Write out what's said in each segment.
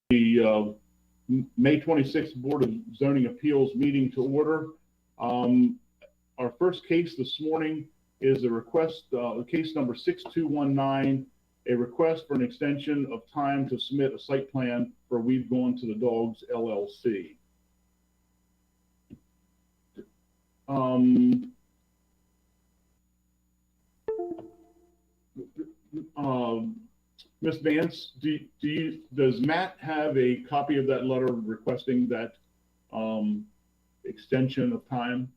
the May 26th Board of Zoning Appeals meeting to order. Our first case this morning is a request, case number 6219, a request for an extension of time to submit a site plan for We've Gone to the Dogs LLC. Ms. Vance, does Matt have a copy of that letter requesting that extension of time?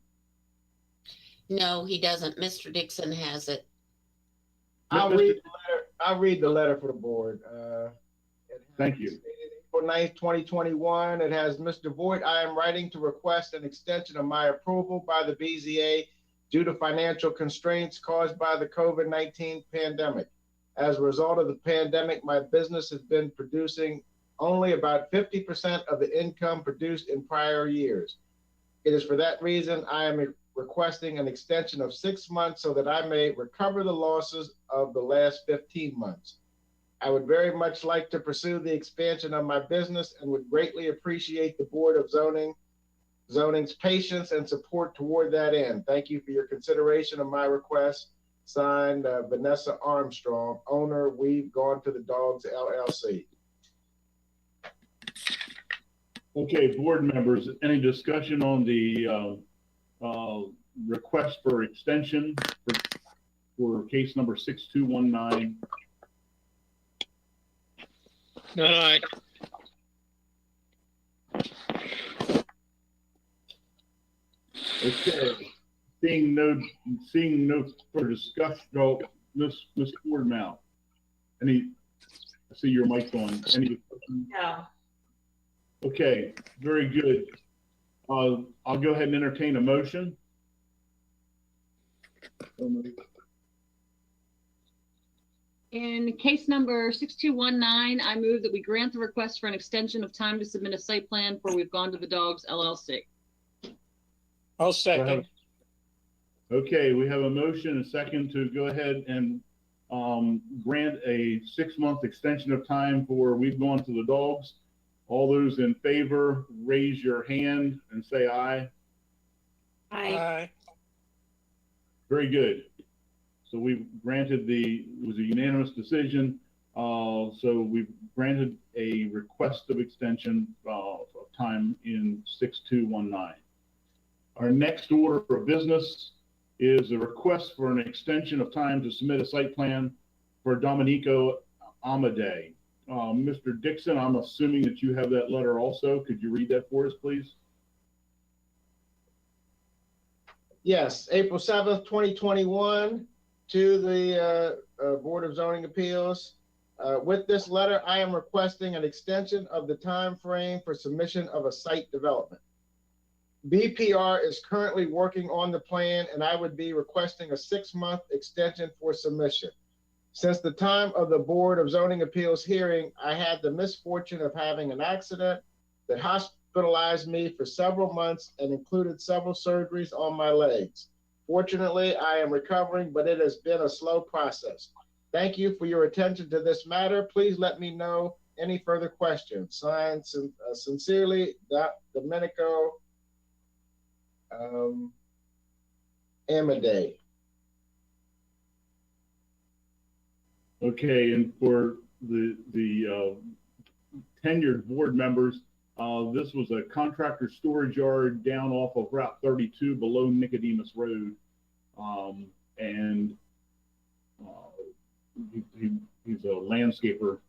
No, he doesn't. Mr. Dixon has it. I'll read the letter for the board. Thank you. April 9th, 2021, it has, Mr. Voigt, I am writing to request an extension of my approval by the BZA due to financial constraints caused by the COVID-19 pandemic. As a result of the pandemic, my business has been producing only about 50% of the income produced in prior years. It is for that reason I am requesting an extension of 6 months so that I may recover the losses of the last 15 months. I would very much like to pursue the expansion of my business and would greatly appreciate the Board of Zoning's patience and support toward that end. Thank you for your consideration of my request. Signed, Vanessa Armstrong, owner, We've Gone to the Dogs LLC. Okay, board members, any discussion on the request for extension for case number 6219? Aye. Okay, seeing no further discussion. No, Miss Boardmouth. I see your mic's on. Any discussion? No. Okay, very good. I'll go ahead and entertain a motion. In case number 6219, I move that we grant the request for an extension of time to submit a site plan for We've Gone to the Dogs LLC. I'll second. Okay, we have a motion and a second to go ahead and grant a 6-month extension of time for We've Gone to the Dogs. All those in favor, raise your hand and say aye. Aye. Very good. So we've granted it was a unanimous decision. So we've granted a request of extension of time in 6219. Our next order of business is a request for an extension of time to submit a site plan for Domenico Amade. Mr. Dixon, I'm assuming that you have that letter also. Could you read that for us, please? Yes, April 7th, 2021, to the Board of Zoning Appeals. With this letter, I am requesting an extension of the time frame for submission of a site development. BPR is currently working on the plan, and I would be requesting a 6-month extension for submission. Since the time of the Board of Zoning Appeals hearing, I had the misfortune of having an accident that hospitalized me for several months and included several surgeries on my legs. Fortunately, I am recovering, but it has been a slow process. Thank you for your attention to this matter. Please let me know any further questions. Signed, sincerely, Domenico Amade. Okay, and for the tenured board members, this was a contractor storage yard down off of Route 32 below Nicodemus Road. He's a landscaper.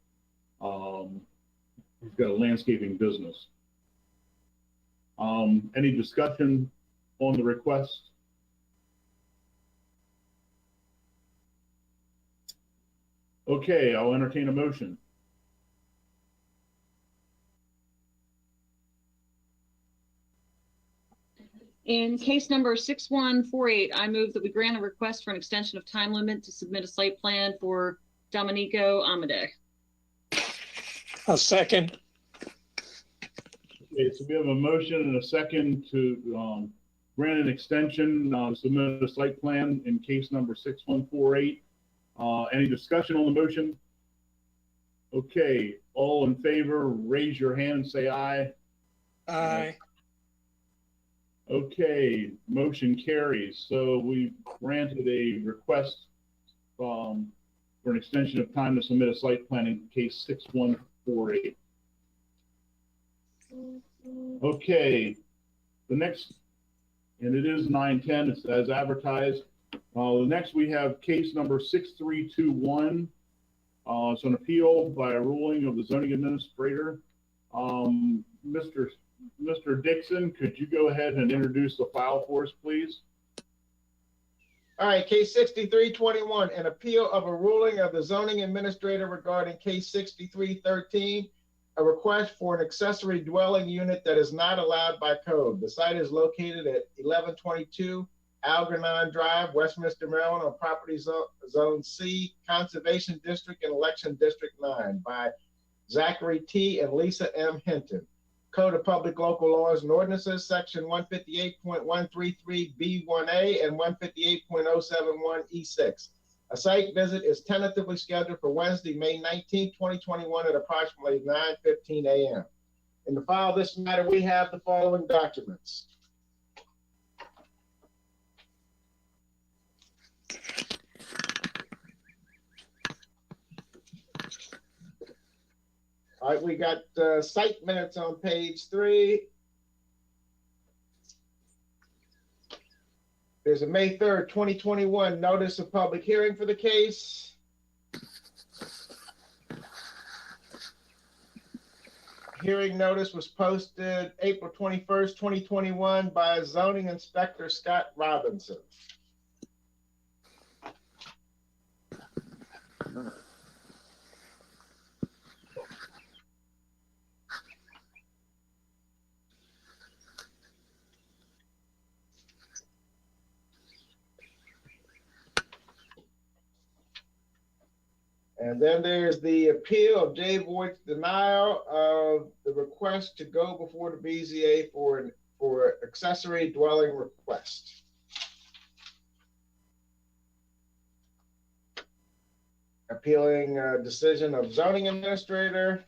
He's got a landscaping business. Any discussion on the request? Okay, I'll entertain a motion. In case number 6148, I move that we grant a request for an extension of time limit to submit a site plan for Domenico Amade. I'll second. Okay, so we have a motion and a second to grant an extension, submit a site plan in case number 6148. Any discussion on the motion? Okay, all in favor, raise your hand and say aye. Aye. Okay, motion carries. So we granted a request for an extension of time to submit a site plan in case 6148. Okay, the next, and it is 910, it's as advertised. The next we have case number 6321. It's an appeal by a ruling of the zoning administrator. Mr. Dixon, could you go ahead and introduce the file for us, please? All right, case 6321, an appeal of a ruling of the zoning administrator regarding case 6313, a request for an accessory dwelling unit that is not allowed by code. The site is located at 1122 Algernon Drive, Westminster, Maryland, on property zone C, Conservation District and Election District 9 by Zachary T. and Lisa M. Hinton. Code of Public Local Laws and Ordinances, Section 158.133B1A and 158.071E6. A site visit is tentatively scheduled for Wednesday, May 19, 2021 at approximately 9:15 a.m. In the file of this matter, we have the following documents. All right, we got site minutes on page 3. There's a May 3rd, 2021 notice of public hearing for the case. Hearing notice was posted April 21st, 2021 by zoning inspector Scott Robinson. And then there's the appeal of Jay Voigt's denial of the request to go before the BZA for accessory dwelling request. Appealing decision of zoning administrator.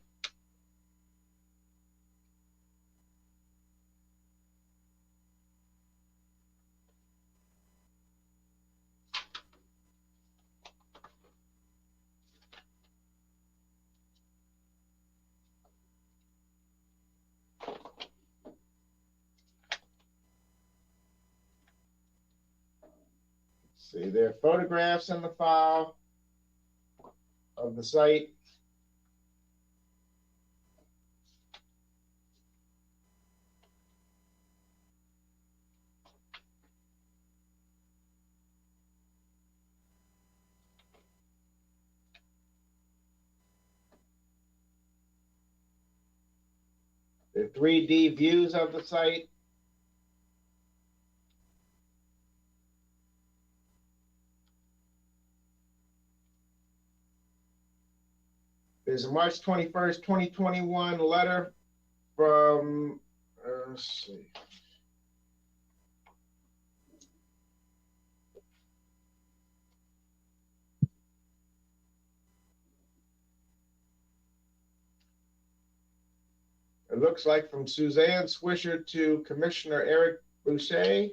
See, there are photographs in the file of the site. There are 3D views of the site. There's a March 21st, 2021 letter from, let's see. It looks like from Suzanne Swisher to Commissioner Eric Boucher.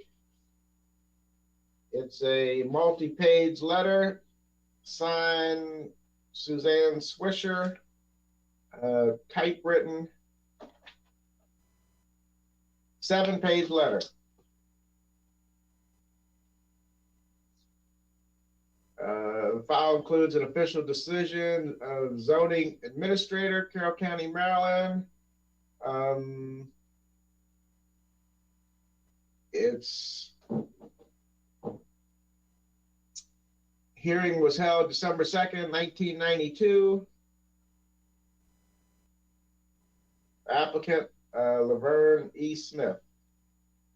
It's a multi-page letter signed Suzanne Swisher, typewritten, 7-page letter. The file includes an official decision of zoning administrator, Carroll County, Maryland. Its hearing was held December 2nd, 1992. Applicant Laverne E. Smith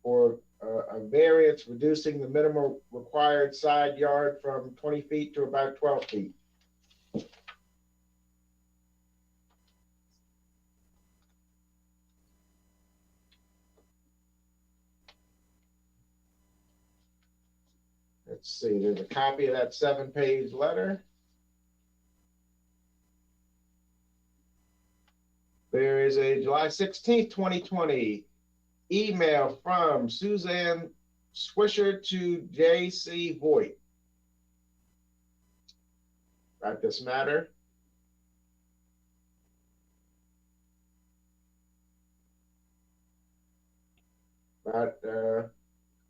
for a variance reducing the minimum required side yard from 20 feet to about 12 feet. Let's see, there's a copy of that 7-page letter. There is a July 16th, 2020 email from Suzanne Swisher to J.C. Voigt. About this matter. About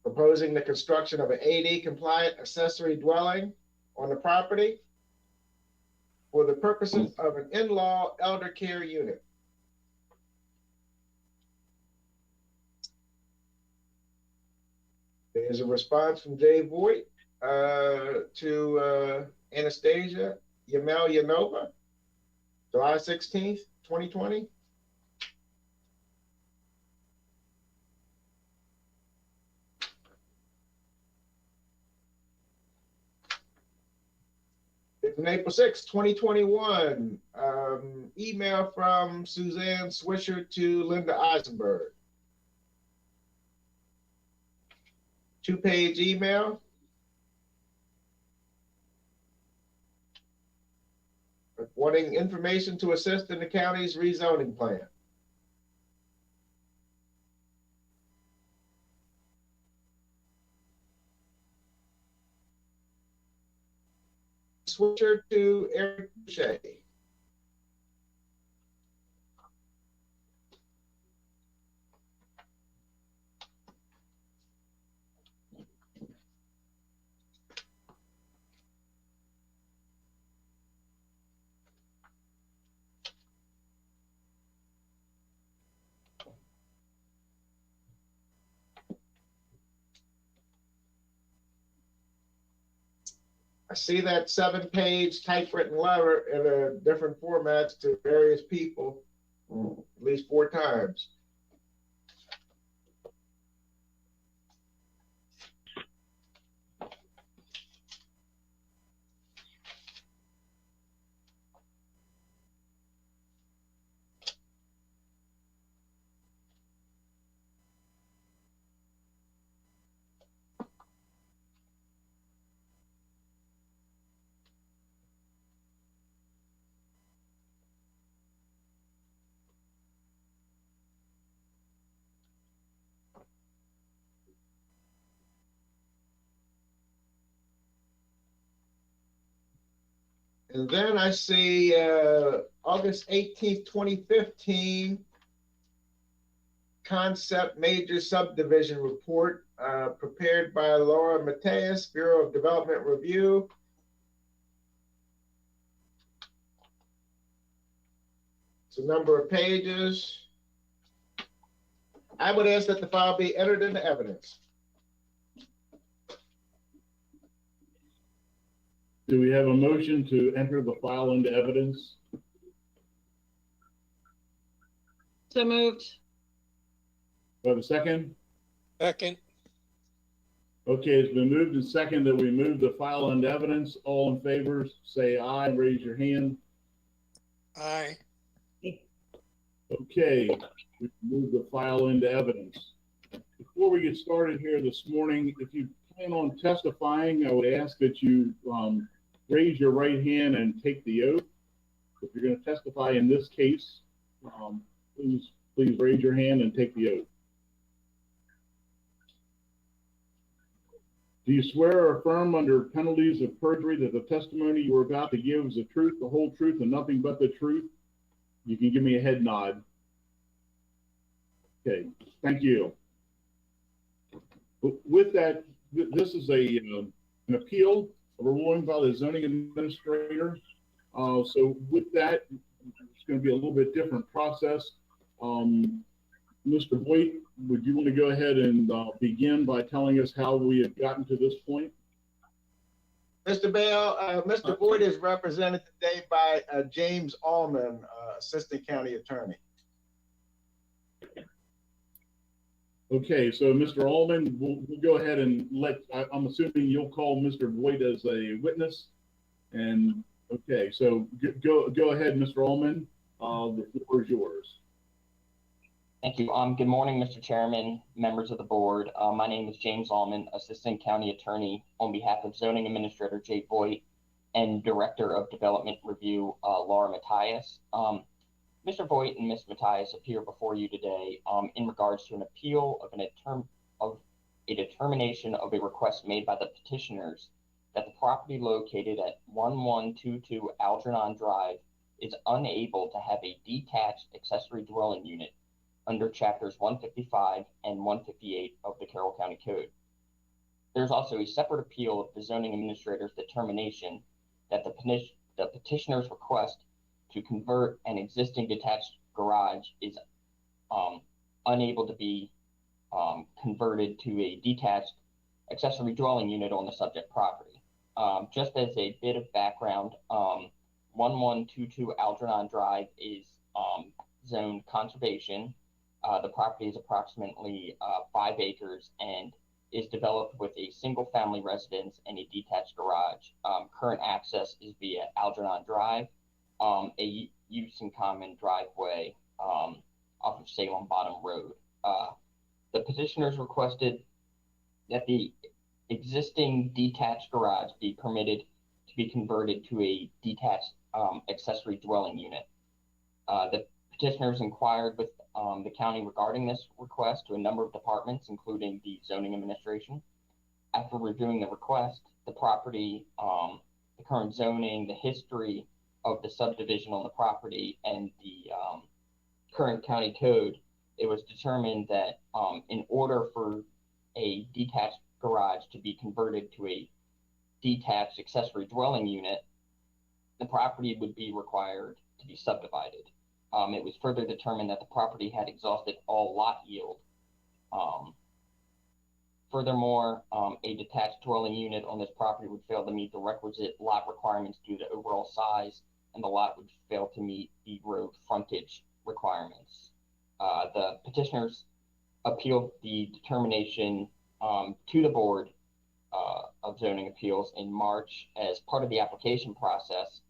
proposing the construction of an AD compliant accessory dwelling on the property for the purposes of an in-law elder care unit. There's a response from Jay Voigt to Anastasia Yemelyanova, July 16th, 2020. It's an April 6th, 2021 email from Suzanne Swisher to Linda Eisenberg. 2-page email. Wanting information to assist in the county's rezoning plan. Switcher to Eric Boucher. I see that 7-page typewritten letter in different formats to various people at least 4 times. And then I see August 18th, 2015, concept major subdivision report prepared by Laura Mateus, Bureau of Development Review. It's a number of pages. I would ask that the file be entered into evidence. Do we have a motion to enter the file into evidence? So moved. Do I have a second? Second. Okay, it's been moved and second that we move the file into evidence. All in favor, say aye and raise your hand. Aye. Okay, we move the file into evidence. Before we get started here this morning, if you plan on testifying, I would ask that you raise your right hand and take the oath. If you're going to testify in this case, please raise your hand and take the oath. Do you swear or affirm under penalties of perjury that the testimony you are about to give is the truth, the whole truth, and nothing but the truth? You can give me a head nod. Okay, thank you. With that, this is an appeal of a ruling by the zoning administrator. So with that, it's going to be a little bit different process. Mr. Voigt, would you want to go ahead and begin by telling us how we have gotten to this point? Mr. Bell, Mr. Voigt is represented today by James Allman, Assistant County Attorney. Okay, so Mr. Allman, we'll go ahead and I'm assuming you'll call Mr. Voigt as a witness. And okay, so go ahead, Mr. Allman. The floor is yours. Thank you. Good morning, Mr. Chairman, members of the board. My name is James Allman, Assistant County Attorney on behalf of Zoning Administrator Jay Voigt and Director of Development Review, Laura Mateus. Mr. Voigt and Ms. Mattias appear before you today in regards to an appeal of a determination of a request made by the petitioners that the property located at 1122 Algernon Drive is unable to have a detached accessory dwelling unit under chapters 155 and 158 of the Carroll County Code. There's also a separate appeal of the zoning administrator's determination that the petitioner's request to convert an existing detached garage is unable to be converted to a detached accessory dwelling unit on the subject property. Just as a bit of background, 1122 Algernon Drive is zoned conservation. The property is approximately 5 acres and is developed with a single family residence and a detached garage. Current access is via Algernon Drive, a use in common driveway off of Salem Bottom Road. The petitioners requested that the existing detached garage be permitted to be converted to a detached accessory dwelling unit. The petitioners inquired with the county regarding this request to a number of departments, including the zoning administration. After reviewing the request, the property, the current zoning, the history of the subdivision on the property, and the current county code, it was determined that in order for a detached garage to be converted to a detached accessory dwelling unit, the property would be required to be subdivided. It was further determined that the property had exhausted all lot yield. Furthermore, a detached dwelling unit on this property would fail to meet the requisite lot requirements due to overall size, and the lot would fail to meet the road frontage requirements. The petitioners appealed the determination to the Board of Zoning Appeals in March. As part of the application process,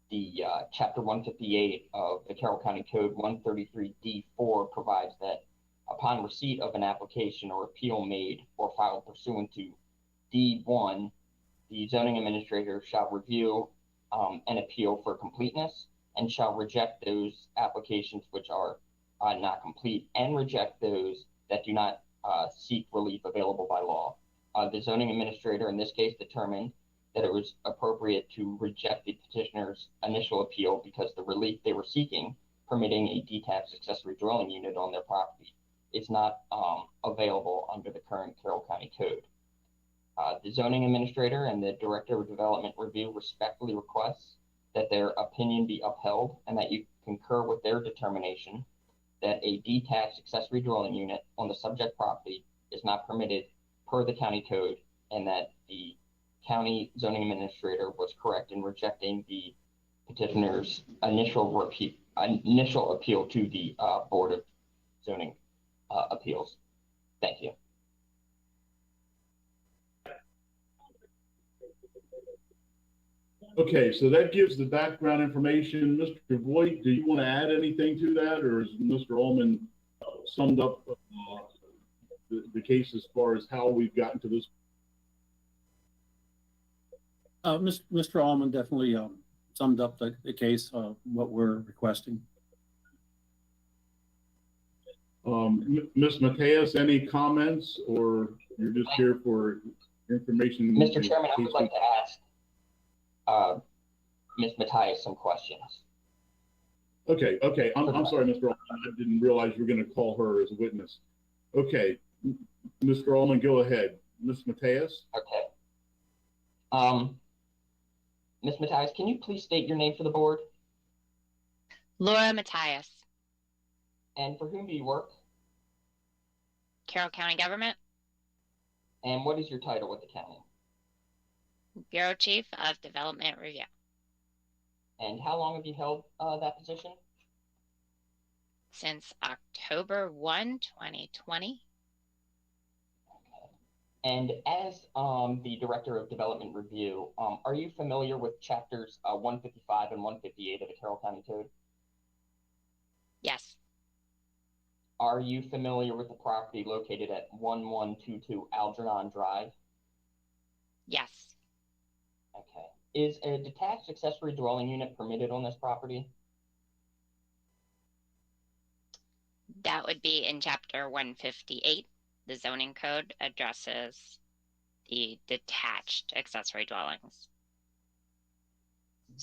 the Chapter 158 of the Carroll County Code 133D4 provides that upon receipt of an application or appeal made or filed pursuant to D1, the zoning administrator shall review an appeal for completeness and shall reject those applications which are not complete and reject those that do not seek relief available by law. The zoning administrator in this case determined that it was appropriate to reject the petitioner's initial appeal because the relief they were seeking, permitting a detached accessory dwelling unit on their property, is not available under the current Carroll County Code. The zoning administrator and the director of development review respectfully requests that their opinion be upheld and that you concur with their determination that a detached accessory dwelling unit on the subject property is not permitted per the county code, and that the county zoning administrator was correct in rejecting the petitioner's initial appeal to the Board of Zoning Appeals. Thank you. Okay, so that gives the background information. Mr. Voigt, do you want to add anything to that, or has Mr. Ullman summed up the case as far as how we've gotten to this? Mr. Ullman definitely summed up the case, what we're requesting. Ms. Mattias, any comments, or you're just here for information? Mr. Chairman, I would like to ask Ms. Mattias some questions. Okay. I'm sorry, Mr. Ullman. I didn't realize you were going to call her as a witness. Okay, Mr. Ullman, go ahead. Ms. Mattias? Okay. Ms. Mattias, can you please state your name for the board? Laura Mattias, And for whom do you work? Carroll County Government, And what is your title with the county? Bureau Chief of Development Review. And how long have you held that position? Since October 1, 2020. And as the Director of Development Review, are you familiar with chapters 155 and 158 of the Carroll County Code? Yes, Are you familiar with the property located at 1122 Algernon Drive? yes, Okay. Is a detached accessory dwelling unit permitted on this property? That would be in chapter 158. The zoning code addresses the detached accessory dwellings.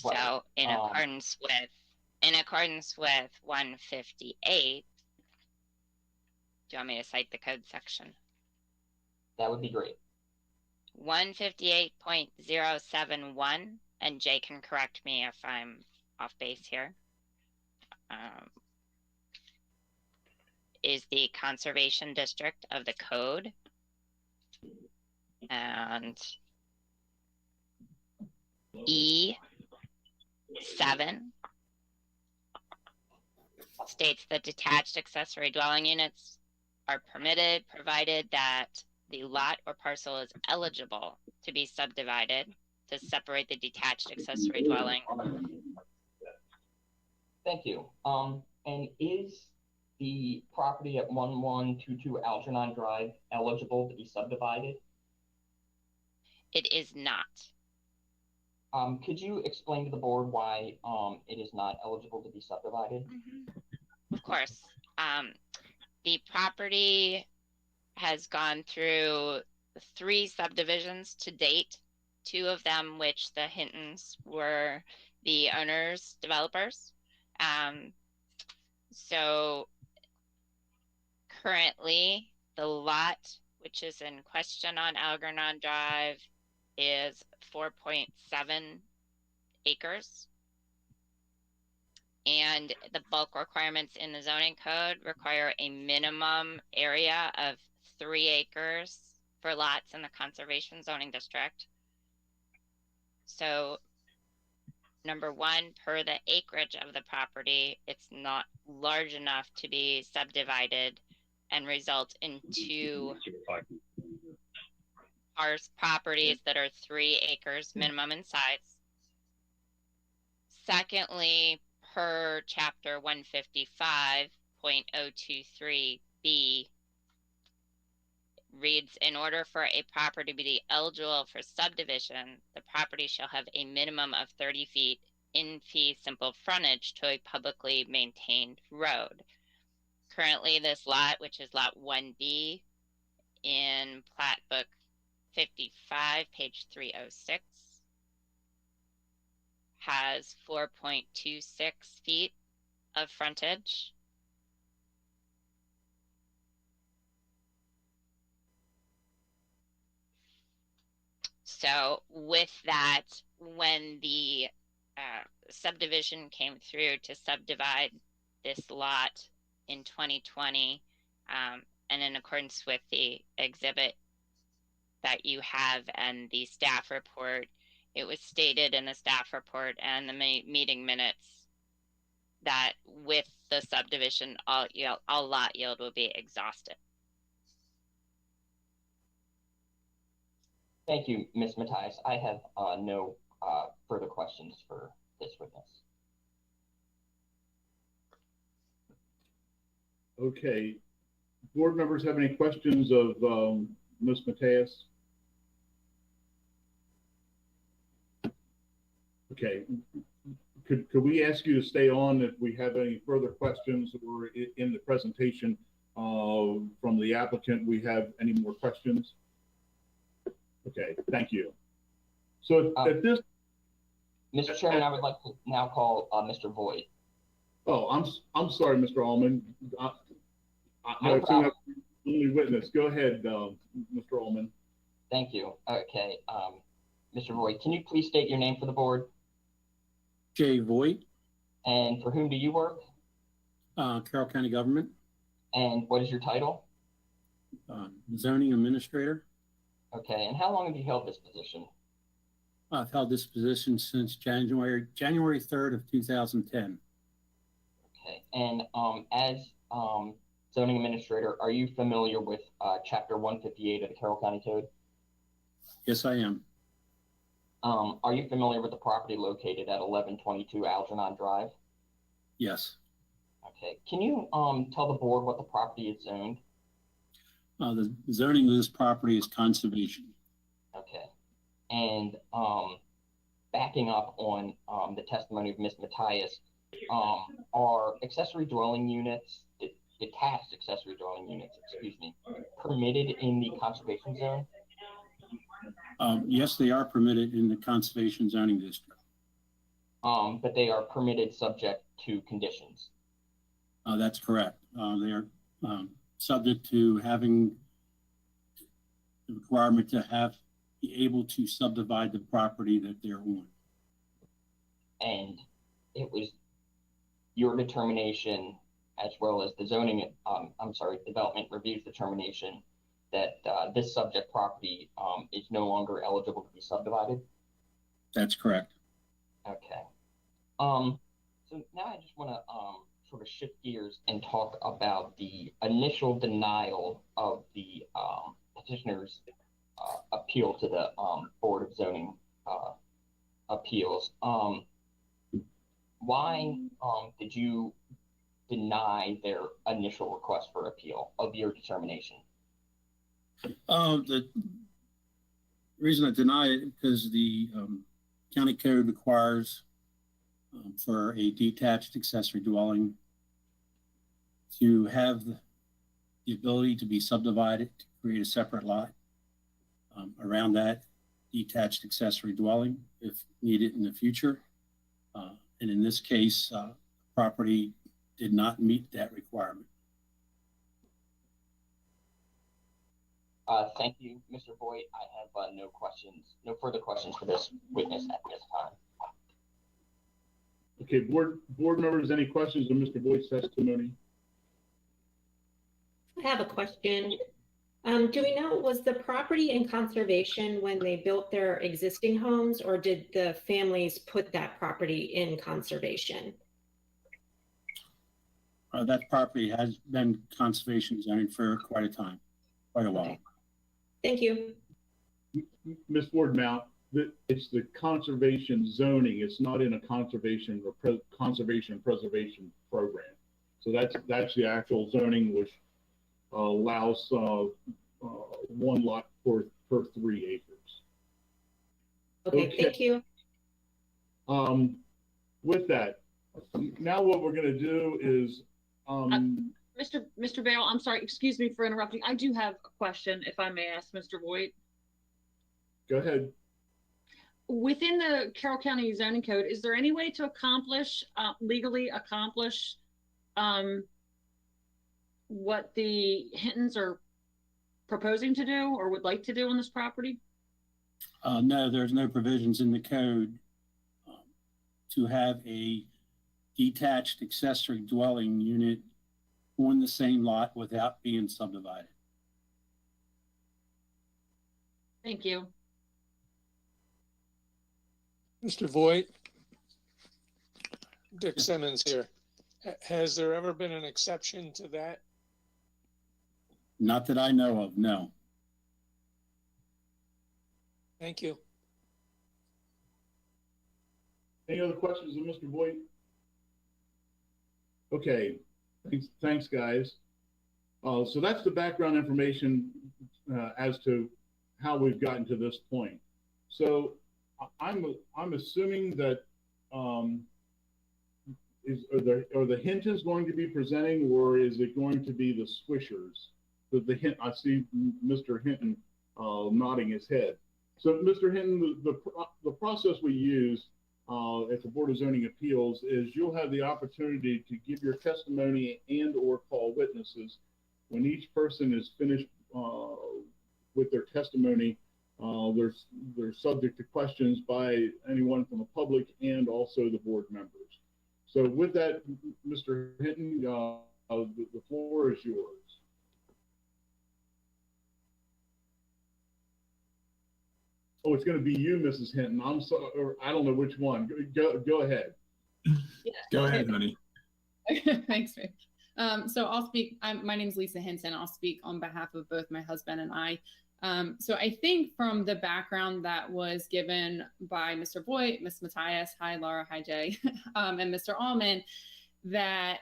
Right. So in accordance with 158, do you want me to cite the code section? That would be great. 158.071, and Jay can correct me if I'm off base here, is the conservation district of the code. And E7 states that detached accessory dwelling units are permitted, provided that the lot or parcel is eligible to be subdivided to separate the detached accessory dwelling. Thank you. And is the property at 1122 Algernon Drive eligible to be subdivided? It is not. Could you explain to the board why it is not eligible to be subdivided? Of course. The property has gone through 3 subdivisions to date, 2 of them which the Hintons were the owners, developers. So currently the lot which is in question on Algernon Drive is 4.7 acres. And the bulk requirements in the zoning code require a minimum area of 3 acres for lots in the conservation zoning district. So number 1, per the acreage of the property, it's not large enough to be subdivided and result in 2 properties that are 3 acres minimum in size. Secondly, per chapter 155.023B reads, in order for a property to be eligible for subdivision, the property shall have a minimum of 30 feet in fee simple frontage to a publicly maintained road. Currently, this lot, which is lot 1B in Plat Book 55, page 306, has 4.26 feet of frontage. So with that, when the subdivision came through to subdivide this lot in 2020, and in accordance with the exhibit that you have and the staff report, it was stated in the staff report and the meeting minutes that with the subdivision, all lot yield will be exhausted. Thank you, Ms. Mattias. I have no further questions for this witness. Okay. Board members have any questions of Ms. Mattias? Okay. Could we ask you to stay on if we have any further questions, or in the presentation from the applicant, we have any more questions? Okay, thank you. So at this, Mr. Chairman, I would like to now call Mr. Voigt. oh, I'm sorry, Mr. Allman. I No assume problem. that's the only witness. Go ahead, Mr. Allman. Thank you. Okay, Mr. Voigt, can you please state your name for the board? Jay Voigt, And for whom do you work? Carroll County Government, And what is your title? zoning administrator. Okay, and how long have you held this position? I've held this position since January 3rd of 2010. Okay, and as zoning administrator, are you familiar with Chapter 158 of the Carroll County Code? Yes, I am. Are you familiar with the property located at 1122 Algernon Drive? Yes. Okay, can you tell the board what the property is zoned? The zoning of this property is conservation. Okay, and backing up on the testimony of Ms. Matthias, are accessory dwelling units, detached accessory dwelling units, excuse me, permitted in the conservation zone? Yes, they are permitted in the conservation zoning district. But they are permitted subject to conditions. That's correct. They are subject to having the requirement to be able to subdivide the property that they're on. And it was your determination, as well as the zoning, development review's determination, that this subject property is no longer eligible to be subdivided? That's correct. Okay. So now I just want to sort of shift gears and talk about the initial denial of the petitioner's appeal to the Board of Zoning Appeals. Why did you deny their initial request for appeal of your determination? The reason I deny it because the county code requires for a detached accessory dwelling to have the ability to be subdivided to create a separate lot around that detached accessory dwelling if needed in the future. And in this case, property did not meet that requirement. Thank you, Mr. Voigt. I have no further questions for this witness at this time. Okay, board members, any questions on Mr. Voigt's testimony? I have a question. Do we know, was the property in conservation when they built their existing homes, or did the families put that property in conservation? That property has been conservation zoned for quite a while. Okay. Thank you. Ms. Ward-Mount, it's the conservation zoning. It's not in a conservation or conservation preservation program. So that's the actual zoning, which allows one lot per 3 acres. Okay, thank you. With that, now what we're going to do is Mr. Bale, I'm sorry, excuse me for interrupting. I do have a question, if I may ask Mr. Voigt. Go ahead. Within the Carroll County zoning code, is there any way to legally accomplish what the Hintons are proposing to do or would like to do on this property? No, there's no provisions in the code to have a detached accessory dwelling unit on the same lot without being subdivided. Thank you. Mr. Voigt? Dick Simmons here. Has there ever been an exception to that? Not that I know of, no. Thank you. Any other questions of Mr. Voigt? Okay, thanks guys. So that's the background information as to how we've gotten to this point. So I'm assuming that are the Hintons going to be presenting, or is it going to be the Swishers? I see Mr. Hinton nodding his head. So Mr. Hinton, the process we use at the Board of Zoning Appeals is you'll have the opportunity to give your testimony and or call witnesses. When each person is finished with their testimony, they're subject to questions by anyone from the public and also the board members. So with that, Mr. Hinton, the floor is yours. Oh, it's going to be you, Mrs. Hinton. I'm sorry, or I don't know which one. Go ahead. Go ahead, honey. Thanks, Rick. So I'll speak. My name is Lisa Hinton. I'll speak on behalf of both my husband and I. So I think from the background that was given by Mr. Voigt, Ms. Matthias, hi Laura, hi Jay, and Mr. Allman, that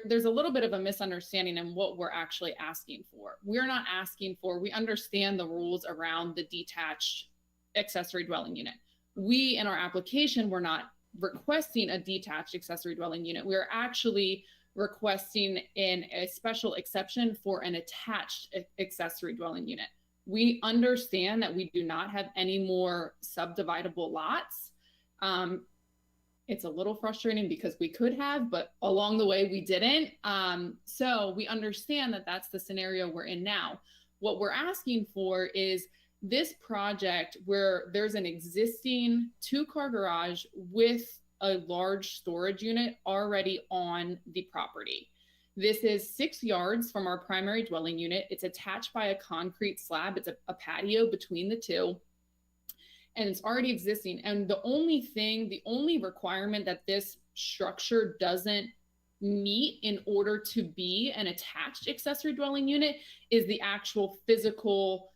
there's a little bit of a misunderstanding in what we're actually asking for. We're not asking for, we understand the rules around the detached accessory dwelling unit. we in our application were not requesting a detached accessory dwelling unit. We are actually requesting a special exception for an attached accessory dwelling unit. We understand that we do not have any more subdividable lots. It's a little frustrating because we could have, but along the way we didn't. So we understand that that's the scenario we're in now. What we're asking for is this project where there's an existing 2-car garage with a large storage unit already on the property. This is 6 yards from our primary dwelling unit. It's attached by a concrete slab. It's a patio between the two, and it's already existing. And the only requirement that this structure doesn't meet in order to be an attached accessory dwelling unit is the actual physical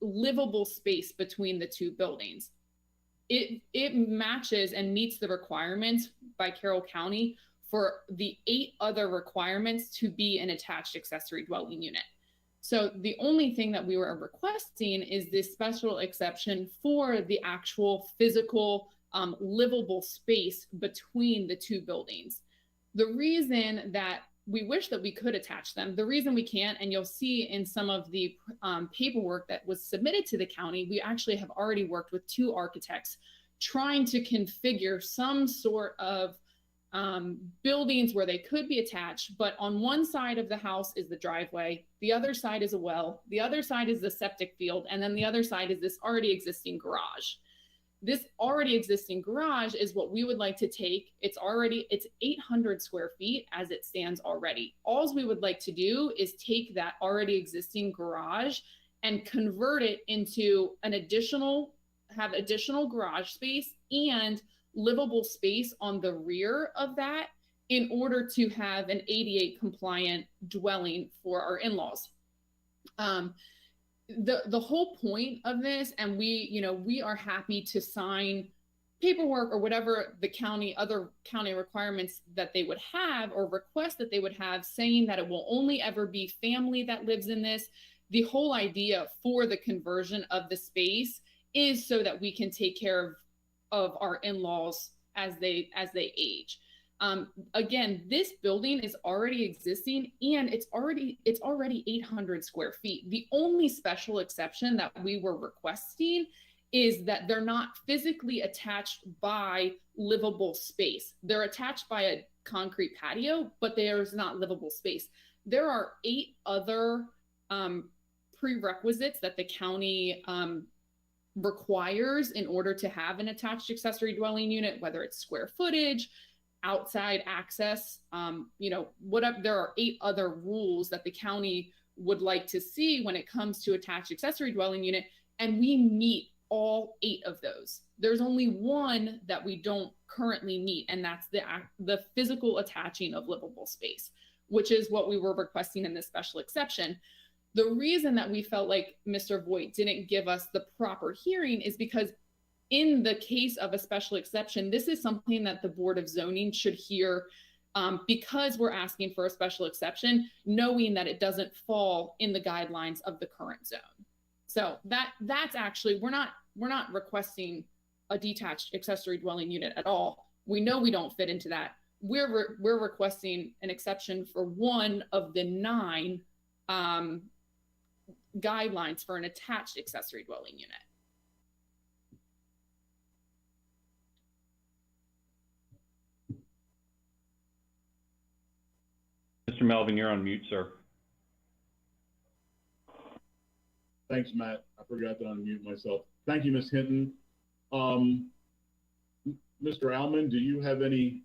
livable space between the two buildings. It matches and meets the requirements by Carroll County for the 8 other requirements to be an attached accessory dwelling unit. So the only thing that we were requesting is this special exception for the actual physical livable space between the two buildings. The reason that we wish that we could attach them, the reason we can't, and you'll see in some of the paperwork that was submitted to the county, we actually have already worked with 2 architects trying to configure some sort of buildings where they could be attached, but on one side of the house is the driveway, the other side is a well, the other side is the septic field, and then the other side is this already existing garage. This already existing garage is what we would like to take. It's 800 square feet as it stands already. All we would like to do is take that already existing garage and convert it into have additional garage space and livable space on the rear of that in order to have an ADA compliant dwelling for our in-laws. The whole point of this, and we are happy to sign paperwork or whatever the other county requirements that they would have or request that they would have, saying that it will only ever be family that lives in this. The whole idea for the conversion of the space is so that we can take care of our in-laws as they age. Again, this building is already existing and it's already 800 square feet. The only special exception that we were requesting is that they're not physically attached by livable space. They're attached by a concrete patio, but there's not livable space. There are 8 other prerequisites that the county requires in order to have an attached accessory dwelling unit, whether it's square footage, outside access, whatever. There are 8 other rules that the county would like to see when it comes to attached accessory dwelling unit, and we meet all 8 of those. There's only one that we don't currently meet, and that's the physical attaching of livable space, which is what we were requesting in this special exception. The reason that we felt like Mr. Voigt didn't give us the proper hearing is because in the case of a special exception, this is something that the Board of Zoning should hear because we're asking for a special exception, knowing that it doesn't fall in the guidelines of the current zone. So that's actually, we're not requesting a detached accessory dwelling unit at all. We know we don't fit into that. We're requesting an exception for one of the 9 guidelines for an attached accessory dwelling unit. Mr. Melvin, you're on mute, sir. Thanks, Matt. I forgot to unmute myself. Thank you, Ms. Hinton. Mr. Alman, do you have any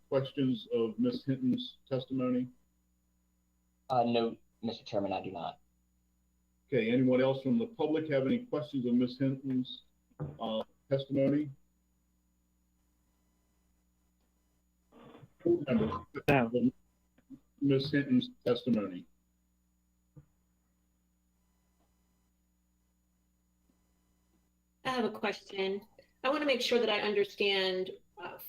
questions of Ms. Hinton's testimony? No, Mr. Chairman, I do not. Okay, anyone else from the public have any questions of Ms. Hinton's testimony? Ms. Hinton's testimony. I have a question. I want to make sure that I understand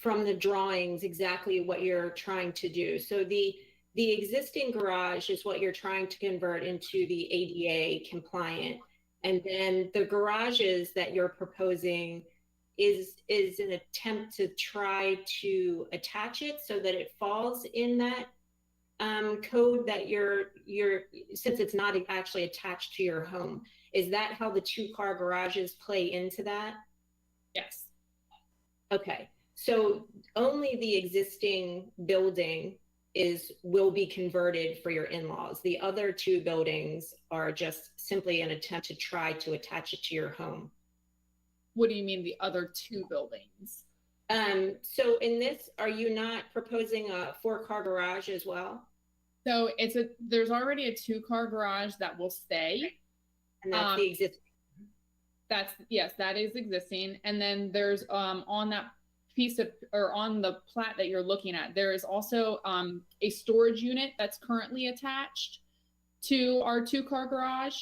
from the drawings exactly what you're trying to do. So the existing garage is what you're trying to convert into the ADA compliant. And then the garages that you're proposing is an attempt to try to attach it so that it falls in that code that you're since it's not actually attached to your home. Is that how the 2-car garages play into that? Yes. Okay, so only the existing building will be converted for your in-laws. The other 2 buildings are just simply an attempt to try to attach it to your home. What do you mean the other 2 buildings? So in this, are you not proposing a 4-car garage as well? So there's already a 2-car garage that will stay. And that's the existing. Yes, that is existing. And then there's on that piece of, or on the plat that you're looking at, there is also a storage unit that's currently attached to our 2-car garage.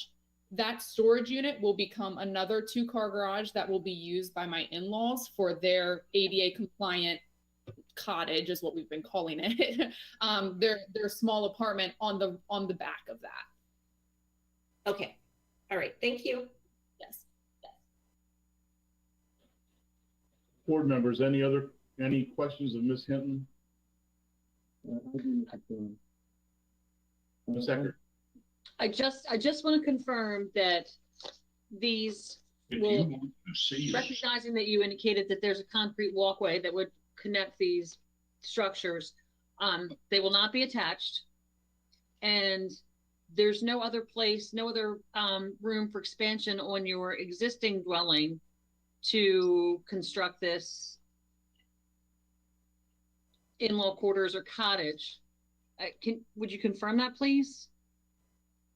That storage unit will become another 2-car garage that will be used by my in-laws for their ADA compliant cottage, is what we've been calling it. Their small apartment on the back of that. Okay. All right. Thank you. Yes. Board members, any questions of Ms. Hinton? I do, Mr. Chairman. Ms. Eckert? I just want to confirm that these will, recognizing that you indicated that there's a concrete walkway that would connect these structures, they will not be attached, and there's no other room for expansion on your existing dwelling to construct this in-law quarters or cottage. Would you confirm that, please?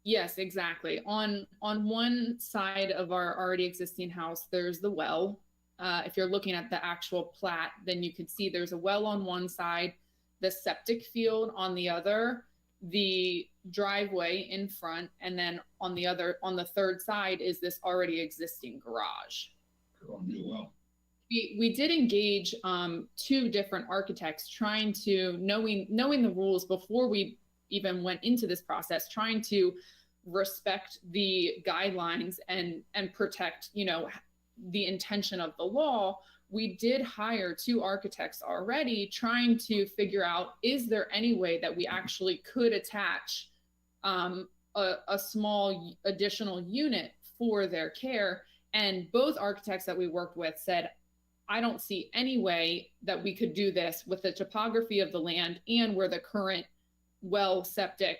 Yes, exactly. On one side of our already existing house, there's the well. If you're looking at the actual plat, then you can see there's a well on one side, the septic field on the other, the driveway in front, and then on the third side is this already existing garage. We did engage 2 different architects trying to, knowing the rules before we even went into this process, trying to respect the guidelines and protect, the intention of the law. We did hire 2 architects already trying to figure out, is there any way that we actually could attach a small additional unit for their care? And both architects that we worked with said, I don't see any way that we could do this with the topography of the land and where the current well septic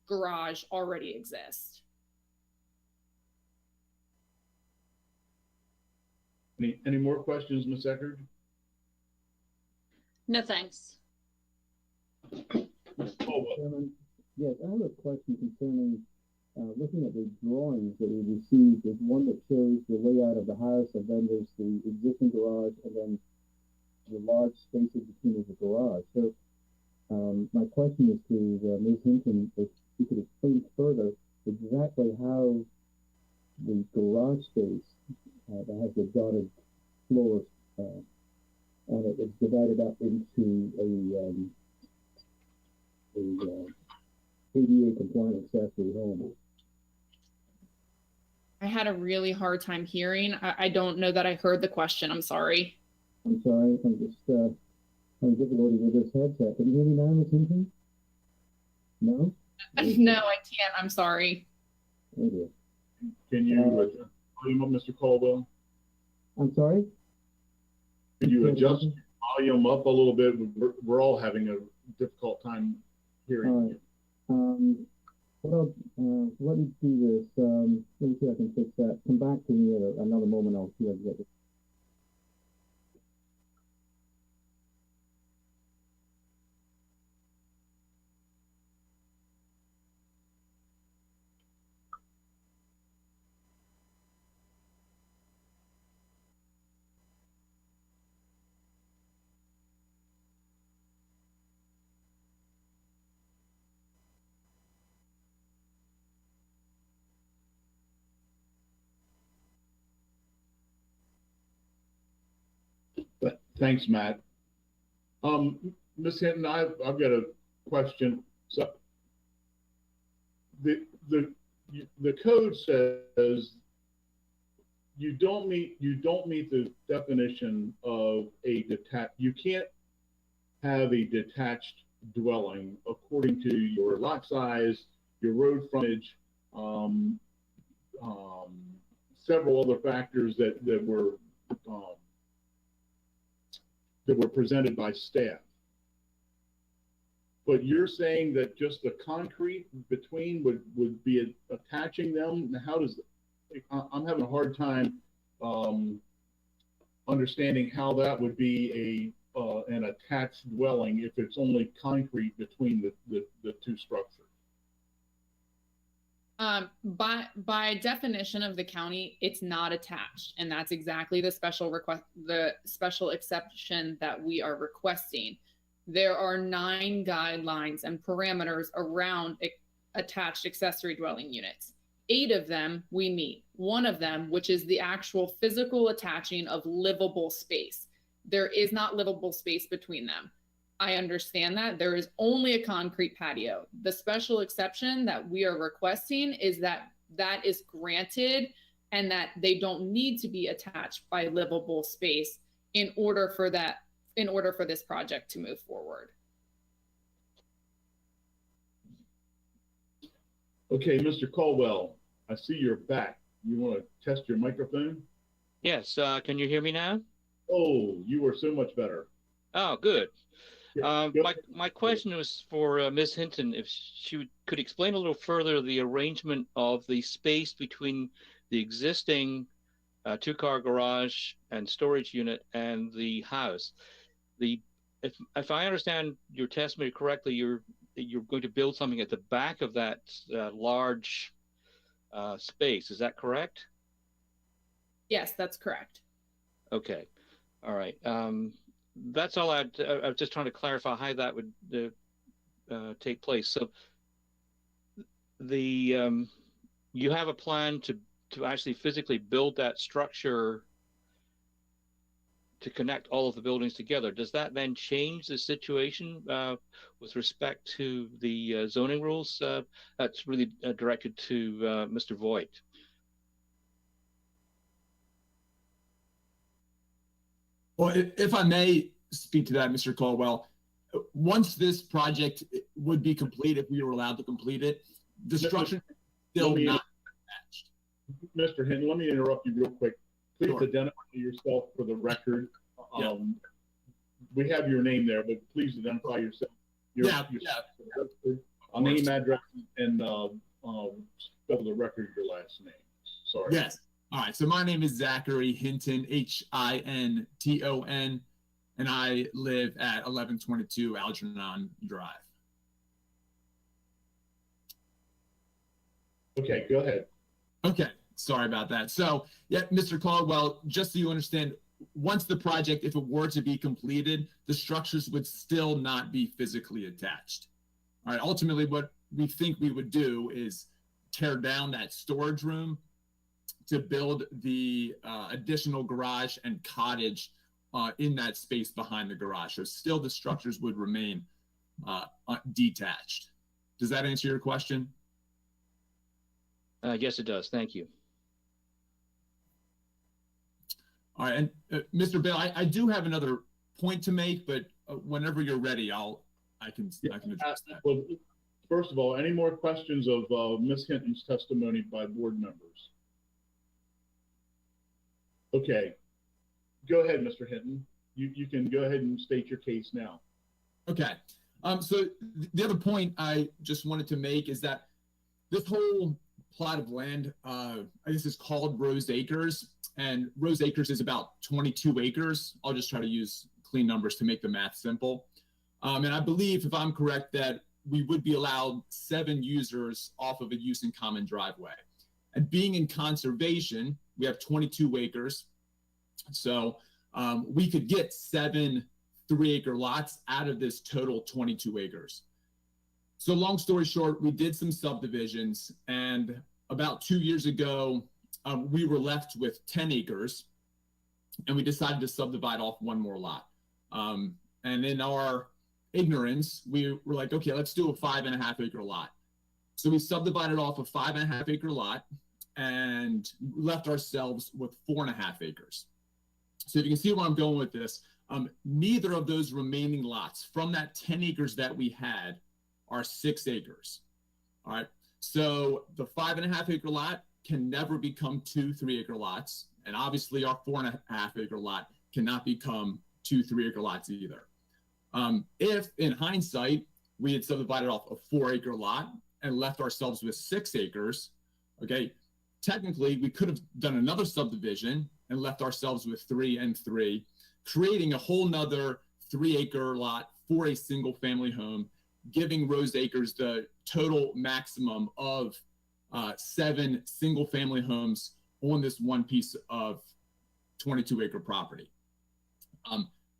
garage already exists. Any more questions, Ms. Eckert? No, thanks. Chairman, yes, I have a question concerning looking at the drawings that we received. There's one that shows the layout of the house, and then there's the existing garage, and then the large spaces between the garage. So my question is to Ms. Hinton, if you could explain further exactly how the garage space that has the dotted floors on it is divided up into a ADA compliant accessory home. I had a really hard time hearing. I don't know that I heard the question. I'm sorry. I'm sorry, I'm just having difficulty with this headset. Can you hear me now, Ms. Hinton? No? No, I can't. I'm sorry. Thank you. Can you adjust volume up, Mr. Caldwell? I'm sorry? Can you adjust volume up a little bit? We're all having a difficult time hearing you. Let me do this. Let me see if I can fix that. Come back to me at another moment. I'll see if I can get it. Thanks, Matt. Ms. Hinton, I've got a question. So the code says you don't meet the definition of a detached. You can't have a detached dwelling according to your lot size, your road frontage, several other factors that were presented by staff. But you're saying that just the concrete between would be attaching them? How does, I'm having a hard time understanding how that would be an attached dwelling if it's only concrete between the two structures. By definition of the county, it's not attached, and that's exactly the special exception that we are requesting. There are 9 guidelines and parameters around attached accessory dwelling units. 8 of them we meet. 1 of them, which is the actual physical attaching of livable space. There is not livable space between them. I understand that. There is only a concrete patio. The special exception that we are requesting is that that is granted and that they don't need to be attached by livable space in order for this project to move forward. Okay, Mr. Caldwell, I see you're back. You want to test your microphone? Yes, can you hear me now? Oh, you are so much better. Oh, good. Yeah, my question was for Ms. Hinton, if she could explain a little further the arrangement of the space between the existing 2-car garage and storage unit and the house. If I understand your testimony correctly, you're going to build something at the back of that large space. Is that correct? Yes, that's correct. Okay. All right. That's all I was just trying to clarify how that would take place. So you have a plan to actually physically build that structure to connect all of the buildings together. Does that then change the situation with respect to the zoning rules? That's really directed to Mr. Voigt. Well, if I may speak to that, Mr. Caldwell, once this project would be complete, if we were allowed to complete it, the structure is still not attached. Mr. Hinton, let me interrupt you real quick. Please Sure. identify yourself for the record. Yeah. We have your name there, but please identify yourself. Yeah. Name, address, and spell the record your last name. Sorry. Yes. All right. So my name is Zachary Hinton, Hinton, and I live at 1122 Algernon Drive. Okay, go ahead. Okay. Sorry about that. So, yeah, Mr. Caldwell, just so you understand, once the project, if it were to be completed, the structures would still not be physically attached. All right. Ultimately, what we think we would do is tear down that storage room to build the additional garage and cottage in that space behind the garage. So still the structures would remain detached. Does that answer your question? Yes, it does. Thank you. All right. And Mr. Bale, I do have another point to make, but whenever you're ready, I can address that. Well, first of all, any more questions of Ms. Hinton's testimony by board members? Okay, go ahead, Mr. Hinton. You can go ahead and state your case now. Okay. So the other point I just wanted to make is that this whole plot of land, I guess is called Rose Acres, and Rose Acres is about 22 acres. I'll just try to use clean numbers to make the math simple. And I believe, if I'm correct, that we would be allowed 7 users off of a use in common driveway. And being in conservation, we have 22 acres. So we could get 7 3-acre lots out of this total 22 acres. So long story short, we did some subdivisions, and about 2 years ago, we were left with 10 acres, and we decided to subdivide off 1 more lot. And in our ignorance, we were like, okay, let's do a 5.5 acre lot. So we subdivided off a 5.5 acre lot. and left ourselves with 4.5 acres. So if you can see where I'm going with this, neither of those remaining lots from that 10 acres that we had are 6 acres. All right. So the 5.5 acre lot can never become 2 3-acre lots. And obviously our 4.5 acre lot cannot become 2 3-acre lots either. If in hindsight, we had subdivided off a 4-acre lot and left ourselves with 6 acres, okay, technically we could have done another subdivision and left ourselves with 3 and 3, creating a whole nother 3-acre lot for a single family home, giving Rose Acres the total maximum of 7 single family homes on this one piece of 22-acre property.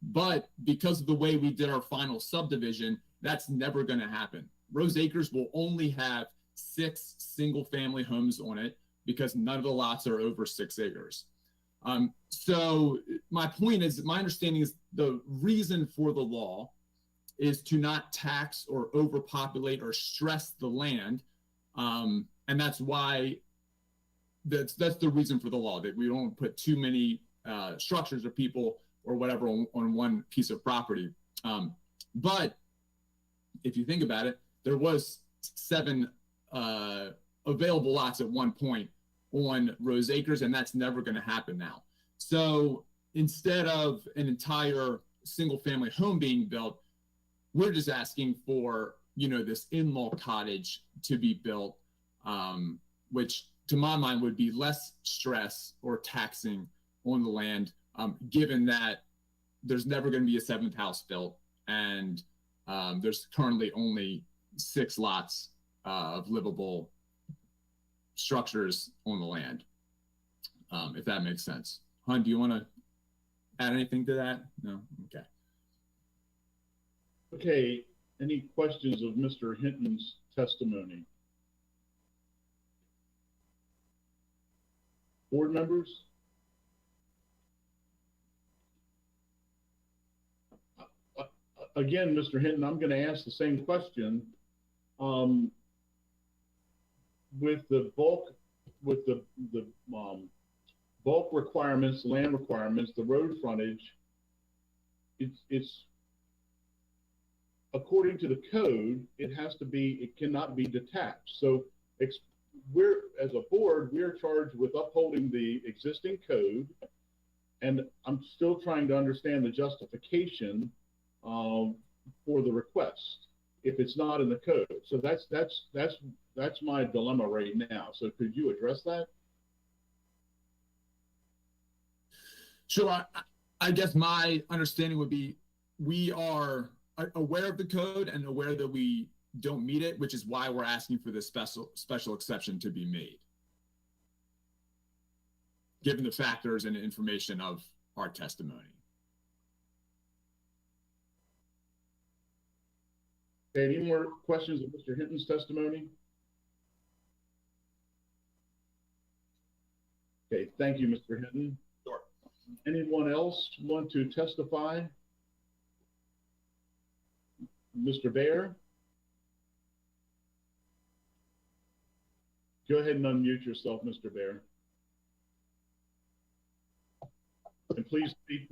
But because of the way we did our final subdivision, that's never going to happen. Rose Acres will only have 6 single family homes on it because none of the lots are over 6 acres. So my point is, my understanding is the reason for the law is to not tax or overpopulate or stress the land. And that's why that's the reason for the law, that we don't put too many structures or people or whatever on one piece of property. But if you think about it, there was 7 available lots at one point on Rose Acres, and that's never going to happen now. So instead of an entire single family home being built, we're just asking for, this in-law cottage to be built, which to my mind would be less stress or taxing on the land, given that there's never going to be a 7th house built, and there's currently only 6 lots of livable structures on the land, if that makes sense. Hun, do you want to add anything to that? No? Okay. Okay, any questions of Mr. Hinton's testimony? Board members? Again, Mr. Hinton, I'm going to ask the same question. With the bulk requirements, land requirements, the road frontage, it's according to the code, it cannot be detached. So we're, as a board, we're charged with upholding the existing code, and I'm still trying to understand the justification for the request if it's not in the code. So that's my dilemma right now. So could you address that? Sure. I guess my understanding would be we are aware of the code and aware that we don't meet it, which is why we're asking for this special exception to be made, given the factors and information of our testimony. Okay, any more questions of Mr. Hinton's testimony? Okay, thank you, Mr. Hinton. Sure. Anyone else want to testify? Mr. Baer? Go ahead and unmute yourself, Mr. Baer. And please speak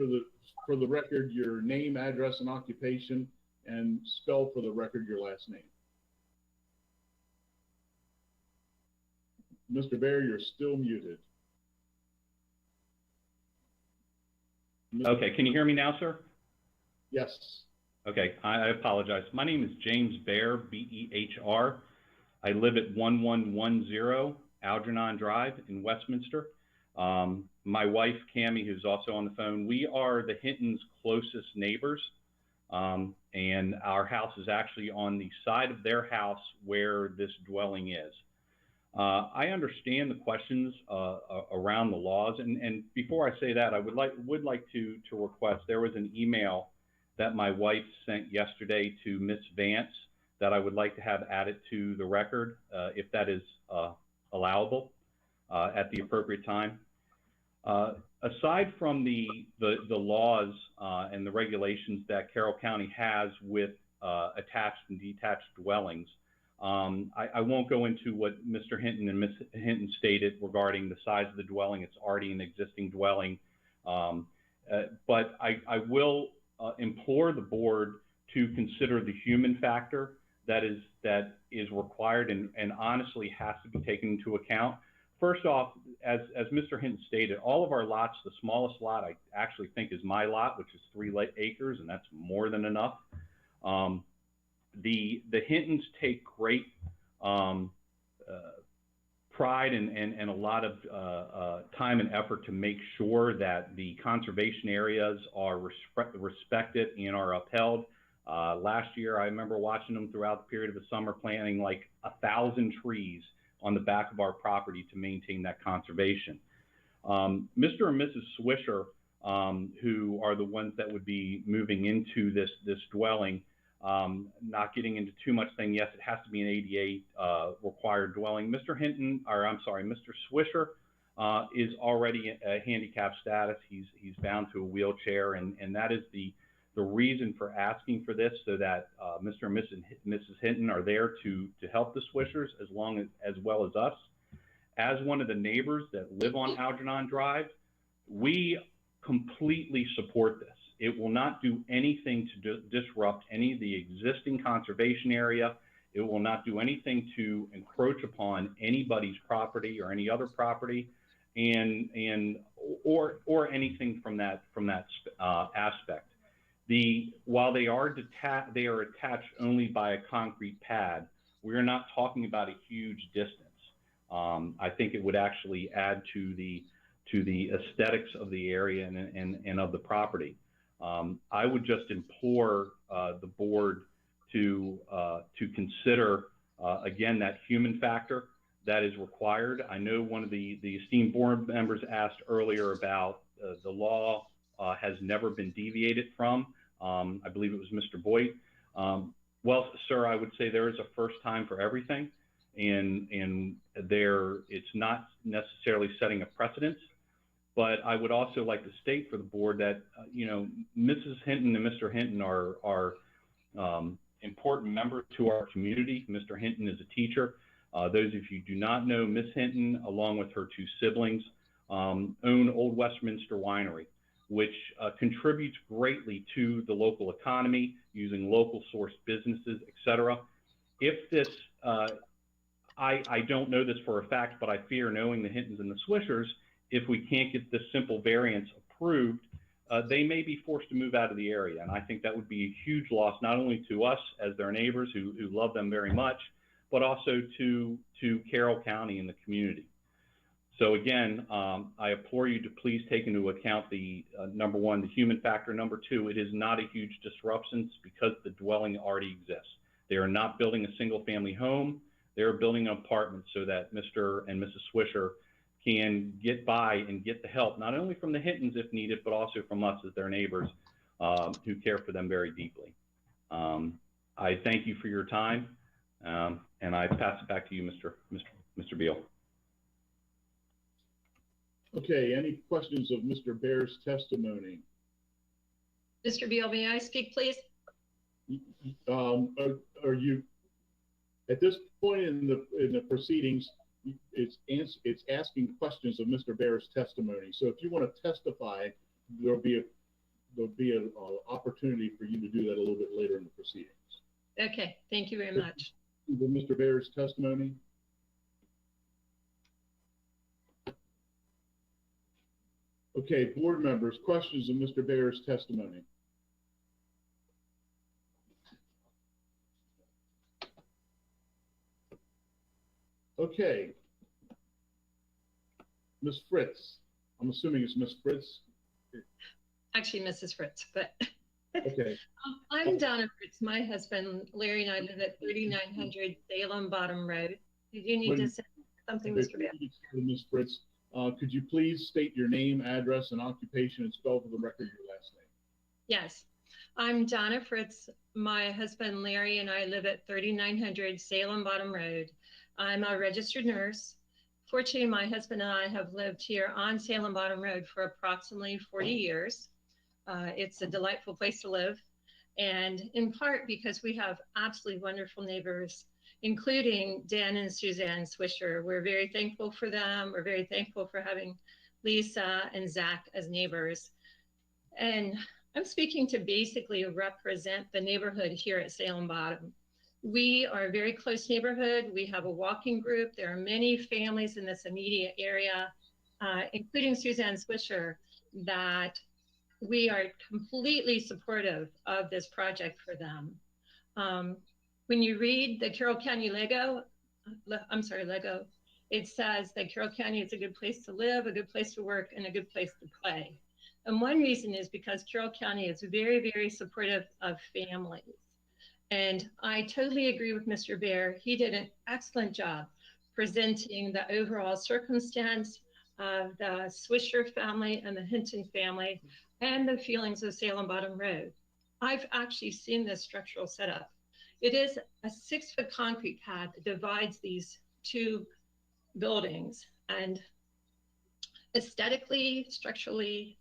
for the record your name, address, and occupation, and spell for the record your last name. Mr. Baer, you're still muted. Okay, can you hear me now, sir? Yes. Okay, I apologize. My name is James Baer, B-E-H-R. I live at 1110 Algernon Drive in Westminster. My wife, Cammie, who's also on the phone, we are the Hintons' closest neighbors. And our house is actually on the side of their house where this dwelling is. I understand the questions around the laws, and before I say that, I would like to request, there was an email that my wife sent yesterday to Ms. Vance that I would like to have added to the record, if that is allowable at the appropriate time. Aside from the laws and the regulations that Carroll County has with attached and detached dwellings, I won't go into what Mr. Hinton and Ms. Hinton stated regarding the size of the dwelling. It's already an existing dwelling. But I will implore the board to consider the human factor that is required and honestly has to be taken into account. First off, as Mr. Hinton stated, all of our lots, the smallest lot I actually think is my lot, which is 3 acres, and that's more than enough. The Hintons take great pride and a lot of time and effort to make sure that the conservation areas are respected and are upheld. Last year, I remember watching them throughout the period of the summer planting like 1,000 trees on the back of our property to maintain that conservation. Mr. and Mrs. Swisher, who are the ones that would be moving into this dwelling, not getting into too much thing, yes, it has to be an ADA required dwelling. Mr. Swisher is already a handicap status. He's bound to a wheelchair, and that is the reason for asking for this, so that Mr. and Mrs. Hinton are there to help the Swishers as well as us. As one of the neighbors that live on Algernon Drive, we completely support this. It will not do anything to disrupt any of the existing conservation area. It will not do anything to encroach upon anybody's property or any other property, or anything from that aspect. While they are attached only by a concrete pad, we're not talking about a huge distance. I think it would actually add to the aesthetics of the area and of the property. I would just implore the board to consider again that human factor that is required. I know one of the esteemed board members asked earlier about the law has never been deviated from. I believe it was Mr. Boyd. Well, sir, I would say there is a first time for everything, and it's not necessarily setting a precedence. But I would also like to state for the board that Mrs. Hinton and Mr. Hinton are important members to our community. Mr. Hinton is a teacher. Those of you who do not know, Miss Hinton, along with her 2 siblings, own Old Westminster Winery, which contributes greatly to the local economy using local source businesses, etc. If this, I don't know this for a fact, but I fear, knowing the Hintons and the Swishers, if we can't get this simple variance approved, they may be forced to move out of the area. And I think that would be a huge loss, not only to us as their neighbors who love them very much, but also to Carroll County and the community. So again, I implore you to please take into account the number 1, the human factor. Number 2, it is not a huge disruption because the dwelling already exists. They are not building a single family home. They're building an apartment so that Mr. and Mrs. Swisher can get by and get the help, not only from the Hintons if needed, but also from us as their neighbors who care for them very deeply. I thank you for your time, and I pass it back to you, Mr. Beal. Okay, any questions of Mr. Baer's testimony? Mr. Beal, may I speak, please? Are you, at this point in the proceedings, it's asking questions of Mr. Baer's testimony. So if you want to testify, there'll be an opportunity for you to do that a little bit later in the proceedings. Okay, thank you very much. Mr. Baer's testimony. Okay, board members, questions of Mr. Baer's testimony. Okay. Ms. Fritz, I'm assuming it's Ms. Fritz. Actually, Mrs. Fritz, but okay. I'm Donna Fritz. My husband, Larry, and I live at 3900 Salem Bottom Road. Did you need to say something, Mr. Beal? Ms. Fritz, could you please state your name, address, and occupation, and spell for the record your last name? Yes. I'm Donna Fritz. My husband, Larry, and I live at 3900 Salem Bottom Road. I'm a registered nurse. Fortunately, my husband and I have lived here on Salem Bottom Road for approximately 40 years. It's a delightful place to live, and in part because we have absolutely wonderful neighbors. including Dan and Suzanne Swisher. We're very thankful for them. We're very thankful for having Lisa and Zach as neighbors. And I'm speaking to basically represent the neighborhood here at Salem Bottom. We are a very close neighborhood. We have a walking group. There are many families in this immediate area, including Suzanne Swisher, that we are completely supportive of this project for them. When you read the Carroll County Lego, it says that Carroll County is a good place to live, a good place to work, and a good place to play. And one reason is because Carroll County is very, very supportive of families. And I totally agree with Mr. Bear. He did an excellent job presenting the overall circumstance of the Swisher family and the Hinton family and the feelings of Salem Bottom Road. I've actually seen this structural setup. It is a 6-foot concrete pad that divides these two buildings, and aesthetically, structurally,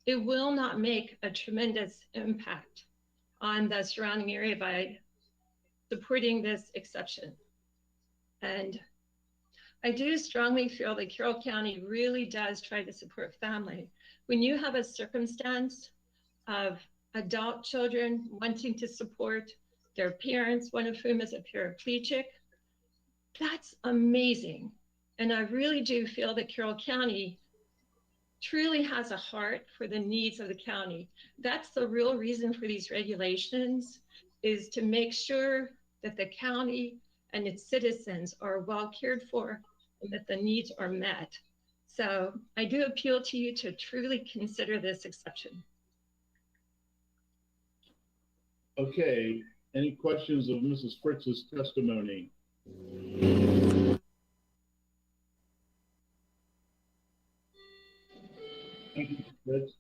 it will not make a tremendous impact on the surrounding area by supporting this exception. And I do strongly feel that Carroll County really does try to support family. When you have a circumstance of adult children wanting to support their parents, one of whom is a paraplegic, that's amazing. And I really do feel that Carroll County truly has a heart for the needs of the county. That's the real reason for these regulations, is to make sure that the county and its citizens are well cared for and that the needs are met. So I do appeal to you to truly consider this exception. Okay, any questions of Mrs. Fritz's testimony? Thank you, Fritz.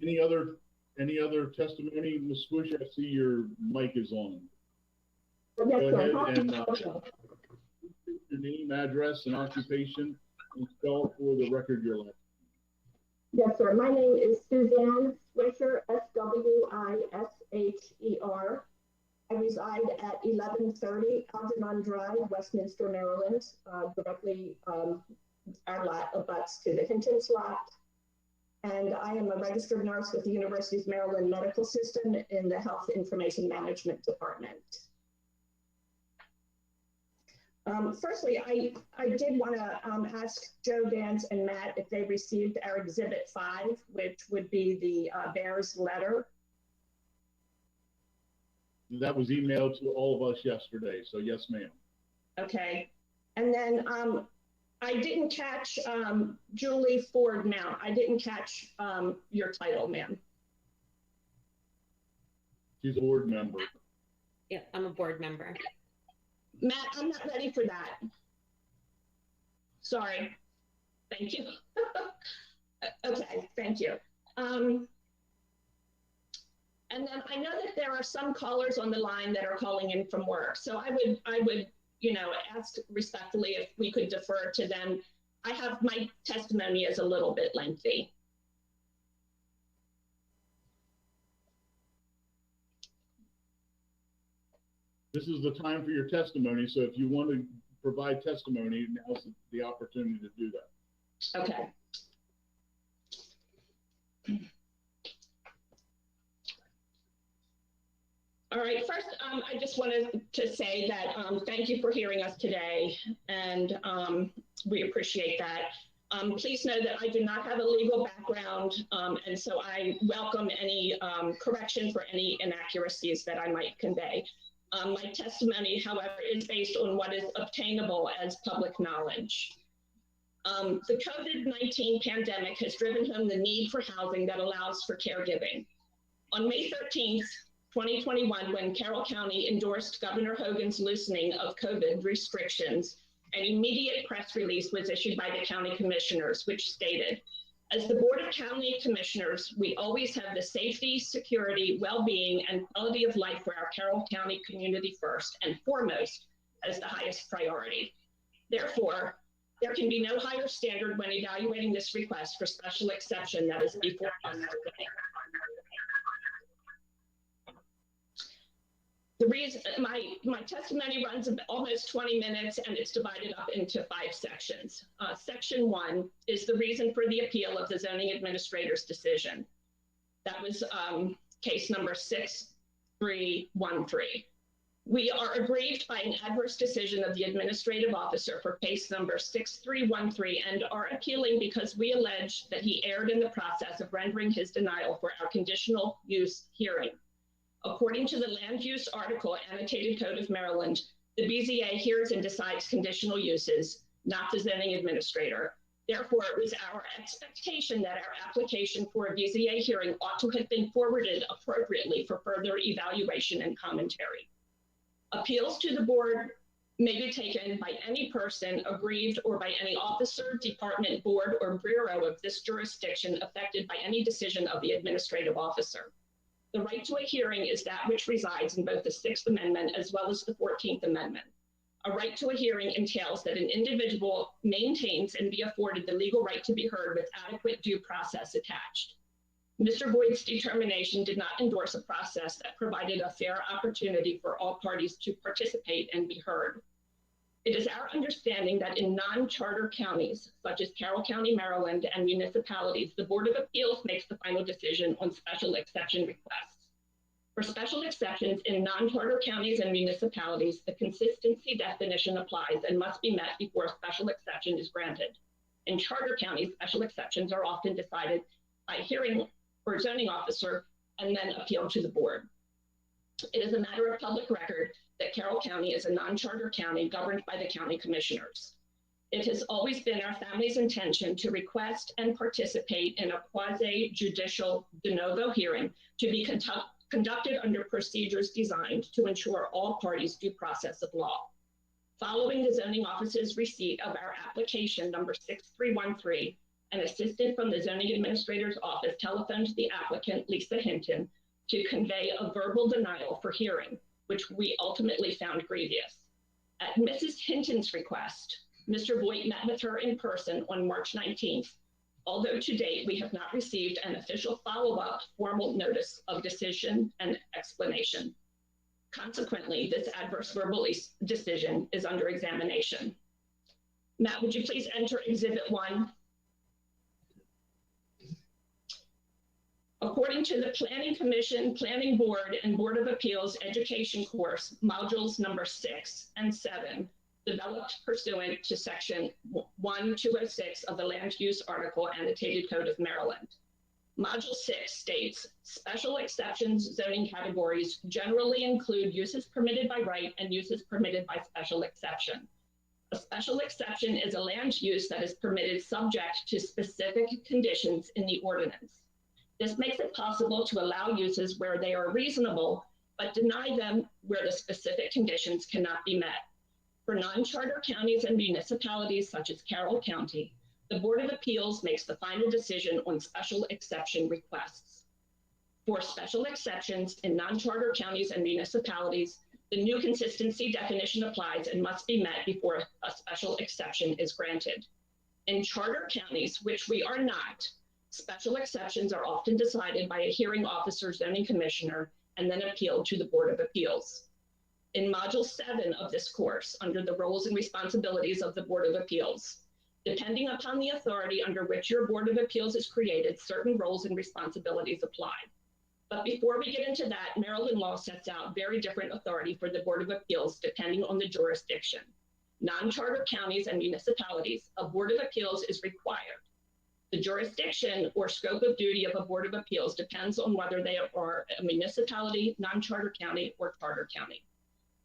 Any other testimony? Ms. Swisher, I see your mic is on. Go ahead and your name, address, and occupation, and spell for the record your last. Yes, sir. My name is Suzanne Swisher, Swisher. I reside at 1130 Algernon Drive, Westminster, Maryland. Directly, our lot abuts to the Hinton's lot. And I am a registered nurse with the University of Maryland Medical System in the Health Information Management Department. Firstly, I did want to ask Joe, Vance, and Matt if they received our Exhibit 5, which would be the Bears letter. That was emailed to all of us yesterday, so yes, ma'am. Okay. And then I didn't catch Julie Ford Mount. I didn't catch your title, ma'am. She's a board member. Yeah, I'm a board member. Matt, I'm not ready for that. Sorry. Thank you. Okay, thank you. And then I know that there are some callers on the line that are calling in from work. So I would, you know, ask respectfully if we could defer to them. I have my testimony is a little bit lengthy. This is the time for your testimony, so if you want to provide testimony, now's the opportunity to do that. Okay. All right, first, I just wanted to say that thank you for hearing us today, and we appreciate that. Please know that I do not have a legal background, and so I welcome any correction for any inaccuracies that I might convey. My testimony, however, is based on what is obtainable as public knowledge. The COVID-19 pandemic has driven home the need for housing that allows for caregiving. On May 13th, 2021, when Carroll County endorsed Governor Hogan's loosening of COVID restrictions, an immediate press release was issued by the county commissioners, which stated, "As the Board of County Commissioners, we always have the safety, security, well-being, and quality of life for our Carroll County community first and foremost as the highest priority. Therefore, there can be no higher standard when evaluating this request for special exception that is before us today." The reason my testimony runs almost 20 minutes and it's divided up into 5 sections. Section 1 is the reason for the appeal of the zoning administrator's decision. That was case number 6313. We are aggrieved by an adverse decision of the administrative officer for case number 6313 and are appealing because we allege that he erred in the process of rendering his denial for our conditional use hearing. According to the land use article, Annotated Code of Maryland, the BZA hears and decides conditional uses, not the zoning administrator. Therefore, it was our expectation that our application for a BZA hearing ought to have been forwarded appropriately for further evaluation and commentary. Appeals to the board may be taken by any person aggrieved or by any officer, department, board, or bureau of this jurisdiction affected by any decision of the administrative officer. The right to a hearing is that which resides in both the 6th Amendment as well as the 14th Amendment. A right to a hearing entails that an individual maintains and be afforded the legal right to be heard with adequate due process attached. Mr. Boyd's determination did not endorse a process that provided a fair opportunity for all parties to participate and be heard. It is our understanding that in non-charter counties, such as Carroll County, Maryland, and municipalities, the Board of Appeals makes the final decision on special exception requests. For special exceptions in non-charter counties and municipalities, the consistency definition applies and must be met before a special exception is granted. In charter counties, special exceptions are often decided by hearing for a zoning officer and then appealed to the board. It is a matter of public record that Carroll County is a non-charter county governed by the county commissioners. It has always been our family's intention to request and participate in a quasi-judicial de novo hearing to be conducted under procedures designed to ensure all parties due process of law. Following the zoning office's receipt of our application number 6313, an assistant from the zoning administrator's office telephoned the applicant, Lisa Hinton, to convey a verbal denial for hearing, which we ultimately found grievous. At Mrs. Hinton's request, Mr. Voigt met with her in person on March 19th, although to date we have not received an official follow-up formal notice of decision and explanation. Consequently, this adverse verbal decision is under examination. Matt, would you please enter Exhibit 1? According to the Planning Commission, Planning Board, and Board of Appeals education course, modules number 6 and 7, developed pursuant to section 1206 of the Land Use Article, Annotated Code of Maryland. Module 6 states, special exceptions zoning categories generally include uses permitted by right and uses permitted by special exception. A special exception is a land use that is permitted subject to specific conditions in the ordinance. This makes it possible to allow uses where they are reasonable, but deny them where the specific conditions cannot be met. For non-charter counties and municipalities such as Carroll County, the Board of Appeals makes the final decision on special exception requests. For special exceptions in non-charter counties and municipalities, the new consistency definition applies and must be met before a special exception is granted. In charter counties, which we are not, special exceptions are often decided by a hearing officer, zoning commissioner, and then appealed to the Board of Appeals. In Module 7 of this course, under the roles and responsibilities of the Board of Appeals, depending upon the authority under which your Board of Appeals is created, certain roles and responsibilities apply. But before we get into that, Maryland law sets out very different authority for the Board of Appeals depending on the jurisdiction. Non-charter counties and municipalities, a Board of Appeals is required. The jurisdiction or scope of duty of a Board of Appeals depends on whether they are a municipality, non-charter county, or charter county.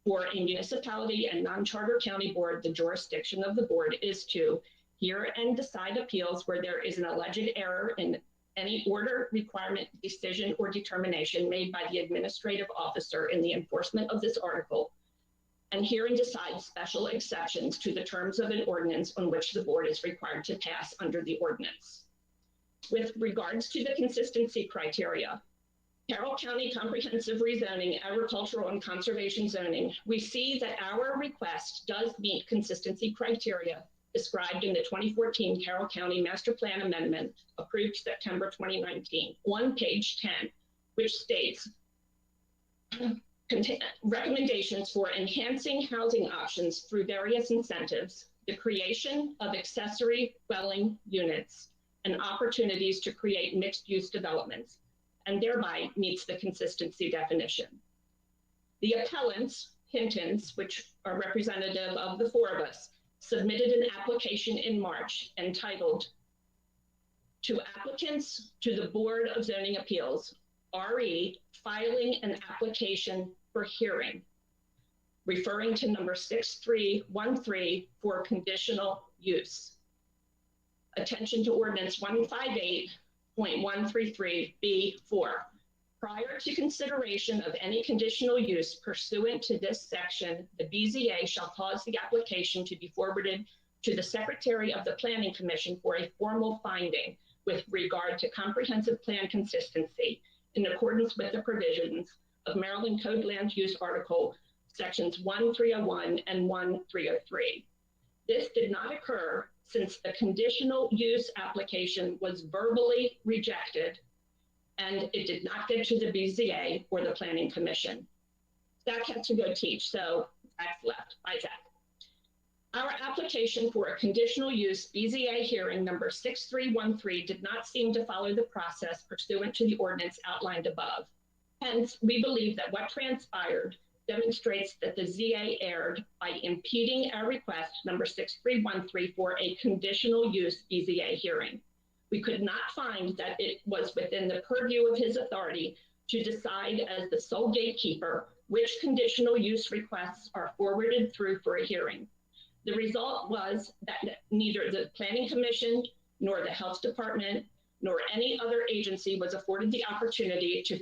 For a municipality and non-charter county board, the jurisdiction of the board is to hear and decide appeals where there is an alleged error in any order, requirement, decision, or determination made by the administrative officer in the enforcement of this article, and hear and decide special exceptions to the terms of an ordinance on which the board is required to pass under the ordinance. With regards to the consistency criteria, Carroll County Comprehensive Rezoning, Agricultural and Conservation Zoning, we see that our request does meet consistency criteria described in the 2014 Carroll County Master Plan Amendment approved September 2019 on page 10, which states, recommendations for enhancing housing options through various incentives, the creation of accessory dwelling units, and opportunities to create mixed-use developments, and thereby meets the consistency definition. The appellants, Hintons, which are representative of the four of us, submitted an application in March entitled "To Applicants to the Board of Zoning Appeals, RE Filing an Application for Hearing," referring to number 6313 for conditional use. Attention to ordinance 158.133B4. Prior to consideration of any conditional use pursuant to this section, the BZA shall cause the application to be forwarded to the Secretary of the Planning Commission for a formal finding with regard to comprehensive plan consistency in accordance with the provisions of Maryland Code Land Use Article sections 1301 and 1303. This did not occur since the conditional use application was verbally rejected and it did not get to the BZA or the Planning Commission. Zach had to go teach, so Zach's left. Bye, Zach. Our application for a conditional use BZA hearing number 6313 did not seem to follow the process pursuant to the ordinance outlined above. Hence, we believe that what transpired demonstrates that the ZA erred by impeding our request number 6313 for a conditional use BZA hearing. We could not find that it was within the purview of his authority to decide as the sole gatekeeper which conditional use requests are forwarded through for a hearing. The result was that neither the Planning Commission nor the Health Department nor any other agency was afforded the opportunity to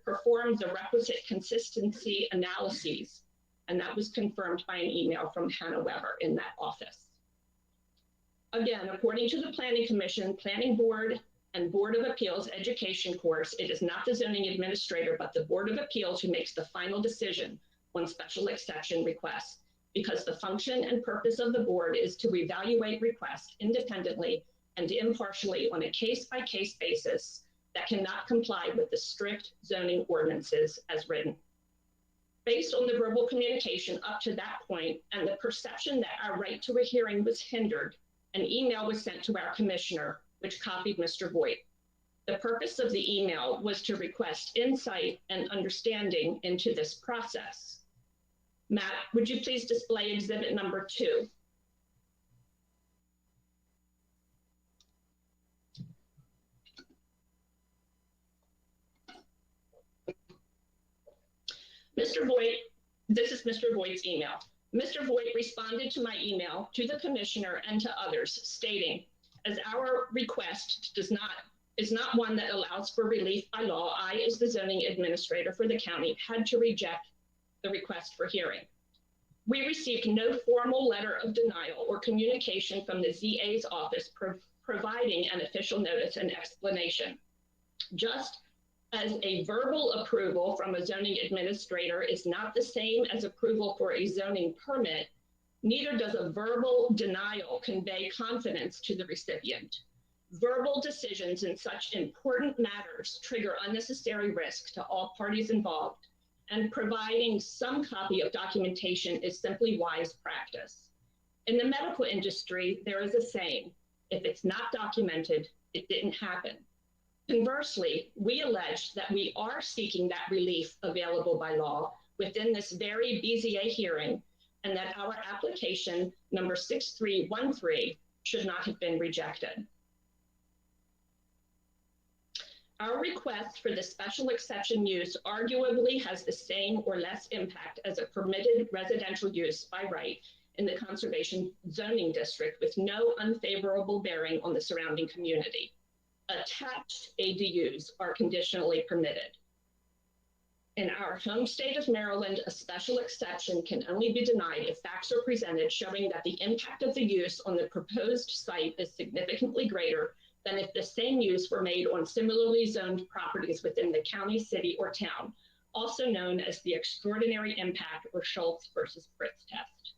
perform the requisite consistency analyses, and that was confirmed by an email from Hannah Weber in that office. Again, according to the Planning Commission, Planning Board and Board of Appeals education course, it is not the zoning administrator, but the Board of Appeals who makes the final decision on special exception requests, because the function and purpose of the board is to evaluate requests independently and impartially on a case-by-case basis that cannot comply with the strict zoning ordinances as written. Based on the verbal communication up to that point and the perception that our right to a hearing was hindered, an email was sent to our commissioner, which copied Mr. Voigt. The purpose of the email was to request insight and understanding into this process. Matt, would you please display exhibit number 2? Mr. Voigt, this is Mr. Voigt's email. Mr. Voigt responded to my email to the commissioner and to others stating, as our request is not one that allows for relief by law, I, as the zoning administrator for the county, had to reject the request for hearing. We received no formal letter of denial or communication from the ZA's office providing an official notice and explanation. Just as a verbal approval from a zoning administrator is not the same as approval for a zoning permit, neither does a verbal denial convey confidence to the recipient. Verbal decisions in such important matters trigger unnecessary risk to all parties involved, and providing some copy of documentation is simply wise practice. In the medical industry, there is a saying, if it's not documented, it didn't happen. Conversely, we allege that we are seeking that relief available by law within this very BZA hearing, and that our application number 6313 should not have been rejected. Our request for the special exception use arguably has the same or less impact as a permitted residential use by right in the conservation zoning district with no unfavorable bearing on the surrounding community. Attached ADUs are conditionally permitted. In our home state of Maryland, a special exception can only be denied if facts are presented showing that the impact of the use on the proposed site is significantly greater than if the same use were made on similarly zoned properties within the county, city, or town, also known as the extraordinary impact or Schultz versus Fritz test.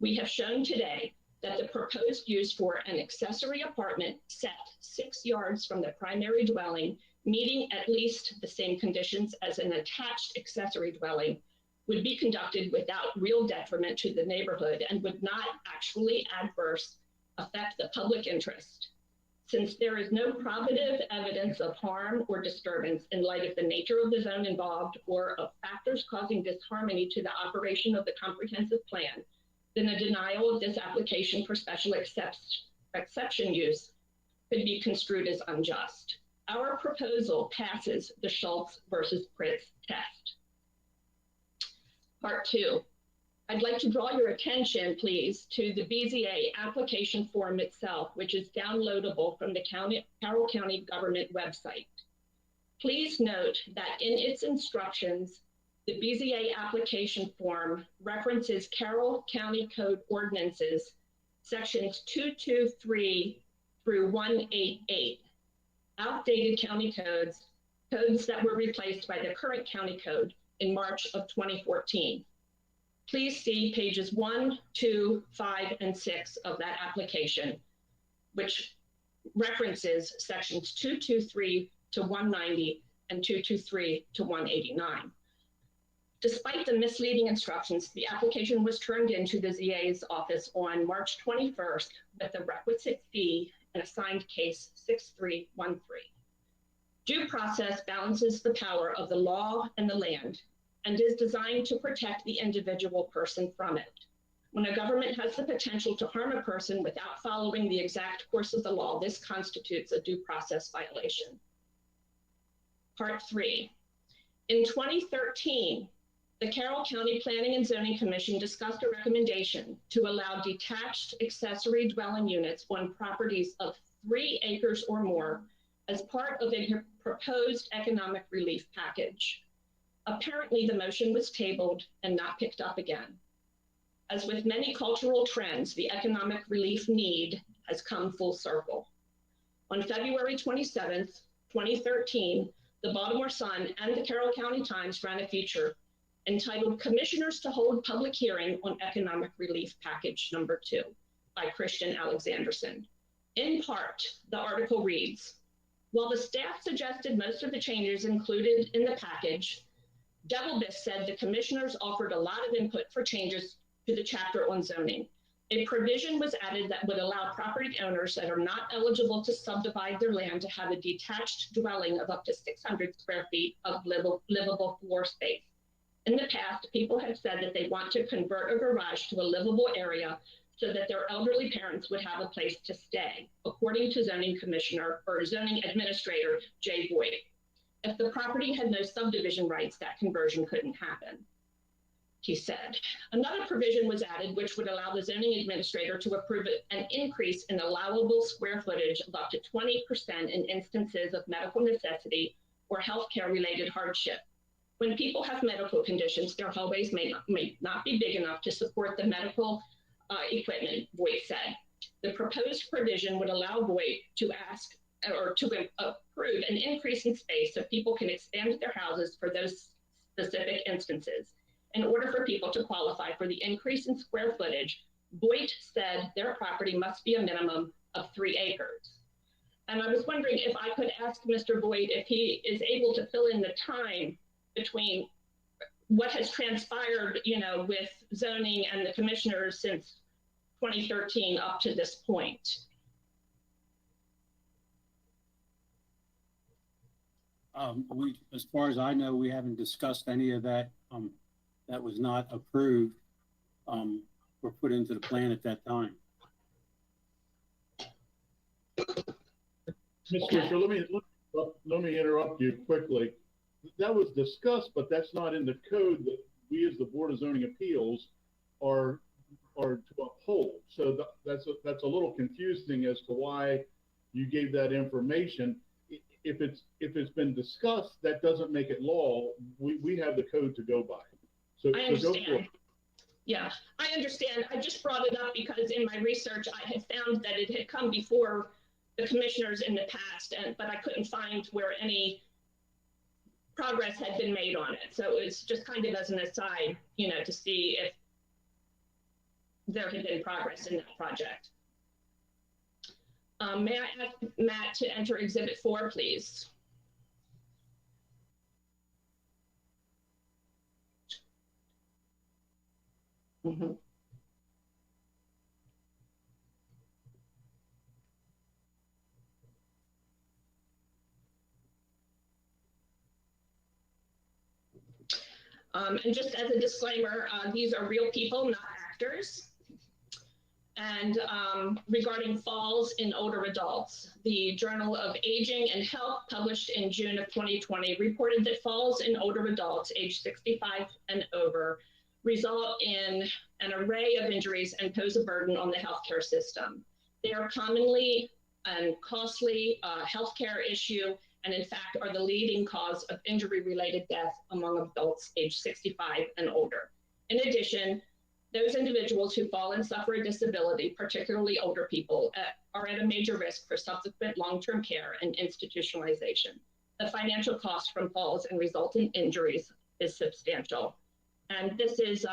We have shown today that the proposed use for an accessory apartment set 6 yards from the primary dwelling, meeting at least the same conditions as an attached accessory dwelling, would be conducted without real detriment to the neighborhood and would not actually adverse affect the public interest. Since there is no probative evidence of harm or disturbance in light of the nature of the zone involved or of factors causing disharmony to the operation of the comprehensive plan, then a denial of this application for special exception use could be construed as unjust. Our proposal passes the Schultz versus Pritz test. Part 2. I'd like to draw your attention, please, to the BZA application form itself, which is downloadable from the Carroll County government website. Please note that in its instructions, the BZA application form references Carroll County Code ordinances, sections 223 through 188, outdated county codes that were replaced by the current county code in March of 2014. Please see pages 1, 2, 5, and 6 of that application, which references sections 223 to 190 and 223 to 189. Despite the misleading instructions, the application was turned into the ZA's office on March 21st with the requisite fee and assigned case 6313. Due process balances the power of the law and the land and is designed to protect the individual person from it. When a government has the potential to harm a person without following the exact course of the law, this constitutes a due process violation. Part 3. In 2013, the Carroll County Planning and Zoning Commission discussed a recommendation to allow detached accessory dwelling units on properties of 3 acres or more as part of a proposed economic relief package. Apparently, the motion was tabled and not picked up again. As with many cultural trends, the economic relief need has come full circle. On February 27th, 2013, the Baltimore Sun and the Carroll County Times ran a feature entitled Commissioners to Hold Public Hearing on Economic Relief Package Number 2 by Christian Alexanderson. In part, the article reads, while the staff suggested most of the changes included in the package, Devilbiss said the commissioners offered a lot of input for changes to the chapter on zoning. A provision was added that would allow property owners that are not eligible to subdivide their land to have a detached dwelling of up to 600 square feet of livable floor space. In the past, people have said that they want to convert a garage to a livable area so that their elderly parents would have a place to stay, according to zoning commissioner or zoning administrator Jay Boyd. If the property had no subdivision rights, that conversion couldn't happen, he said. Another provision was added which would allow the zoning administrator to approve an increase in allowable square footage of up to 20% in instances of medical necessity or healthcare related hardship. When people have medical conditions, their hallways may not be big enough to support the medical equipment, Boyd said. The proposed provision would allow Boyd to ask or to approve an increase in space so people can expand their houses for those specific instances. In order for people to qualify for the increase in square footage, Boyd said their property must be a minimum of 3 acres. And I was wondering if I could ask Mr. Boyd if he is able to fill in the time between what has transpired, with zoning and the commissioners since 2013 up to this point. As far as I know, we haven't discussed any of that. That was not approved or put into the plan at that time. Mr. Fisher, let me interrupt you quickly. That was discussed, but that's not in the code that we as the Board of Zoning Appeals are to uphold. So that's a little confusing as to why you gave that information. If it's been discussed, that doesn't make it law. We have the code to go by. So I understand. Go for it. Yeah, I understand. I just brought it up because in my research, I had found that it had come before the commissioners in the past, but I couldn't find where any progress had been made on it. So it's just kind of as an aside, to see if there had been progress in that project. May I ask Matt to enter Exhibit 4, please? Mhm. And just as a disclaimer, these are real people, not actors. And regarding falls in older adults, the Journal of Aging and Health, published in June of 2020, reported that falls in older adults aged 65 and over result in an array of injuries and pose a burden on the healthcare system. They are commonly and costly healthcare issue, and in fact are the leading cause of injury-related death among adults aged 65 and older. In addition, those individuals who fall and suffer a disability, particularly older people, are at a major risk for subsequent long-term care and institutionalization. The financial cost from falls and resultant injuries is substantial. And this is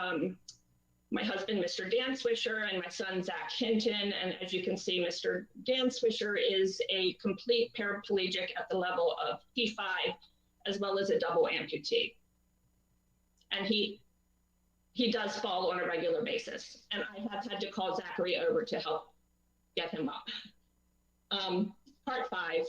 my husband, Mr. Dan Swisher, and my son, Zach Hinton. And as you can see, Mr. Dan Swisher is a complete paraplegic at the level of T5, as well as a double amputee. And he does fall on a regular basis. And I have had to call Zachary over to help get him up. Part 5,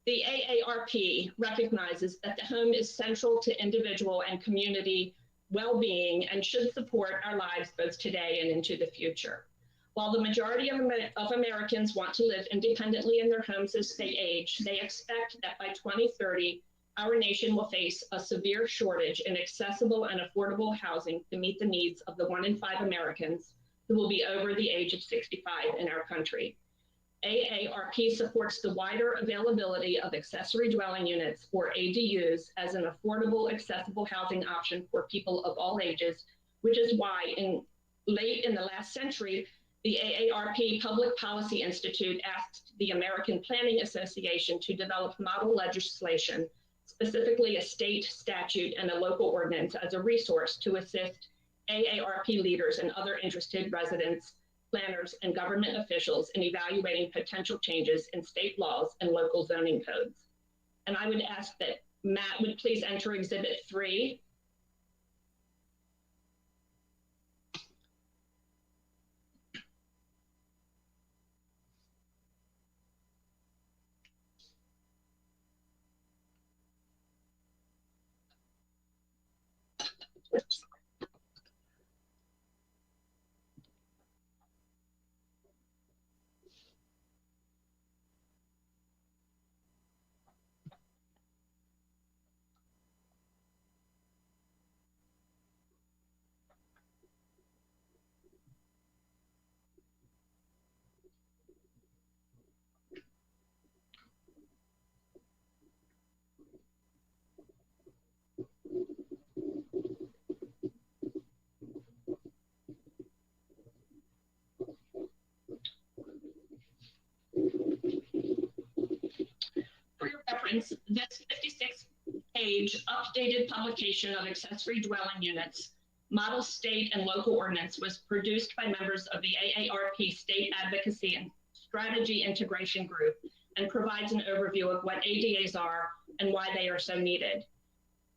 the AARP recognizes that the home is central to individual and community well-being and should support our lives both today and into the future. While the majority of Americans want to live independently in their homes as they age, they expect that by 2030, our nation will face a severe shortage in accessible and affordable housing to meet the needs of the 1 in 5 Americans who will be over the age of 65 in our country. AARP supports the wider availability of accessory dwelling units, or ADUs, as an affordable, accessible housing option for people of all ages, which is why late in the last century, the AARP Public Policy Institute asked the American Planning Association to develop model legislation, specifically a state statute and a local ordinance, as a resource to assist AARP leaders and other interested residents, planners, and government officials in evaluating potential changes in state laws and local zoning codes. And I would ask that Matt would please enter Exhibit 3. For your reference, this 56-page updated publication of accessory dwelling units, model state and local ordinance, was produced by members of the AARP State Advocacy and Strategy Integration Group and provides an overview of what ADAs are and why they are so needed.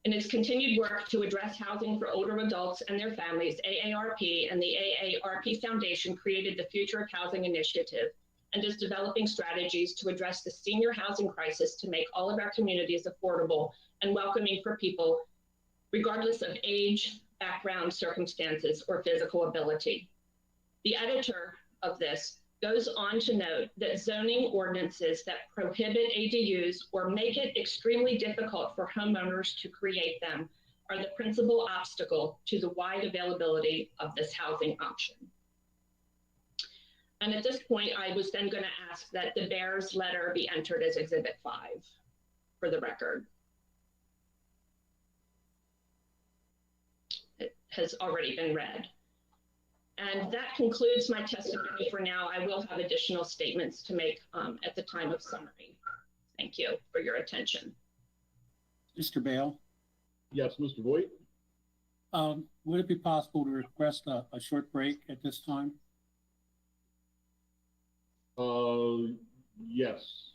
In its continued work to address housing for older adults and their families, AARP and the AARP Foundation created the Future of Housing Initiative and is developing strategies to address the senior housing crisis to make all of our communities affordable and welcoming for people, regardless of age, background, circumstances, or physical ability. The editor of this goes on to note that zoning ordinances that prohibit ADUs or make it extremely difficult for homeowners to create them are the principal obstacle to the wide availability of this housing option. And at this point, I was then going to ask that the Bears letter be entered as Exhibit 5 for the record. It has already been read. And that concludes my testimony for now. I will have additional statements to make at the time of summary. Thank you for your attention. Mr. Bale? Yes, Mr. Voigt? Would it be possible to request a short break at this time? Yes.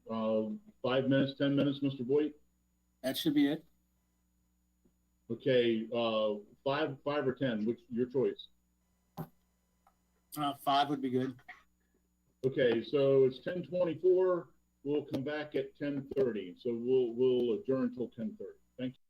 5 minutes, 10 minutes, Mr. Voigt? That should be it. Okay, five or 10, which your choice. 5 would be good. Okay, so it's 10:24. We'll come back at 10:30. So we'll adjourn until 10:30. Thank you.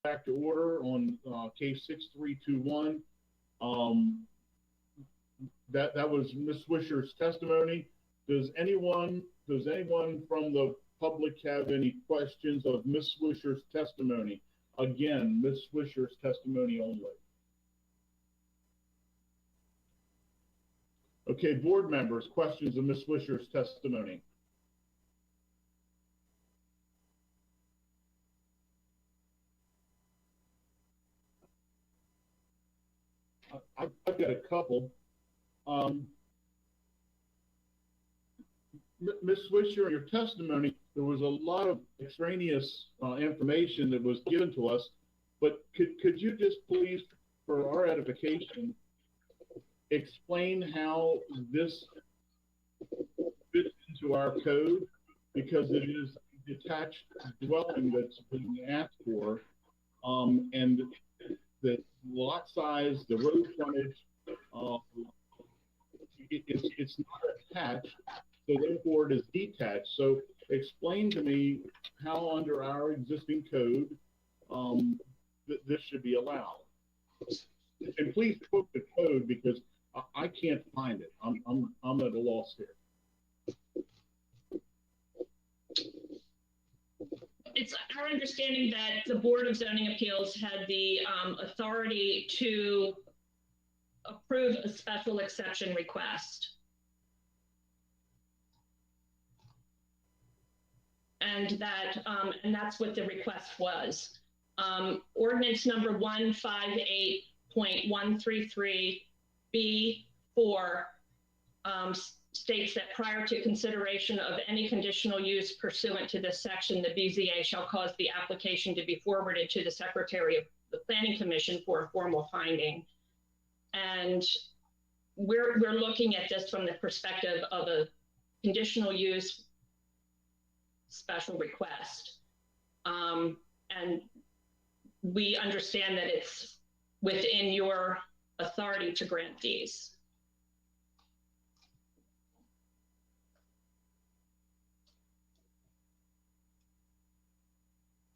back to order on case 6321. That was Ms. Swisher's testimony. Does anyone from the public have any questions of Ms. Swisher's testimony? Again, Ms. Swisher's testimony only. Okay, board members, questions of Ms. Swisher's testimony? I've got a couple. Ms. Swisher, in your testimony, there was a lot of extraneous information that was given to us, but could you just please, for our edification, explain how this fits into our code? Because it is a detached dwelling that's being asked for, and the lot size, the road frontage, it's not attached, so therefore it is detached. So explain to me how under our existing code this should be allowed. And please quote the code because I can't find it. I'm at a loss here. It's our understanding that the Board of Zoning Appeals had the authority to approve a special exception request. And that's what the request was. Ordinance number 158.133B4 states that prior to consideration of any conditional use pursuant to this section, the BZA shall cause the application to be forwarded to the Secretary of the Planning Commission for a formal finding. And we're looking at this from the perspective of a conditional use special request. And we understand that it's within your authority to grant these.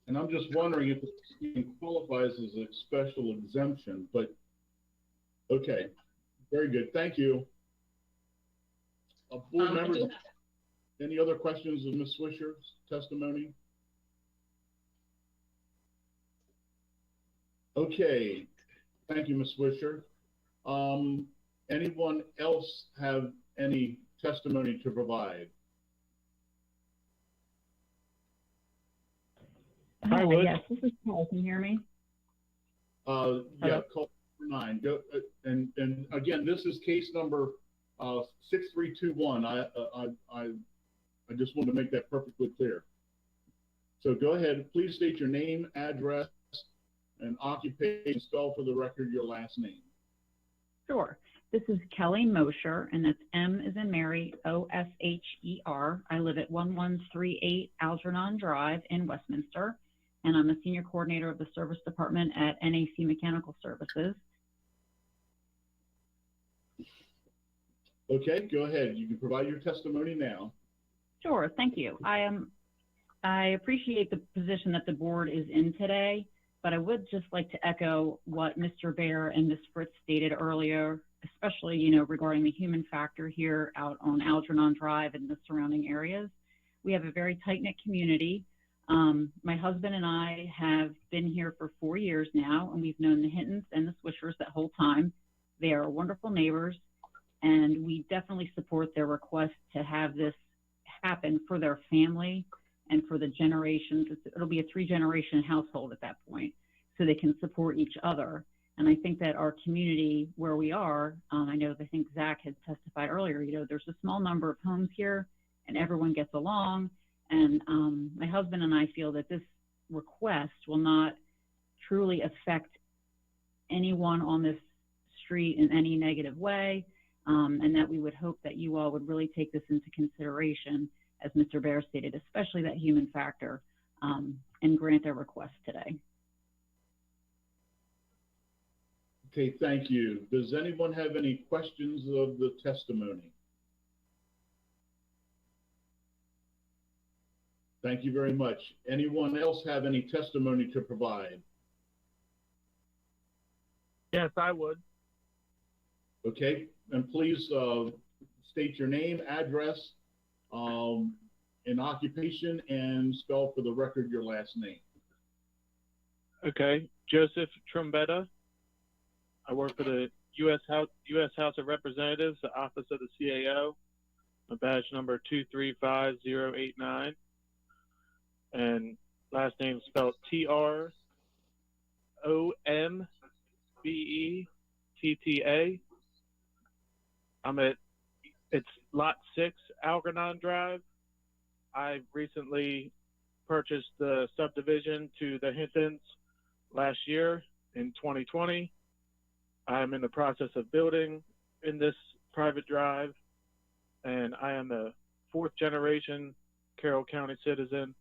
And I'm just wondering if it qualifies as a special exemption, but okay, very good. Thank you. Board members, any other questions of Ms. Swisher's testimony? Okay, thank you, Ms. Swisher. Anyone else have any testimony to provide? Hi, yes, this is Paul. Can you hear me? Yeah, call 9. Go and again, this is case number 6321. I just want to make that perfectly clear. So go ahead, please state your name, address, and occupation. Spell for the record your last name. Sure. This is Kelly Mosher, and that's M as in Mary, O-S-H-E-R. I live at 1138 Algernon Drive in Westminster, and I'm a senior coordinator of the service department at NAC Mechanical Services. Okay, go ahead. You can provide your testimony now. Sure, thank you. I appreciate the position that the board is in today, but I would just like to echo what Mr. Baer and Ms. Fritz stated earlier, especially, regarding the human factor here out on Algernon Drive and the surrounding areas. We have a very tight-knit community. My husband and I have been here for 4 years now, and we've known the Hintons and the Swishers that whole time. They are wonderful neighbors, and we definitely support their request to have this happen for their family and for the generations. It'll be a 3-generation household at that point, so they can support each other. And I think that our community where we are, I think Zach had testified earlier, there's a small number of homes here and everyone gets along. And my husband and I feel that this request will not truly affect anyone on this street in any negative way. And that we would hope that you all would really take this into consideration, as Mr. Baer stated, especially that human factor, and grant their request today. Okay, thank you. Does anyone have any questions of the testimony? Thank you very much. Anyone else have any testimony to provide? Yes, I would. Okay, and please state your name, address, and occupation, and spell for the record your last name. Okay, Joseph Trombetta. I work for the U.S. House of Representatives, the Office of the CAO. My badge number 235089, and last name spelled Trombetta. It's lot 6, Algernon Drive. I recently purchased the subdivision to the Hintons last year in 2020. I'm in the process of building in this private drive, and I am a 4th generation Carroll County citizen.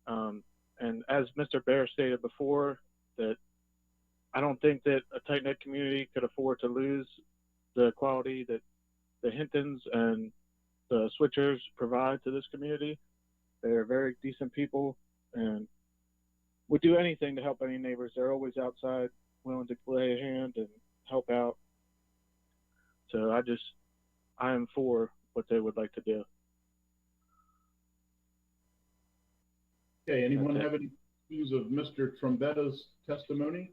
And as Mr. Bear stated before, that I don't think that a tight-knit community could afford to lose the quality that the Hintons and the Switchers provide to this community. They're very decent people and would do anything to help any neighbors. They're always outside willing to play a hand and help out. So I am for what they would like to do. Okay, anyone have any views of Mr. Trombetta's testimony?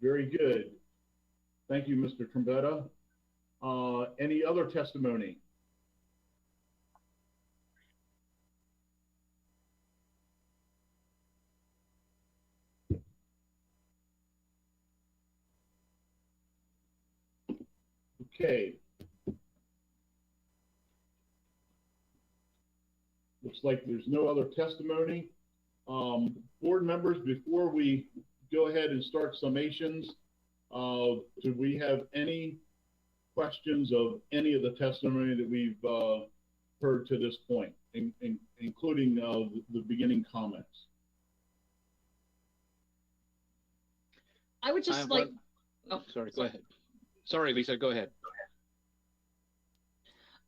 Very good. Thank you, Mr. Trombetta. Any other testimony? Okay. Looks like there's no other testimony. Board members, before we go ahead and start summations, do we have any questions of any of the testimony that we've heard to this point, including the beginning comments? I would just like. Oh, sorry, go ahead. Sorry, Lisa, go ahead.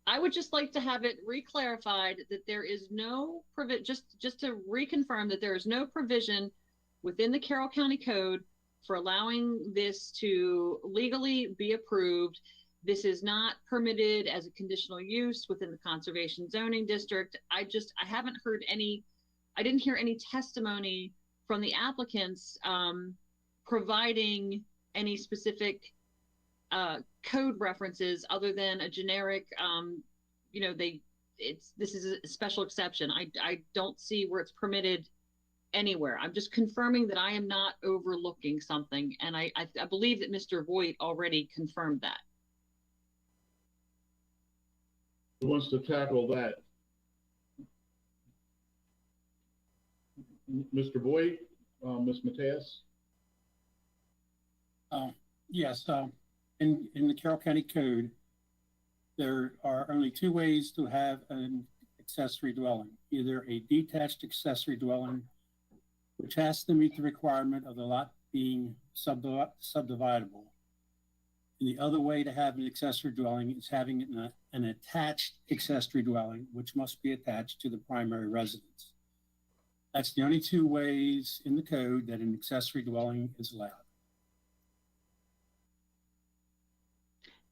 I would just like to have it reclarified that there is no just to reconfirm that there is no provision within the Carroll County Code for allowing this to legally be approved. This is not permitted as a conditional use within the conservation zoning district. I haven't heard I didn't hear any testimony from the applicants providing any specific code references other than a generic, this is a special exception. I don't see where it's permitted anywhere. I'm just confirming that I am not overlooking something, and I believe that Mr. Voigt already confirmed that. Who wants to tackle that? Mr. Voigt, Ms. Mateus? Yes, in the Carroll County Code, there are only 2 ways to have an accessory dwelling. Either a detached accessory dwelling, which has to meet the requirement of the lot being subdividable. And the other way to have an accessory dwelling is having an attached accessory dwelling, which must be attached to the primary residence. That's the only 2 ways in the code that an accessory dwelling is allowed.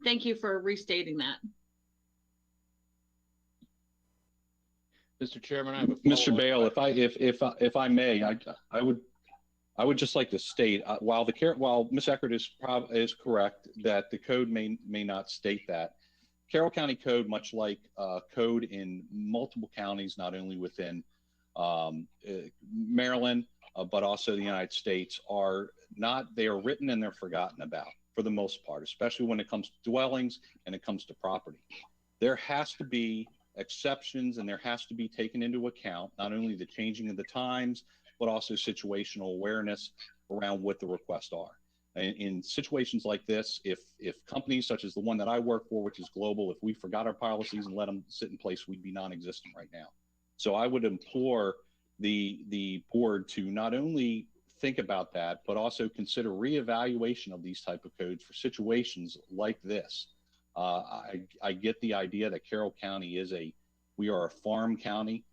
Thank you for restating that. Mr. Chairman, I have a Mr. Bale, if I may, I would just like to state while Ms. Eckert is correct that the code may not state that, Carroll County Code, much like code in multiple counties, not only within Maryland but also the United States, they are written and they're forgotten about for the most part, especially when it comes to dwellings and it comes to property. There has to be exceptions and there has to be taken into account not only the changing of the times, but also situational awareness around what the requests are. In situations like this, if companies such as the one that I work for, which is global, if we forgot our policies and let them sit in place, we'd be non-existent right now. So I would implore the board to not only think about that, but also consider reevaluation of these type of codes for situations like this. I get the idea that Carroll County we are a farm county.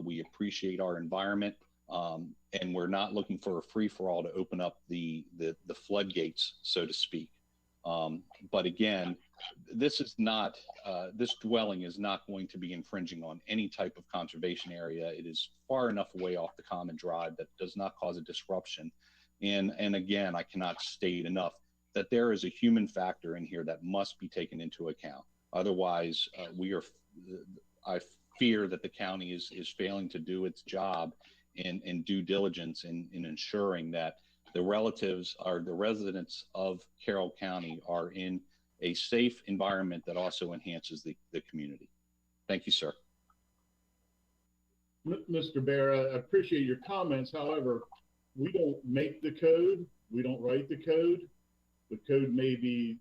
We appreciate our environment. And we're not looking for a free-for-all to open up the floodgates, so to speak. But again, this is not, this dwelling is not going to be infringing on any type of conservation area. It is far enough away off the common drive that does not cause a disruption. And again, I cannot state enough that there is a human factor in here that must be taken into account. Otherwise, I fear that the county is failing to do its job in due diligence in ensuring that the relatives or the residents of Carroll County are in a safe environment that also enhances the community. Thank you, sir. Mr. Bear, I appreciate your comments. However, we don't make the code. We don't write the code. The code may be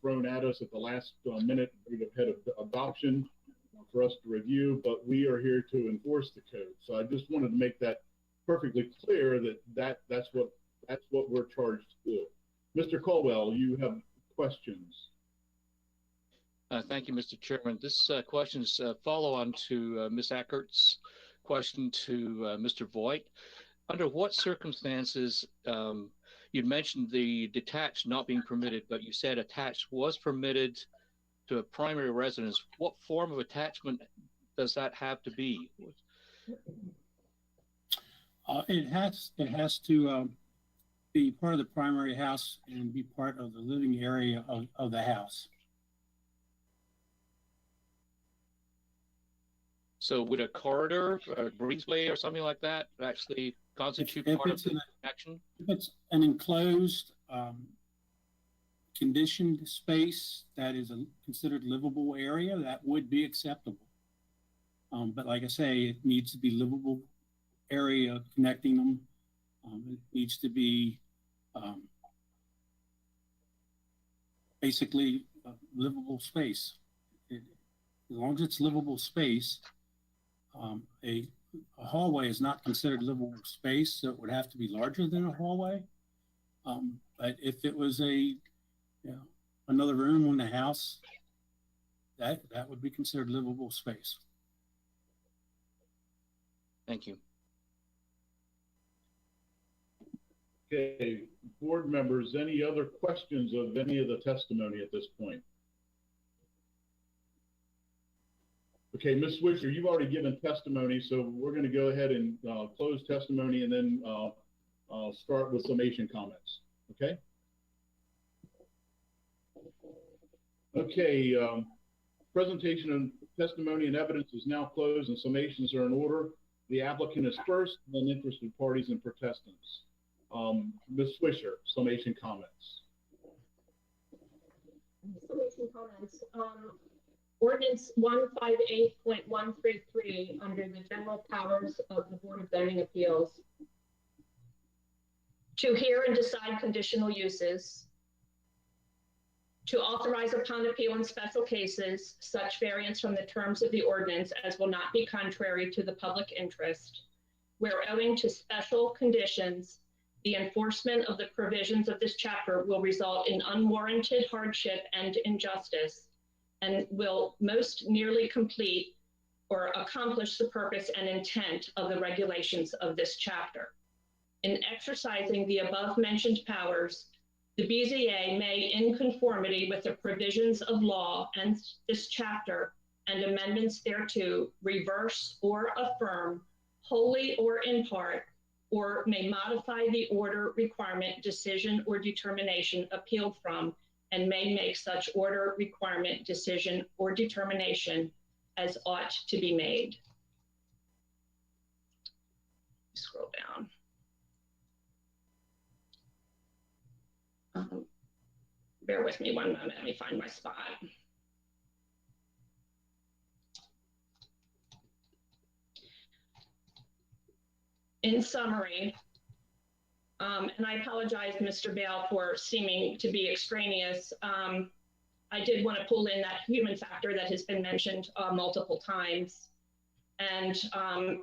thrown at us at the last minute ahead of adoption for us to review, but we are here to enforce the code. So I just wanted to make that perfectly clear that's what we're charged to do. Mr. Caldwell, you have questions. Thank you, Mr. Chairman. This question is follow on to Ms. Ackert's question to Mr. Voigt. Under what circumstances, you'd mentioned the detached not being permitted, but you said attached was permitted to a primary residence. What form of attachment does that have to be? It has to be part of the primary house and be part of the living area of the house. So would a corridor, a breezeway, or something like that actually constitute part of the action? If it's an enclosed, conditioned space that is considered livable area, that would be acceptable. But like I say, it needs to be livable area connecting them. It needs to be basically a livable space. As long as it's livable space, a hallway is not considered livable space, so it would have to be larger than a hallway. But if it was another room in the house, that would be considered livable space. Thank you. Okay, board members, any other questions of any of the testimony at this point? Okay, Ms. Swisher, you've already given testimony, so we're going to go ahead and close testimony and then start with summation comments. Okay? Okay, presentation of testimony and evidence is now closed and summations are in order. The applicant is first, then interested parties and protestants. Ms. Swisher, summation comments. Summation comments. Ordinance 158.133 under the general powers of the Board of Zoning Appeals to hear and decide conditional uses, to authorize upon appeal in special cases such variance from the terms of the ordinance as will not be contrary to the public interest, where owing to special conditions, the enforcement of the provisions of this chapter will result in unwarranted hardship and injustice, and will most nearly complete or accomplish the purpose and intent of the regulations of this chapter. In exercising the above mentioned powers, the BZA may, in conformity with the provisions of law and this chapter and amendments thereto, reverse or affirm, wholly or in part, or may modify the order, requirement, decision, or determination appealed from, and may make such order, requirement, decision, or determination as ought to be made. Scroll down. Bear with me one moment, let me find my spot. In summary, and I apologize, Mr. Bale, for seeming to be extraneous. I did want to pull in that human factor that has been mentioned multiple times, and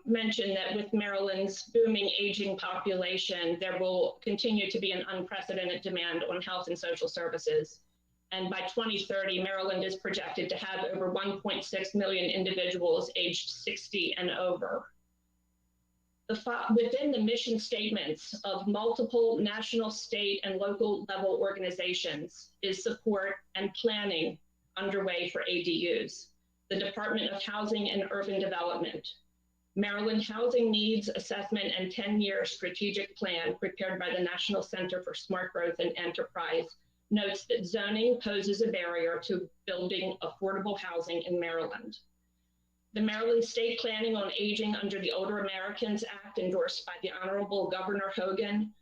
mention that with Maryland's booming aging population, there will continue to be an unprecedented demand on health and social services. And by 2030, Maryland is projected to have over 1.6 million individuals aged 60 and over. Within the mission statements of multiple national, state, and local level organizations is support and planning underway for ADUs. The Department of Housing and Urban Development, Maryland Housing Needs Assessment and 10-year strategic plan prepared by the National Center for Smart Growth and Enterprise notes that zoning poses a barrier to building affordable housing in Maryland. The Maryland State Planning on Aging under the Older Americans Act, endorsed by the Honorable Governor Hogan,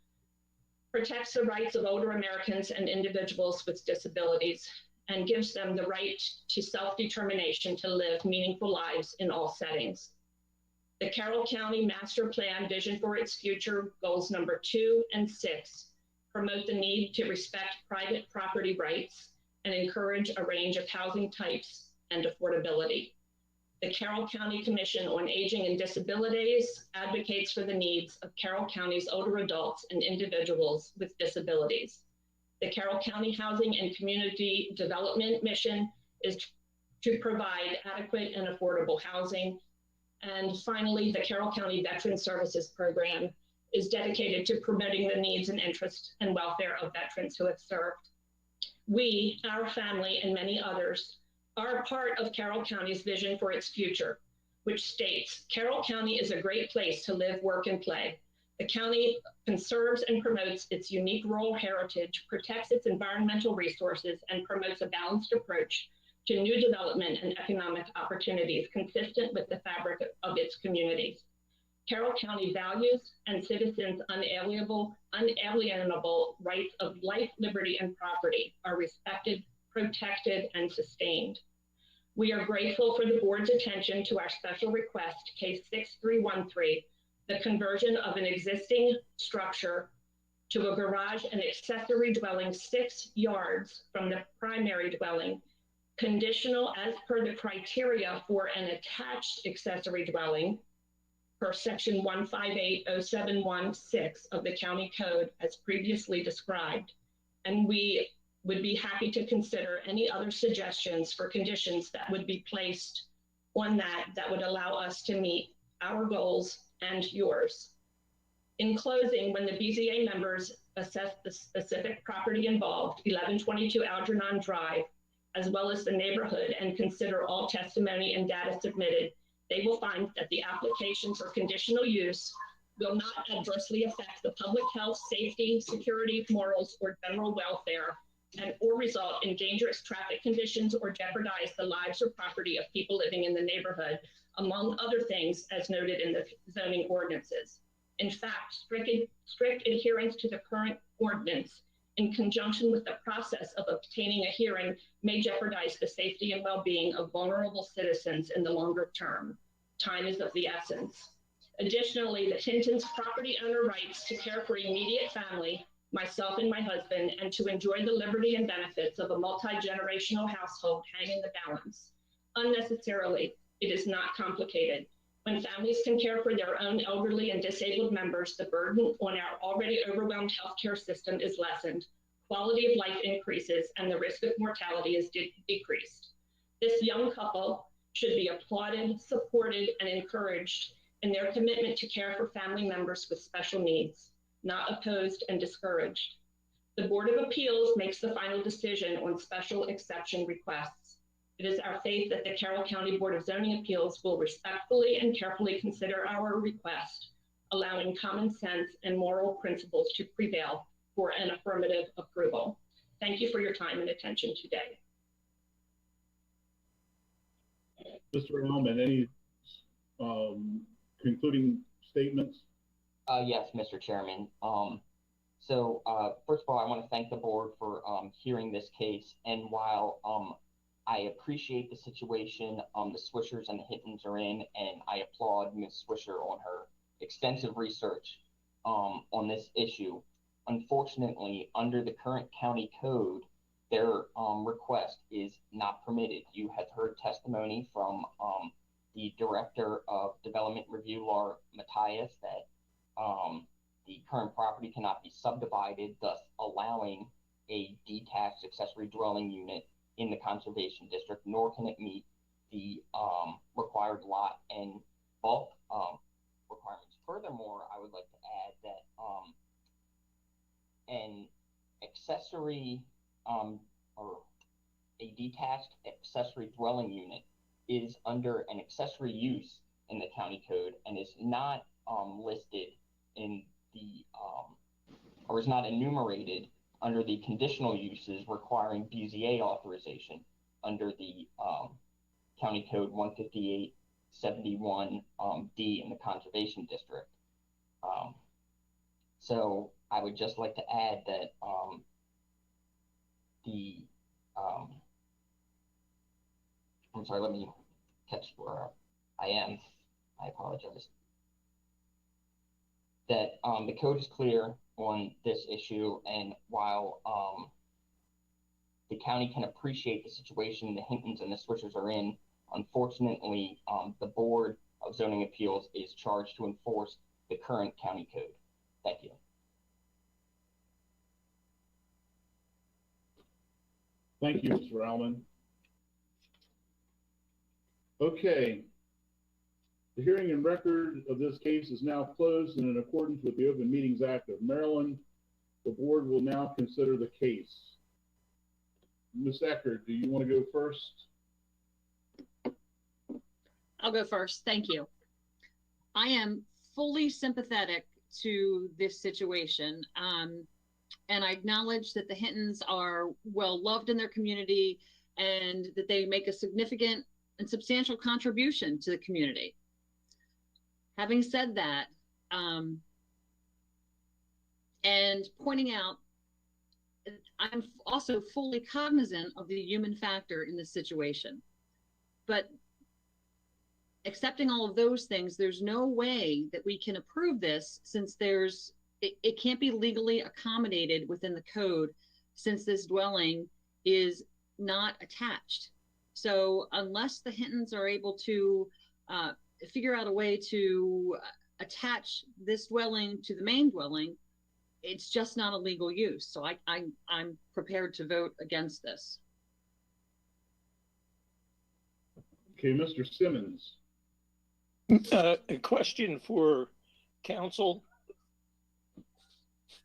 protects the rights of older Americans and individuals with disabilities and gives them the right to self-determination to live meaningful lives in all settings. The Carroll County Master Plan Vision for its Future, goals number 2 and 6, promote the need to respect private property rights and encourage a range of housing types and affordability. The Carroll County Commission on Aging and Disabilities advocates for the needs of Carroll County's older adults and individuals with disabilities. The Carroll County Housing and Community Development mission is to provide adequate and affordable housing. And finally, the Carroll County Veteran Services Program is dedicated to promoting the needs and interests and welfare of veterans who have served. We, our family, and many others are a part of Carroll County's vision for its future, which states, Carroll County is a great place to live, work, and play. The county conserves and promotes its unique rural heritage, protects its environmental resources, and promotes a balanced approach to new development and economic opportunities consistent with the fabric of its communities. Carroll County values and citizens' unalienable rights of life, liberty, and property are respected, protected, and sustained. We are grateful for the board's attention to our special request, case 6313, the conversion of an existing structure to a garage and accessory dwelling 6 yards from the primary dwelling, conditional as per the criteria for an attached accessory dwelling per section 1580716 of the county code as previously described. And we would be happy to consider any other suggestions for conditions that would be placed on that would allow us to meet our goals and yours. In closing, when the BZA members assess the specific property involved, 1122 Algernon Drive, as well as the neighborhood, and consider all testimony and data submitted, they will find that the application for conditional use will not adversely affect the public health, safety, security, morals, or general welfare, and or result in dangerous traffic conditions or jeopardize the lives or property of people living in the neighborhood, among other things as noted in the zoning ordinances. In fact, strict adherence to the current ordinance in conjunction with the process of obtaining a hearing may jeopardize the safety and well-being of vulnerable citizens in the longer term. Time is of the essence. Additionally, the Hintons property owner rights to care for immediate family, myself and my husband, and to enjoy the liberty and benefits of a multi-generational household hang in the balance. Unnecessarily, it is not complicated. When families can care for their own elderly and disabled members, the burden on our already overwhelmed healthcare system is lessened, quality of life increases, and the risk of mortality is decreased. This young couple should be applauded, supported, and encouraged in their commitment to care for family members with special needs, not opposed and discouraged. The Board of Appeals makes the final decision on special exception requests. It is our faith that the Carroll County Board of Zoning Appeals will respectfully and carefully consider our request, allowing common sense and moral principles to prevail for an affirmative approval. Thank you for your time and attention today. Mr. Elman, any concluding statements? Yes, Mr. Chairman. First of all, I want to thank the board for hearing this case. And while I appreciate the situation the Swishers and the Hittons are in, and I applaud Ms. Swisher on her extensive research on this issue, unfortunately, under the current county code, their request is not permitted. You have heard testimony from the Director of Development Review, Laura Matthias, that the current property cannot be subdivided, thus allowing a detached accessory dwelling unit in the conservation district, nor can it meet the required lot and bulk requirements furthermore, I would like to add that an accessory or a detached accessory dwelling unit is under an accessory use in the county code and is not listed in the or is not enumerated under the conditional uses requiring BZA authorization under the county code 15871 D in the conservation district. So I would just like to add that I'm sorry, let me catch where I am. I apologize. That the code is clear on this issue, and while the county can appreciate the situation the Hintons and the Switchers are in, unfortunately, the Board of Zoning Appeals is charged to enforce the current county code. Thank you. Thank you, Mr. Alman. Okay. The hearing and record of this case is now closed, and in accordance with the Open Meetings Act of Maryland, the board will now consider the case. Ms. Eckert, do you want to go first? I'll go first. Thank you. I am fully sympathetic to this situation. And I acknowledge that the Hintons are well loved in their community and that they make a significant and substantial contribution to the community. Having said that, and pointing out, I'm also fully cognizant of the human factor in this situation. But accepting all of those things, there's no way that we can approve this since it can't be legally accommodated within the code since this dwelling is not attached. So unless the Hintons are able to figure out a way to attach this dwelling to the main dwelling, it's just not a legal use. So I'm prepared to vote against this. Okay, Mr. Simmons. A question for council.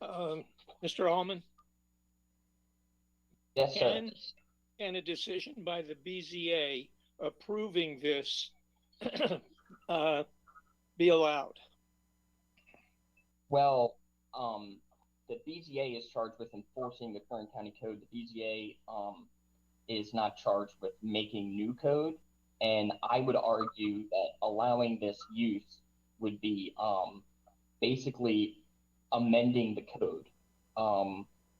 Mr. Alman? Yes, sir. Can a decision by the BZA approving this be allowed? Well, the BZA is charged with enforcing the current county code. The BZA is not charged with making new code. And I would argue that allowing this use would be basically amending the code,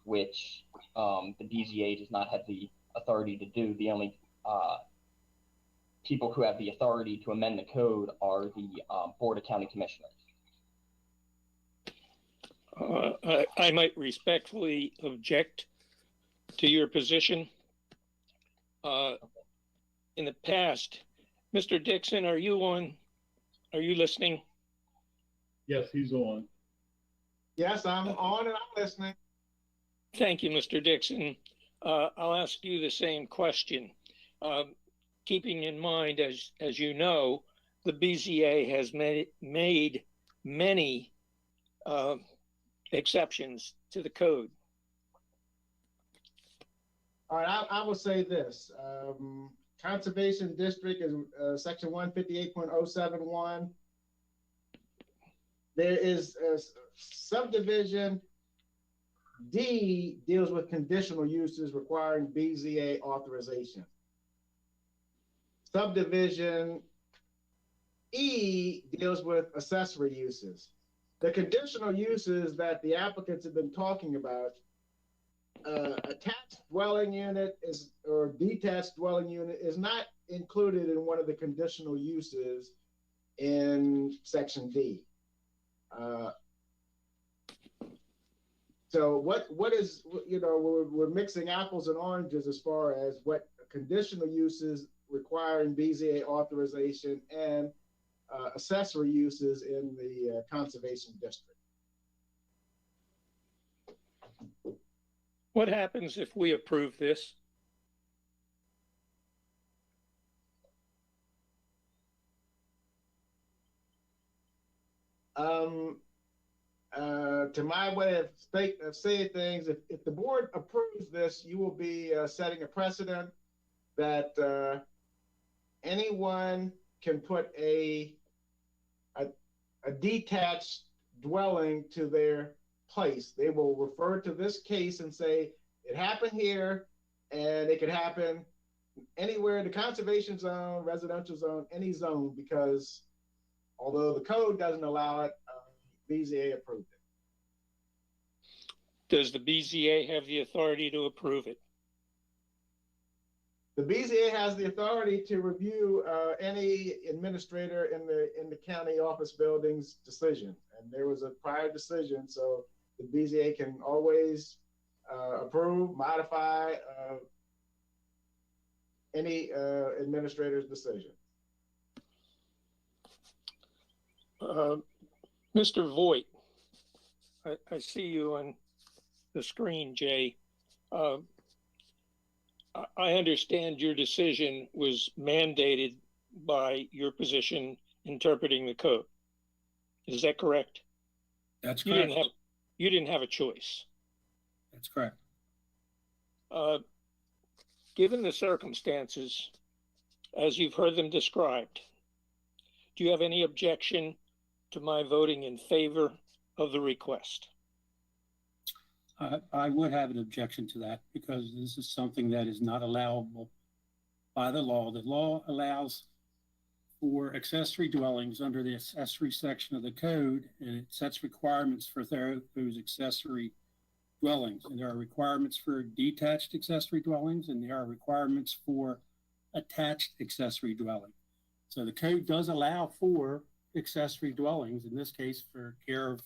which the BZA does not have the authority to do. The only people who have the authority to amend the code are the Board of County Commissioners. I might respectfully object to your position. In the past, Mr. Dixon, are you listening? Yes, he's on. Yes, I'm on and I'm listening. Thank you, Mr. Dixon. I'll ask you the same question. Keeping in mind, as you know, the BZA has made many exceptions to the code. All right, I will say this. Conservation District is section 158.071. There is a subdivision D deals with conditional uses requiring BZA authorization. Subdivision E deals with accessory uses. The conditional uses that the applicants have been talking about, attached dwelling unit or detached dwelling unit is not included in one of the conditional uses in section D. So what is, we're mixing apples and oranges as far as what conditional uses requiring BZA authorization and accessory uses in the conservation district. What happens if we approve this? to my way of saying things, if the board approves this, you will be setting a precedent that anyone can put a detached dwelling to their place. They will refer to this case and say, it happened here, and it could happen anywhere in the conservation zone, residential zone, any zone, because although the code doesn't allow it, BZA approved it. Does the BZA have the authority to approve it? The BZA has the authority to review any administrator in the county office building's decision, and there was a prior decision, so the BZA can always approve, modify any administrator's decision. Mr. Voigt, I see you on the screen, Jay. I understand your decision was mandated by your position interpreting the code. Is that correct? That's correct. You didn't have a choice. That's correct. Given the circumstances, as you've heard them described, do you have any objection to my voting in favor of the request? I would have an objection to that because this is something that is not allowable by the law. The law allows for accessory dwellings under the accessory section of the code, and it sets requirements for those accessory dwellings. And there are requirements for detached accessory dwellings, and there are requirements for attached accessory dwelling. So the code does allow for accessory dwellings, in this case for care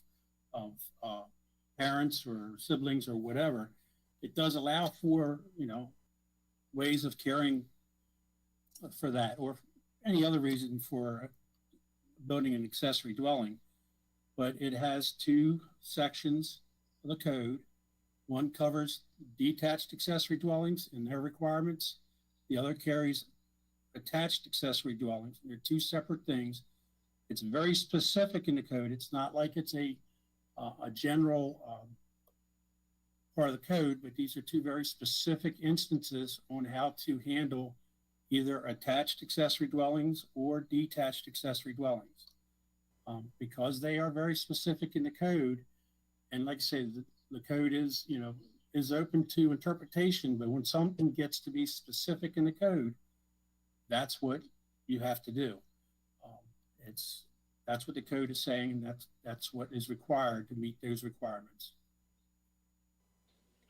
of parents or siblings or whatever. It does allow for, ways of caring for that or any other reason for building an accessory dwelling. But it has two sections of the code. One covers detached accessory dwellings and their requirements. The other carries attached accessory dwellings. They're two separate things. It's very specific in the code. It's not like it's a general part of the code, but these are two very specific instances on how to handle either attached accessory dwellings or detached accessory dwellings. Because they are very specific in the code, and like I say, the code is, is open to interpretation, but when something gets to be specific in the code, that's what you have to do. That's what the code is saying, and that's what is required to meet those requirements.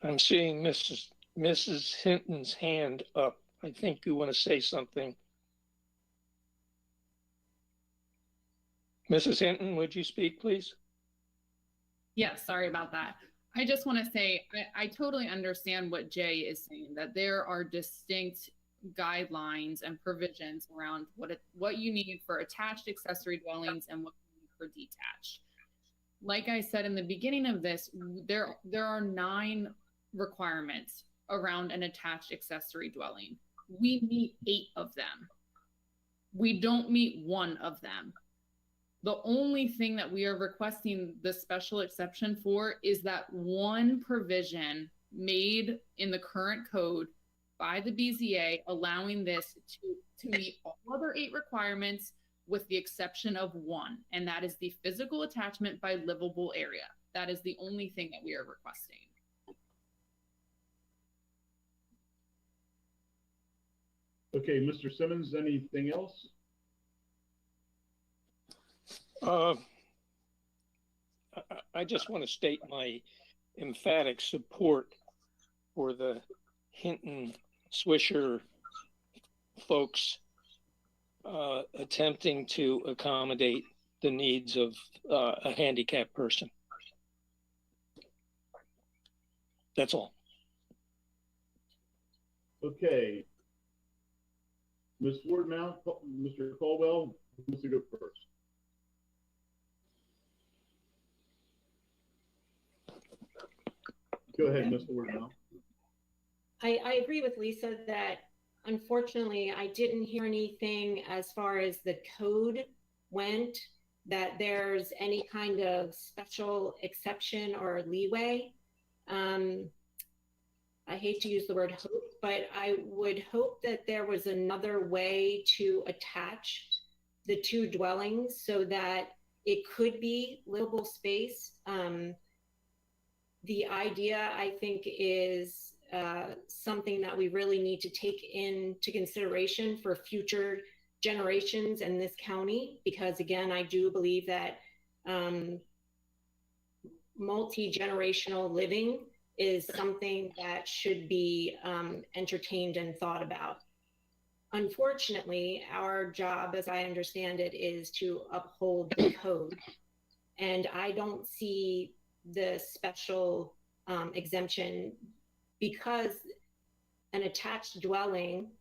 I'm seeing Mrs. Hinton's hand up. I think you want to say something. Mrs. Hinton, would you speak, please? Yes, sorry about that. I just want to say I totally understand what Jay is saying, that there are distinct guidelines and provisions around what you need for attached accessory dwellings and what you need for detached. Like I said in the beginning of this, there are 9 requirements around an attached accessory dwelling. We meet 8 of them. We don't meet 1 of them. The only thing that we are requesting the special exception for is that one provision made in the current code by the BZA, allowing this to meet all other 8 requirements with the exception of 1, and that is the physical attachment by livable area. That is the only thing that we are requesting. Okay, Mr. Simmons, anything else? I just want to state my emphatic support for the Hinton Swisher folks attempting to accommodate the needs of a handicapped person. That's all. Okay. Ms. Wardmount, Mr. Caldwell, who wants to go first? Go ahead, Mr. Wardmount. I agree with Lisa that unfortunately I didn't hear anything as far as the code went that there's any kind of special exception or leeway. I hate to use the word hope, but I would hope that there was another way to attach the two dwellings so that it could be livable space. The idea, I think, is something that we really need to take into consideration for future generations in this county, because again, I do believe that multi-generational living is something that should be entertained and thought about. Unfortunately, our job, as I understand it, is to uphold the code. And I don't see the special exemption because an attached dwelling,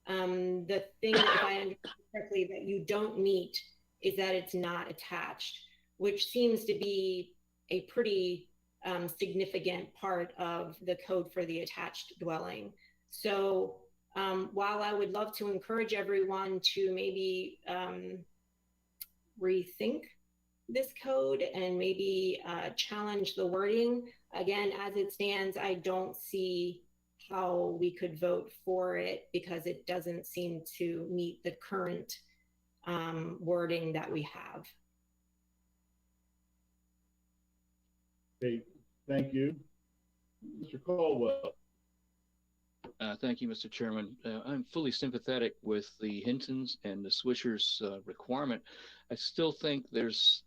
the thing, if I understand correctly, that you don't meet is that it's not attached, which seems to be a pretty significant part of the code for the attached dwelling. So while I would love to encourage everyone to maybe rethink this code and maybe challenge the wording, again, as it stands, I don't see how we could vote for it because it doesn't seem to meet the current wording that we have. Okay, thank you. Mr. Caldwell. Thank you, Mr. Chairman. I'm fully sympathetic with the Hintons and the Swishers requirement. I still think there's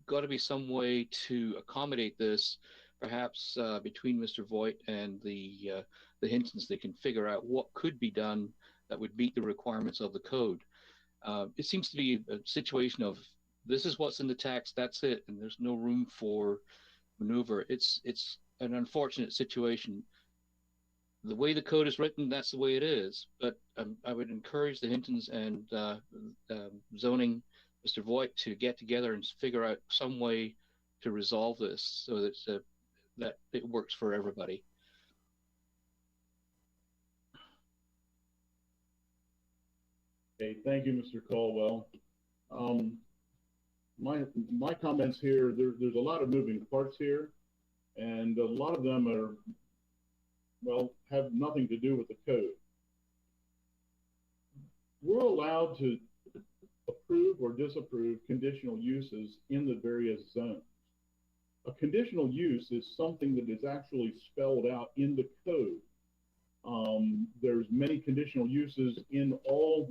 got to be some way to accommodate this. Perhaps between Mr. Voigt and the Hintons, they can figure out what could be done that would meet the requirements of the code. It seems to be a situation of this is what's in the text, that's it, and there's no room for maneuver. It's an unfortunate situation. The way the code is written, that's the way it is. But I would encourage the Hintons and zoning, Mr. Voigt, to get together and figure out some way to resolve this so that it works for everybody. Okay, thank you, Mr. Caldwell. My comments here, there's a lot of moving parts here, and a lot of them are, well, have nothing to do with the code. We're allowed to approve or disapprove conditional uses in the various zones. A conditional use is something that is actually spelled out in the code. There's many conditional uses in all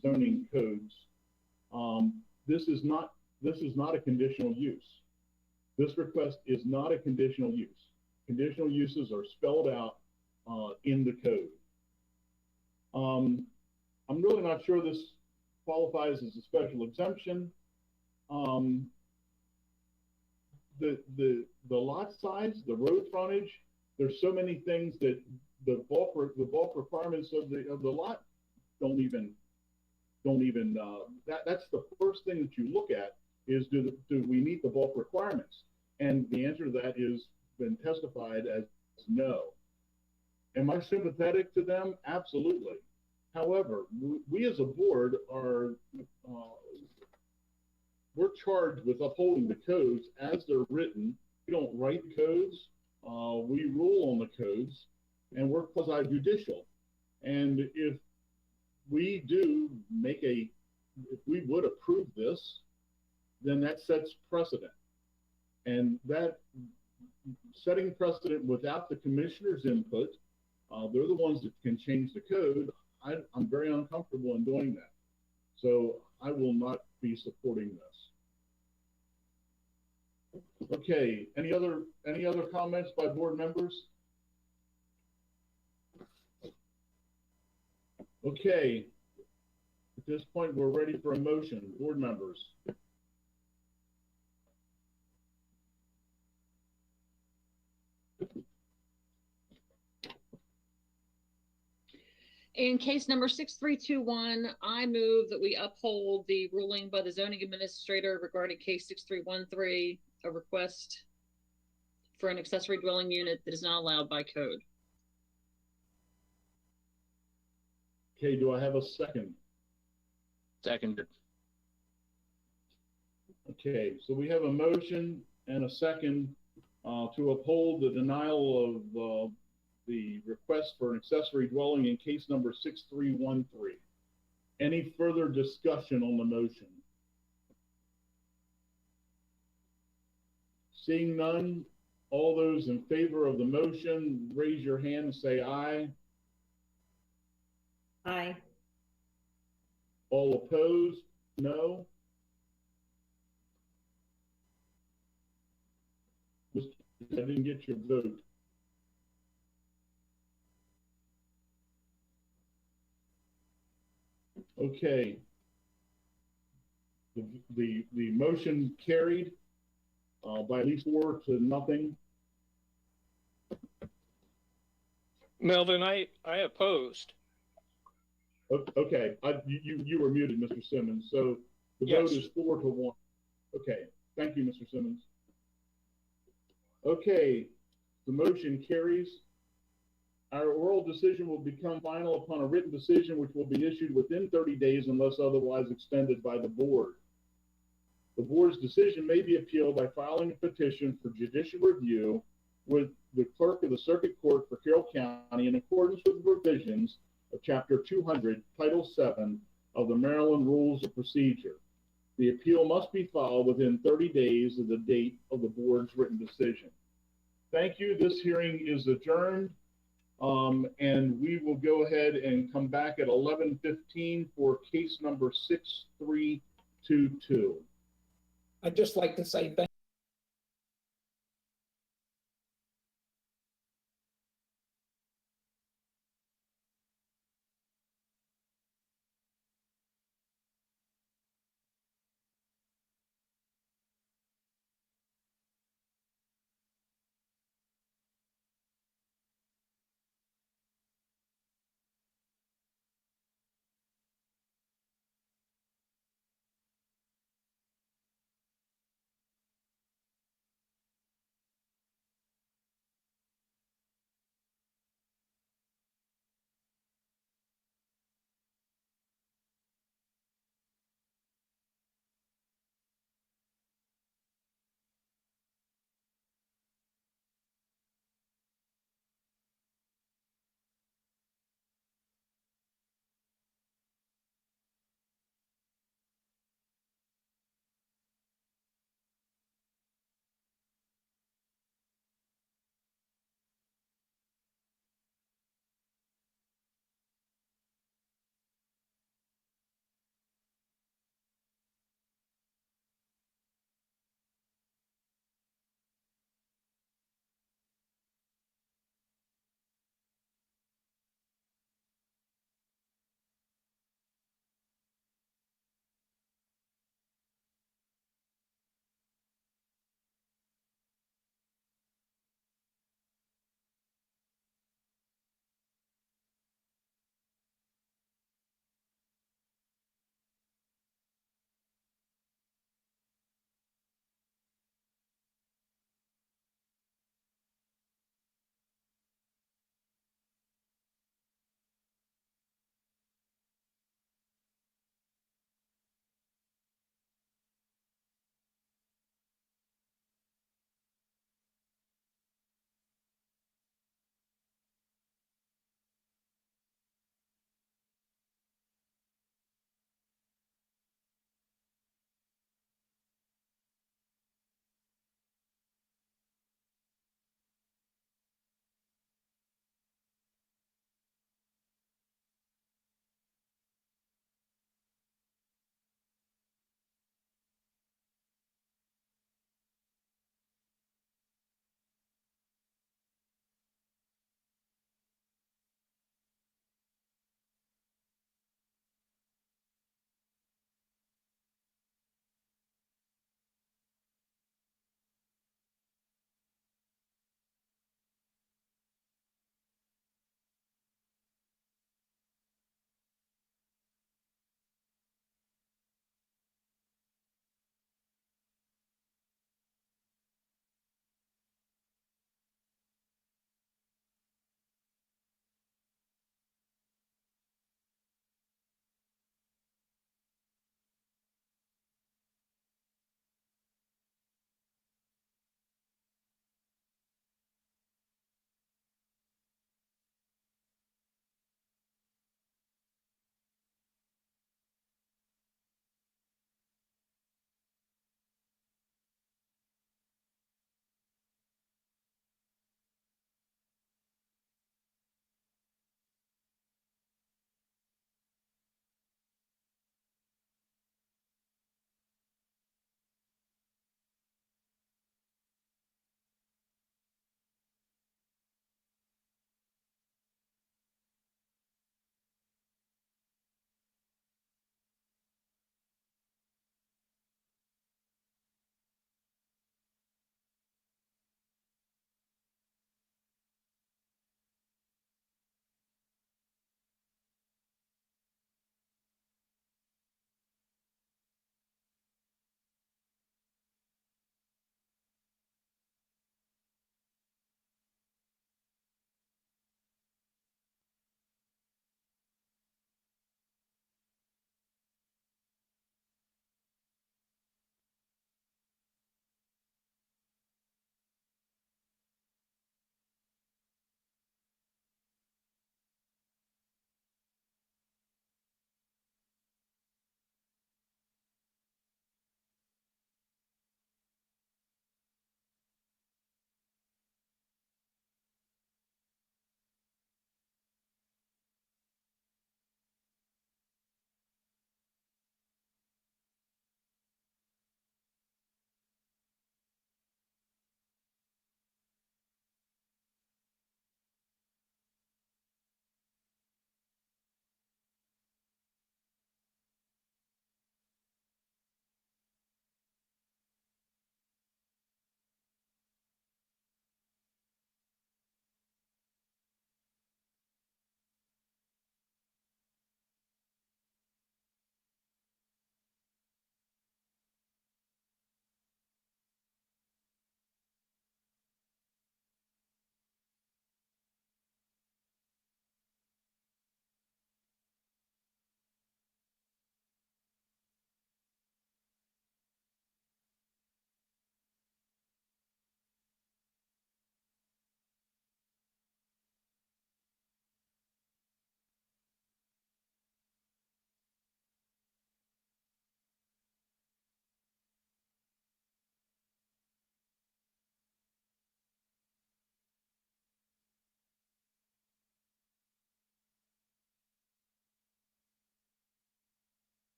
zoning codes. This is not a conditional use. This request is not a conditional use. Conditional uses are spelled out in the code. I'm really not sure this qualifies as a special exemption. The lot size, the road frontage, there's so many things that the bulk requirements of the lot don't even that's the first thing that you look at is do we meet the bulk requirements? And the answer to that is been testified as no. Am I sympathetic to them? Absolutely. However, we as a board are we're charged with upholding the codes as they're written. We don't write codes. We rule on the codes, and we're quasi-judicial. And if we do if we would approve this, then that sets precedent. And that setting precedent without the commissioner's input, they're the ones that can change the code. I'm very uncomfortable in doing that. So I will not be supporting this. Okay, any other comments by board members? Okay, at this point, we're ready for a motion. Board members. In case number 6321, I move that we uphold the ruling by the zoning administrator regarding case 6313, a request for an accessory dwelling unit that is not allowed by code. Okay, do I have a second? Seconded. Okay, so we have a motion and a second to uphold the denial of the request for an accessory dwelling in case number 6313. Any further discussion on the motion? Seeing none, all those in favor of the motion, raise your hand and say aye. Aye. All opposed, no. I didn't get your vote. Okay. The motion carried by at least 4-0. Melvin, I opposed. Okay, you were muted, Mr. Simmons. So the Yes. vote is 4-1. Okay, thank you, Mr. Simmons. Okay, the motion carries. Our oral decision will become final upon a written decision, which will be issued within 30 days unless otherwise extended by the board. The board's decision may be appealed by filing a petition for judicial review with the clerk of the circuit court for Carroll County in accordance with the provisions of Chapter 200, Title 7 of the Maryland Rules of Procedure. The appeal must be filed within 30 days of the date of the board's written decision. Thank you. This hearing is adjourned. And we will go ahead and come back at 11:15 for case number 6322. I'd just like to say thank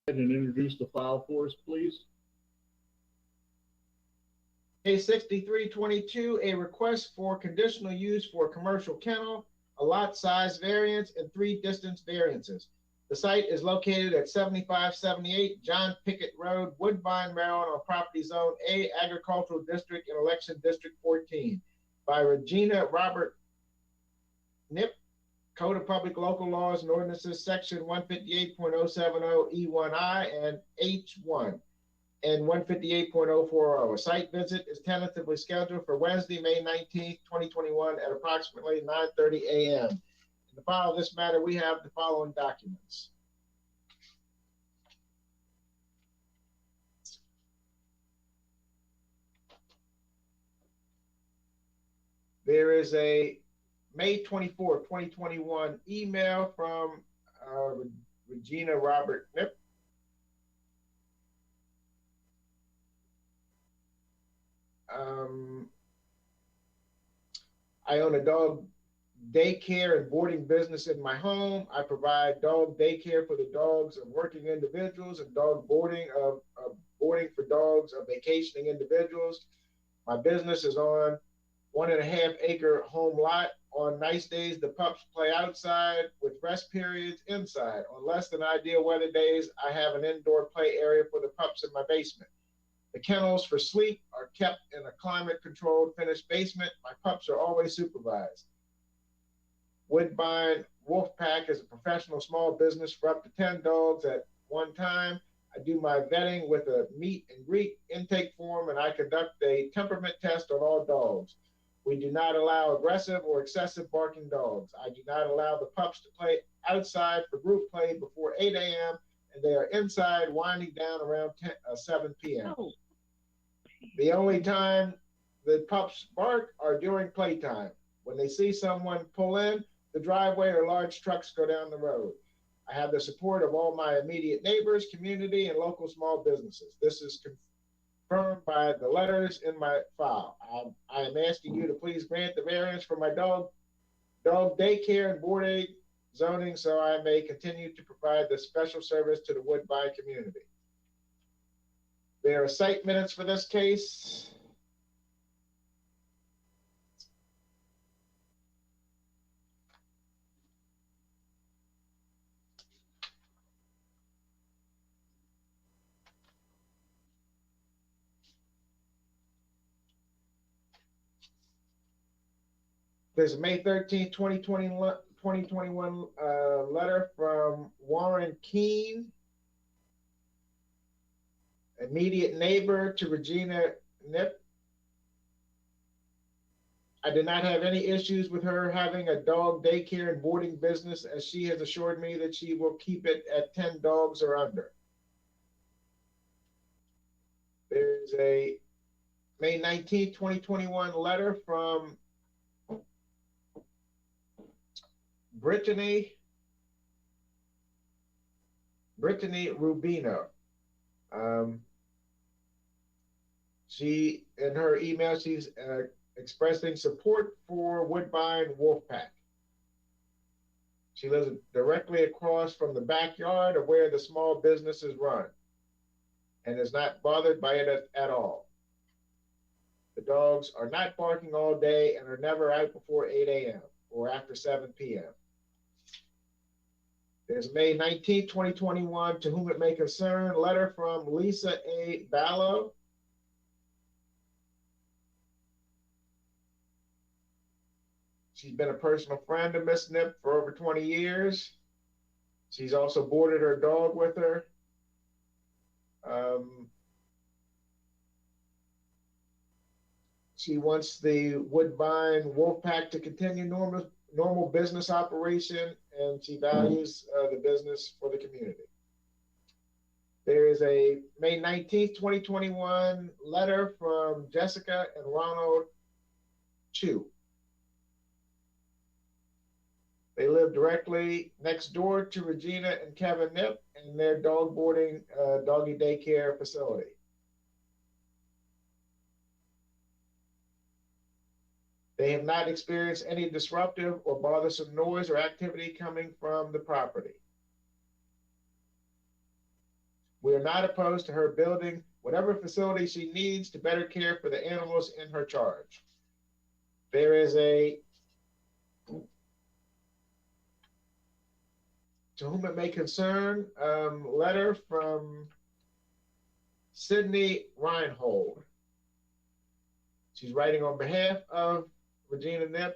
and introduce the file for us, please. Case 6322, a request for conditional use for a commercial kennel, a lot size variance, and 3 distance variances. The site is located at 7578 John Pickett Road, Woodbine, Maryland, on property zone A, Agricultural District and Election District 14, by Regina Robert Nip, Code of Public Local Laws and Ordinances, Section 158.070 E1I and H1 and 158.040. A site visit is tentatively scheduled for Wednesday, May 19th, 2021 at approximately 9:30 a.m. In the file of this matter, we have the following documents. There is a May 24, 2021 email from Regina Robert Nip. I own a dog daycare and boarding business in my home. I provide dog daycare for the dogs of working individuals and dog boarding boarding for dogs of vacationing individuals. My business is on 1.5 acre home lot. On nice days, the pups play outside with rest periods inside. On less than ideal weather days, I have an indoor play area for the pups in my basement. The kennels for sleep are kept in a climate-controlled finished basement. My pups are always supervised. Woodbine Wolfpack is a professional small business for up to 10 dogs at one time. I do my vetting with a meet and greet intake form, and I conduct a temperament test on all dogs. We do not allow aggressive or excessive barking dogs. I do not allow the pups to play outside for group play before 8 a.m., and they are inside winding down around 7 p.m. Oh. The only time the pups bark are during playtime. When they see someone pull in the driveway or large trucks go down the road. I have the support of all my immediate neighbors, community, and local small businesses. This is confirmed by the letters in my file. I am asking you to please grant the variance for my dog daycare and board aid zoning so I may continue to provide this special service to the Woodbine community. There are site minutes for this case. There's a May 13, 2021 letter from Warren Keene, immediate neighbor to Regina Nip. I did not have any issues with her having a dog daycare and boarding business, as she has assured me that she will keep it at 10 dogs or under. There's a May 19, 2021 letter from Brittany Rubino. She, in her email, she's expressing support for Woodbine Wolfpack. She lives directly across from the backyard of where the small business is run and is not bothered by it at all. The dogs are not barking all day and are never out before 8 a.m. or after 7 p.m. There's May 19, 2021, to whom it may concern, letter from Lisa A. Ballo. She's been a personal friend of Miss Nip for over 20 years. She's also boarded her dog with her. She wants the Woodbine Wolfpack to continue normal business operation, and she values the business for the community. There is a May 19th, 2021 letter from Jessica and Ronald Chu. They live directly next door to Regina and Kevin Nip and their dog boarding doggy daycare facility. They have not experienced any disruptive or bothersome noise or activity coming from the property. We are not opposed to her building whatever facility she needs to better care for the animals in her charge. There is a, to whom it may concern, letter from Sydney Reinhold. She's writing on behalf of Regina Knipp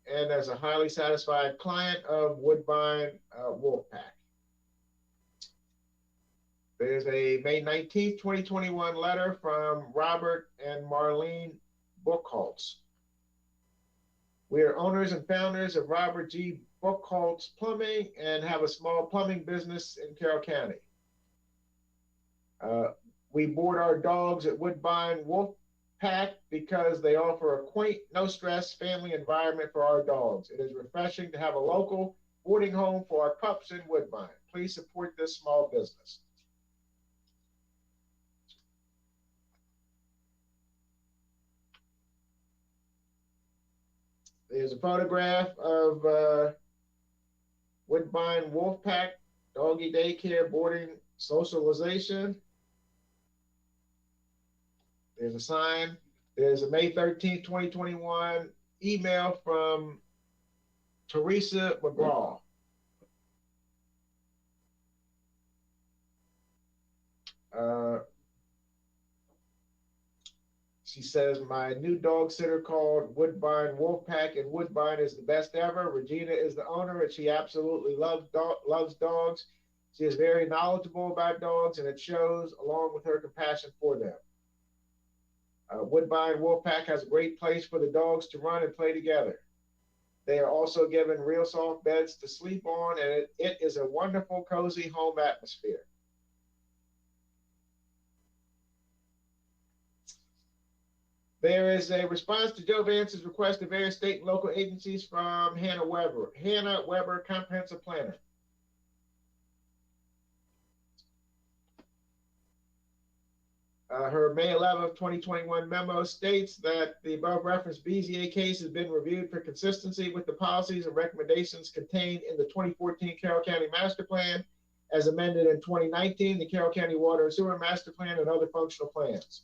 and as a highly satisfied client of Woodbine Wolfpack. There's a May 19th, 2021 letter from Robert and Marlene Buchholz. We are owners and founders of Robert G. Buchholz Plumbing and have a small plumbing business in Carroll County. We board our dogs at Woodbine Wolfpack because they offer a quaint, no-stress family environment for our dogs. It is refreshing to have a local boarding home for our pups in Woodbine. Please support this small business. There's a photograph of Woodbine Wolfpack Doggy Daycare Boarding Socialization. There's a sign. There's a May 13th, 2021 email from Teresa McGraw. She says, my new dog sitter called Woodbine Wolfpack, and Woodbine is the best ever. Regina is the owner, and she absolutely loves dogs. She is very knowledgeable about dogs, and it shows, along with her compassion for them. Woodbine Wolfpack has a great place for the dogs to run and play together. They are also given real soft beds to sleep on, and it is a wonderful, cozy home atmosphere. There is a response to Joe Vance's request to various state and local agencies from Hannah Weber. Hannah Weber, Comprehensive Planner. Her May 11th, 2021 memo states that the above referenced BZA case has been reviewed for consistency with the policies and recommendations contained in the 2014 Carroll County Master Plan, as amended in 2019, the Carroll County Water and Sewer Master Plan, and other functional plans.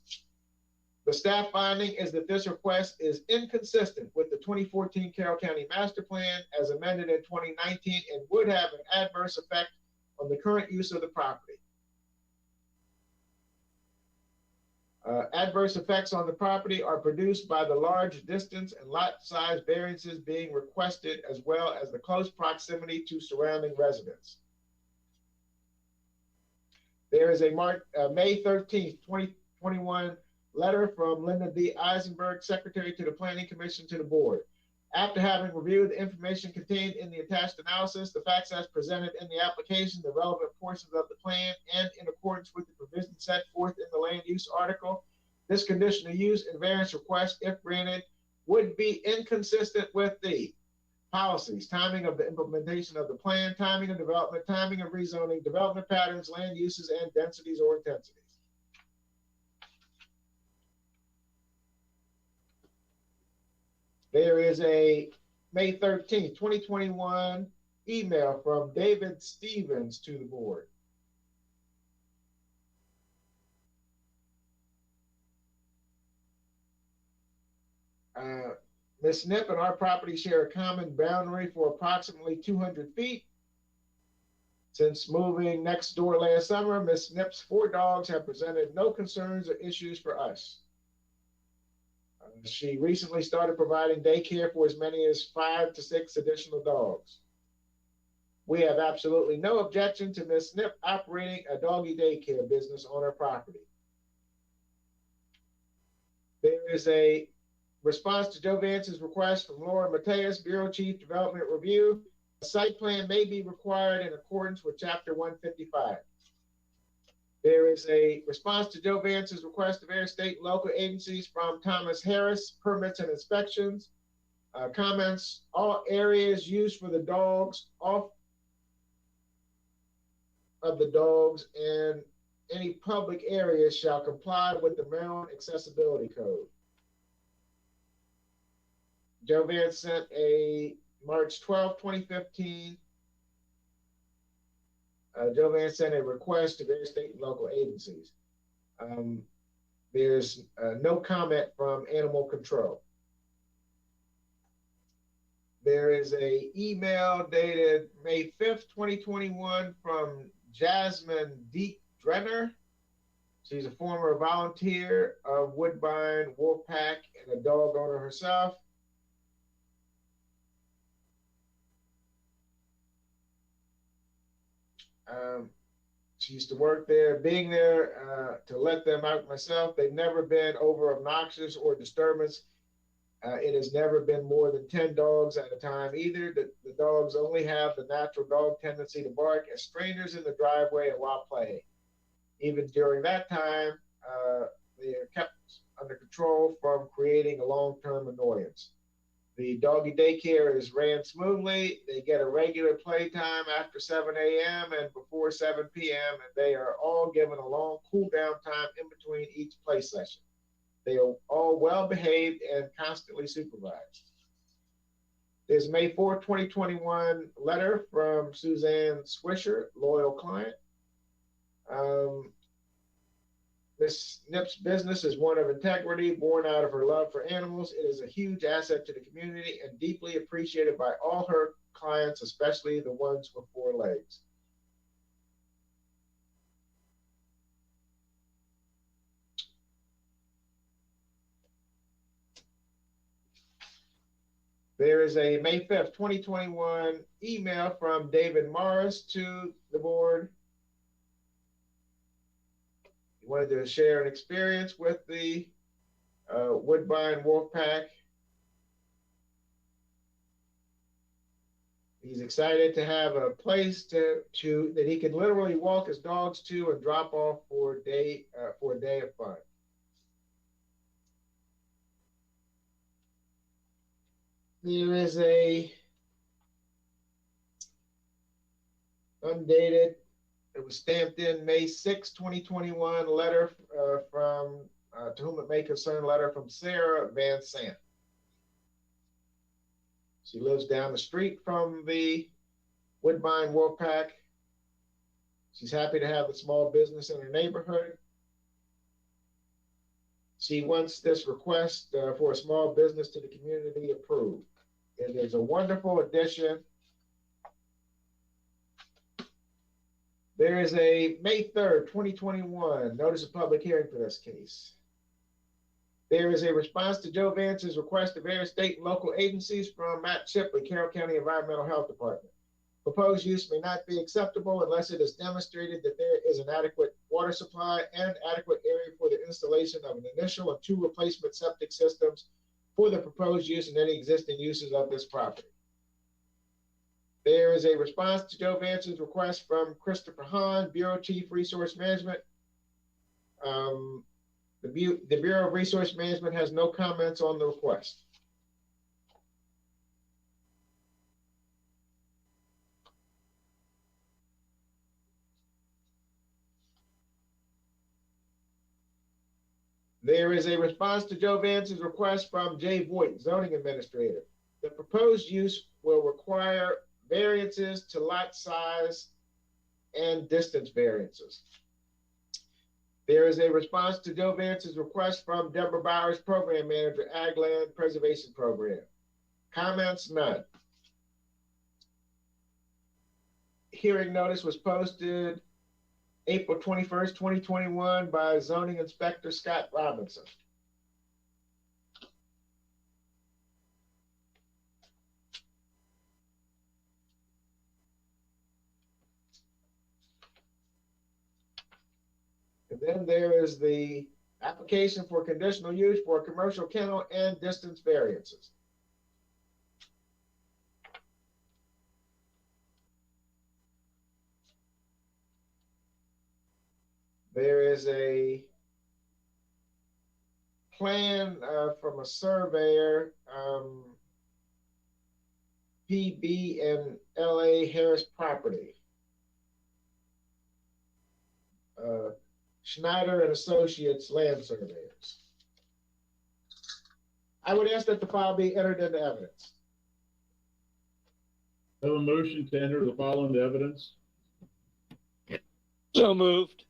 The staff finding is that this request is inconsistent with the 2014 Carroll County Master Plan as amended in 2019 and would have an adverse effect on the current use of the property. Adverse effects on the property are produced by the large distance and lot size variances being requested, as well as the close proximity to surrounding residents. There is a May 13th, 2021 letter from Linda D. Eisenberg, Secretary to the Planning Commission, to the board. After having reviewed the information contained in the attached analysis, the facts as presented in the application, the relevant portions of the plan, and in accordance with the provisions set forth in the land use article, this conditional use and variance request, if granted, would be inconsistent with the policies, timing of the implementation of the plan, timing of development, timing of rezoning, development patterns, land uses, and densities or intensities. There is a May 13th, 2021 email from David Stevens to the board. Ms. Knipp and our property share a common boundary for approximately 200 feet. Since moving next door last summer, Ms. Knipp's 4 dogs have presented no concerns or issues for us. She recently started providing daycare for as many as 5 to 6 additional dogs. We have absolutely no objection to Ms. Knipp operating a doggy daycare business on her property. There is a response to Joe Vance's request from Laura Mateus, Bureau Chief Development Review. A site plan may be required in accordance with Chapter 155. There is a response to Joe Vance's request of various state and local agencies from Thomas Harris, Permits and Inspections. Comments, all areas used for the dogs, off of the dogs, and any public areas shall comply with the Maryland Accessibility Code. Joe Vance sent a March 12, 2015 Joe Vance sent a request to various state and local agencies. There's no comment from animal control. There is a email dated May 5th, 2021 from Jasmine Deep Drenner. She's a former volunteer of Woodbine Wolfpack and a dog owner herself. She used to work there. Being there to let them out myself, they've never been over obnoxious or disturbance. It has never been more than 10 dogs at a time either. The dogs only have the natural dog tendency to bark at strangers in the driveway and while playing. Even during that time, they are kept under control from creating a long-term annoyance. The doggy daycare is ran smoothly. They get a regular playtime after 7 a.m. and before 7 p.m. and they are all given a long cool down time in between each play session. They are all well behaved and constantly supervised. There's a May 4, 2021 letter from Suzanne Swisher, loyal client. This NIPS business is one of integrity, born out of her love for animals. It is a huge asset to the community and deeply appreciated by all her clients, especially the ones with 4 legs. There is a May 5th, 2021 email from David Morris to the board. He wanted to share an experience with the Woodbine Wolfpack. He's excited to have a place that he can literally walk his dogs to and drop off for a day of fun. There is a undated, it was stamped in May 6, 2021 letter from, to whom it may concern, letter from Sarah Van Sant. She lives down the street from the Woodbine Wolfpack. She's happy to have a small business in her neighborhood. She wants this request for a small business to the community approved. It is a wonderful addition. There is a May 3rd, 2021 notice of public hearing for this case. There is a response to Joe Vance's request to various state and local agencies from Matt Shipley, Carroll County Environmental Health Department. Proposed use may not be acceptable unless it is demonstrated that there is an adequate water supply and adequate area for the installation of an initial and 2 replacement septic systems for the proposed use and any existing uses of this property. There is a response to Joe Vance's request from Christopher Hahn, Bureau Chief Resource Management. The Bureau of Resource Management has no comments on the request. There is a response to Joe Vance's request from Jay Voigt, Zoning Administrator. The proposed use will require variances to lot size and distance variances. There is a response to Joe Vance's request from Deborah Bowers, Program Manager, Ag Land Preservation Program. Comments? None. Hearing notice was posted April 21st, 2021 by Zoning Inspector Scott Robinson. And then there is the application for conditional use for a commercial kennel and distance variances. There is a plan from a surveyor, PB and LA Harris Property. Schneider and Associates Land Surveyors. I would ask that the file be entered into evidence. I have a motion to enter the file into evidence. So moved.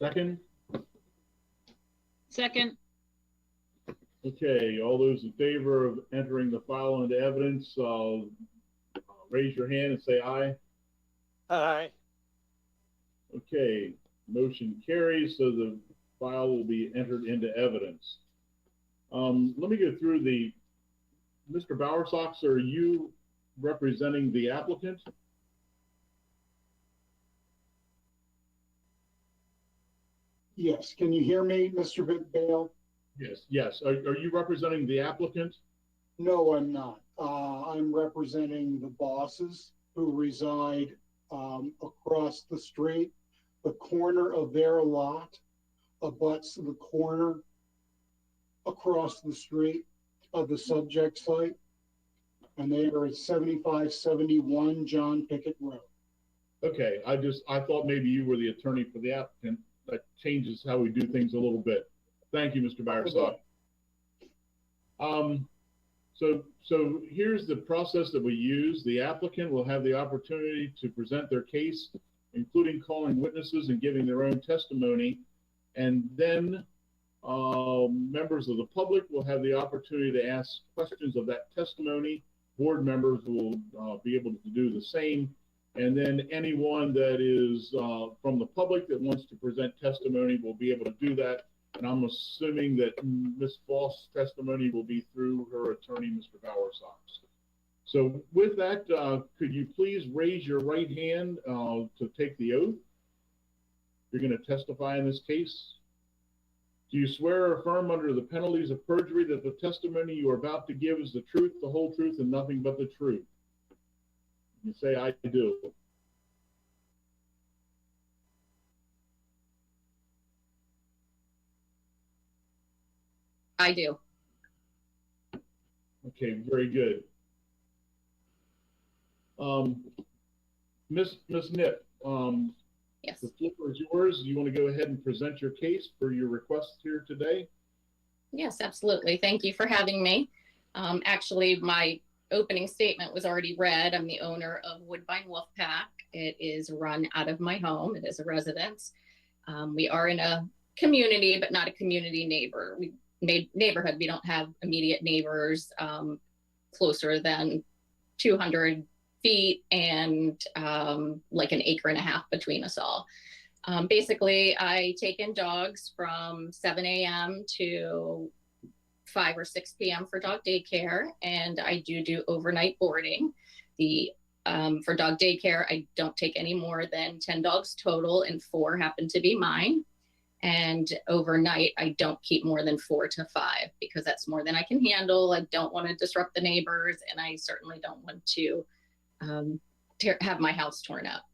Second? Second. Okay, all those in favor of entering the file into evidence, raise your hand and say aye. Aye. Okay, motion carries, so the file will be entered into evidence. Let me go through Mr. Bowersox, are you representing the applicant? Yes, can you hear me, Mr. Bale? Yes. Are you representing the applicant? No, I'm not. I'm representing the bosses who reside across the street. The corner of their lot abuts the corner across the street of the subject site, and they are at 7571 John Pickett Road. Okay, I thought maybe you were the attorney for the applicant. That changes how we do things a little bit. Thank you, Mr. Bowersox. So here's the process that we use. The applicant will have the opportunity to present their case, including calling witnesses and giving their own testimony. And then members of the public will have the opportunity to ask questions of that testimony. Board members will be able to do the same. And then anyone that is from the public that wants to present testimony will be able to do that. And I'm assuming that Ms. Foss' testimony will be through her attorney, Mr. Bowersox. So with that, could you please raise your right hand to take the oath? You're going to testify in this case. Do you swear or affirm under the penalties of perjury that the testimony you are about to give is the truth, the whole truth, and nothing but the truth? You say, I do. I do. Okay, very good. Miss Nip, yes. The floor is yours. You want to go ahead and present your case for your request here today? Yes, absolutely. Thank you for having me. Actually, my opening statement was already read. I'm the owner of Woodbine Wolfpack. It is run out of my home. It is a residence. We are in a community, but not a community neighborhood. We don't have immediate neighbors closer than 200 feet and like an acre and a half between us all. Basically, I take in dogs from 7 a.m. to 5 or 6 p.m. for dog daycare, and I do overnight boarding. For dog daycare, I don't take any more than 10 dogs total, and 4 happen to be mine. And overnight, I don't keep more than 4 to 5 because that's more than I can handle. I don't want to disrupt the neighbors, and I certainly don't want to have my house torn up.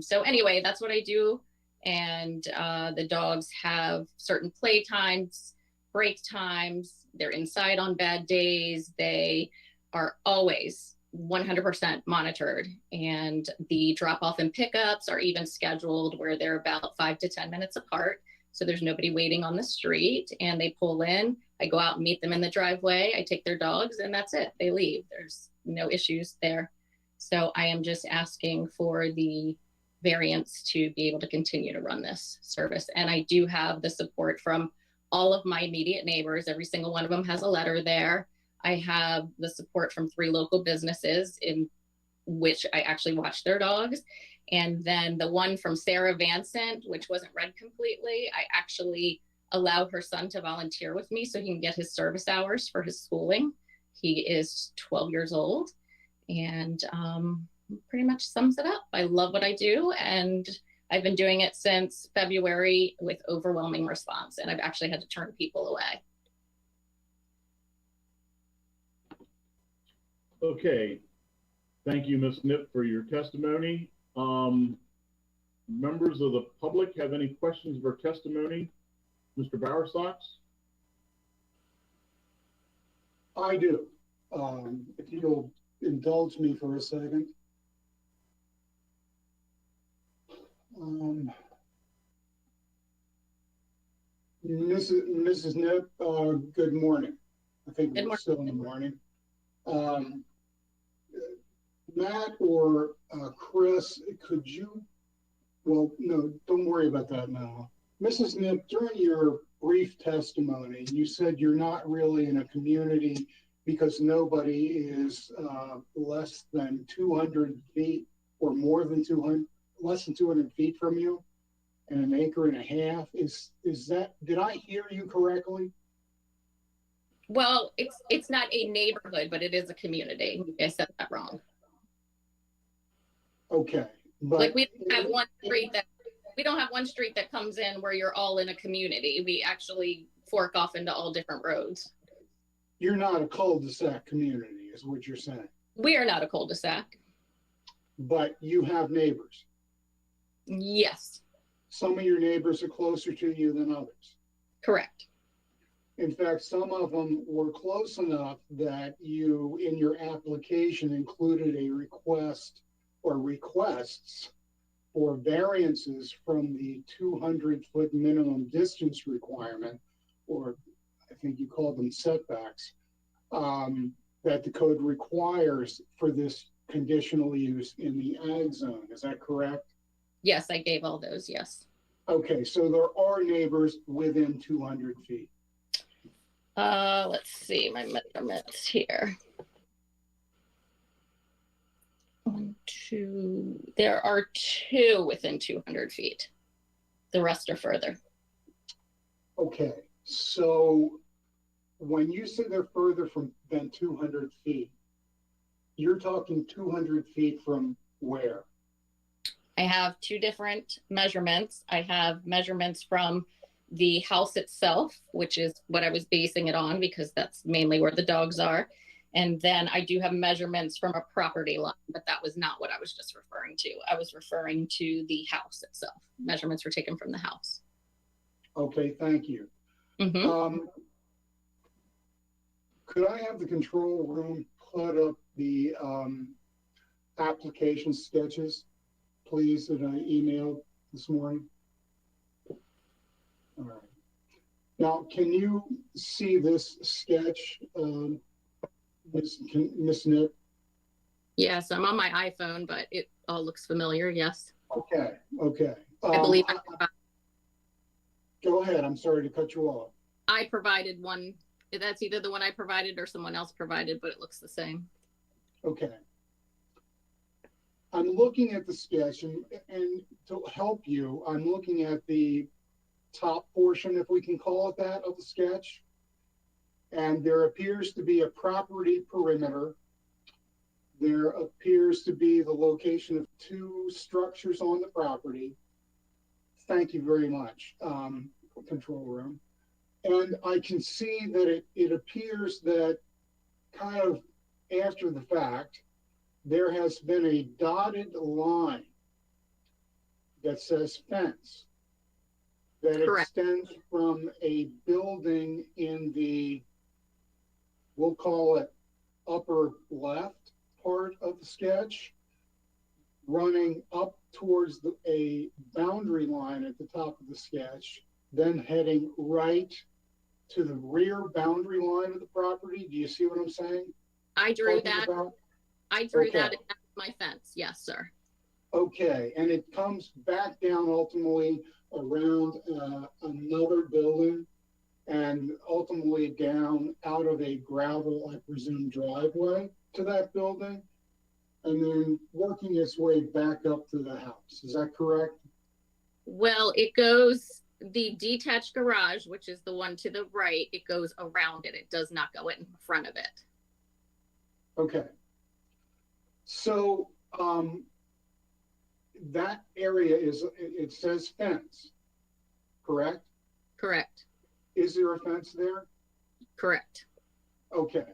So anyway, that's what I do. And the dogs have certain play times, break times. They're inside on bad days. They are always 100% monitored. And the drop off and pickups are even scheduled where they're about 5 to 10 minutes apart. So there's nobody waiting on the street, and they pull in. I go out and meet them in the driveway. I take their dogs, and that's it. They leave. There's no issues there. So I am just asking for the variance to be able to continue to run this service. And I do have the support from all of my immediate neighbors. Every single one of them has a letter there. I have the support from 3 local businesses in which I actually watch their dogs. And then the one from Sarah Vancent, which wasn't read completely, I actually allow her son to volunteer with me so he can get his service hours for his schooling. He is 12 years old, and pretty much sums it up. I love what I do, and I've been doing it since February with overwhelming response, and I've actually had to turn people away. Okay. Thank you, Ms. Nip, for your testimony. Members of the public have any questions of her testimony? Mr. Bowersox? I do. If you'll indulge me for a second. Mrs. Nip, good morning. I think we're still in the morning. Matt or Chris, could you Well, no, don't worry about that now. Mrs. Nip, during your brief testimony, you said you're not really in a community because nobody is less than 200 feet or more than 200, less than 200 feet from you, and an acre and a half. Is that, did I hear you correctly? Well, it's not a neighborhood, but it is a community. I said that wrong. Okay, but Like we don't have one street that comes in where you're all in a community. We actually fork off into all different roads. you're not a cul-de-sac community, is what you're saying. We are not a cul-de-sac. But you have neighbors. Yes, Some of your neighbors are closer to you than others. correct. In fact, some of them were close enough that you, in your application, included a request or requests for variances from the 200-foot minimum distance requirement, or I think you called them setbacks, that the code requires for this conditional use in the ag zone. Is that correct? Yes, I gave all those, yes. Okay, so there are neighbors within 200 feet. Let's see my measurements here. 1, 2, there are 2 within 200 feet. The rest are further. Okay, so when you say they're further than 200 feet, you're talking 200 feet from where? I have 2 different measurements. I have measurements from the house itself, which is what I was basing it on because that's mainly where the dogs are. And then I do have measurements from a property line, but that was not what I was just referring to. I was referring to the house itself. Measurements were taken from the house. Okay, thank you. Could I have the control room put up the application sketches, please, that I emailed this morning? All right. Now, can you see this sketch, Miss Nip? Yes, I'm on my iPhone, but it all looks familiar. Yes. Okay, okay. I believe Go ahead. I'm sorry to cut you off. I provided one. That's either the one I provided or someone else provided, but it looks the same. Okay. I'm looking at the sketch, and to help you, I'm looking at the top portion, if we can call it that, of the sketch. And there appears to be a property perimeter. There appears to be the location of 2 structures on the property. Thank you very much, control room. And I can see that it appears that kind of after the fact, there has been a dotted line that says fence that extends from a building in the, we'll call it upper left part of the sketch, running up towards a boundary line at the top of the sketch, then heading right to the rear boundary line of the property. Do you see what I'm saying? I drew Talking that. about? I drew Okay. that as my fence. Yes, sir. Okay, and it comes back down ultimately around another building and ultimately down out of a gravel, I presume, driveway to that building, and then working its way back up to the house. Is that correct? Well, it goes, the detached garage, which is the one to the right, it goes around it. It does not go in front of it. Okay. So that area is, it says fence, correct? Correct. Is there a fence there? Correct. Okay.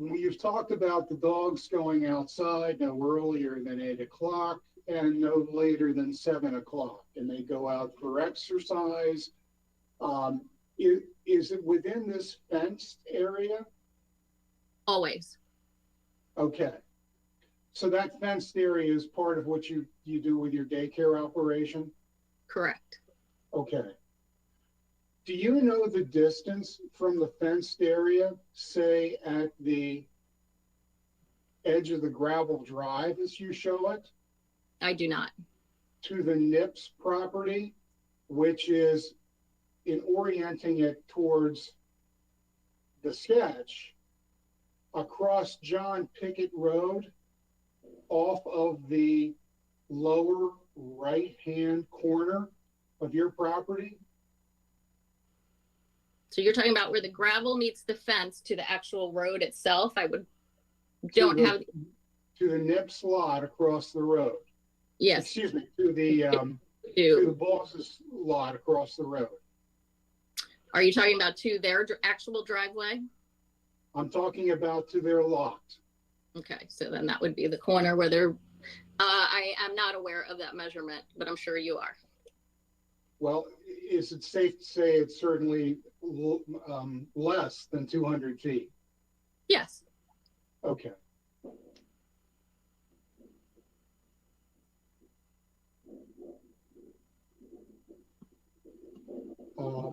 You've talked about the dogs going outside no earlier than 8 o'clock and no later than 7 o'clock, and they go out for exercise. Is it within this fenced area? Always. Okay. So that fenced area is part of what you do with your daycare operation? Correct. Okay. Do you know the distance from the fenced area, say at the edge of the gravel drive as you show it? I do not. to the Nips property, which is, in orienting it towards the sketch, across John Pickett Road, off of the lower right-hand corner of your property. So you're talking about where the gravel meets the fence to the actual road itself? To the Nips lot across the road. Yes. Excuse me, to the boss's lot across the road. Are you talking about to their actual driveway? I'm talking about to their lot. Okay, so then that would be the corner where they're, I am not aware of that measurement, but I'm sure you are. Well, is it safe to say it's certainly less than 200 feet? Yes. Okay.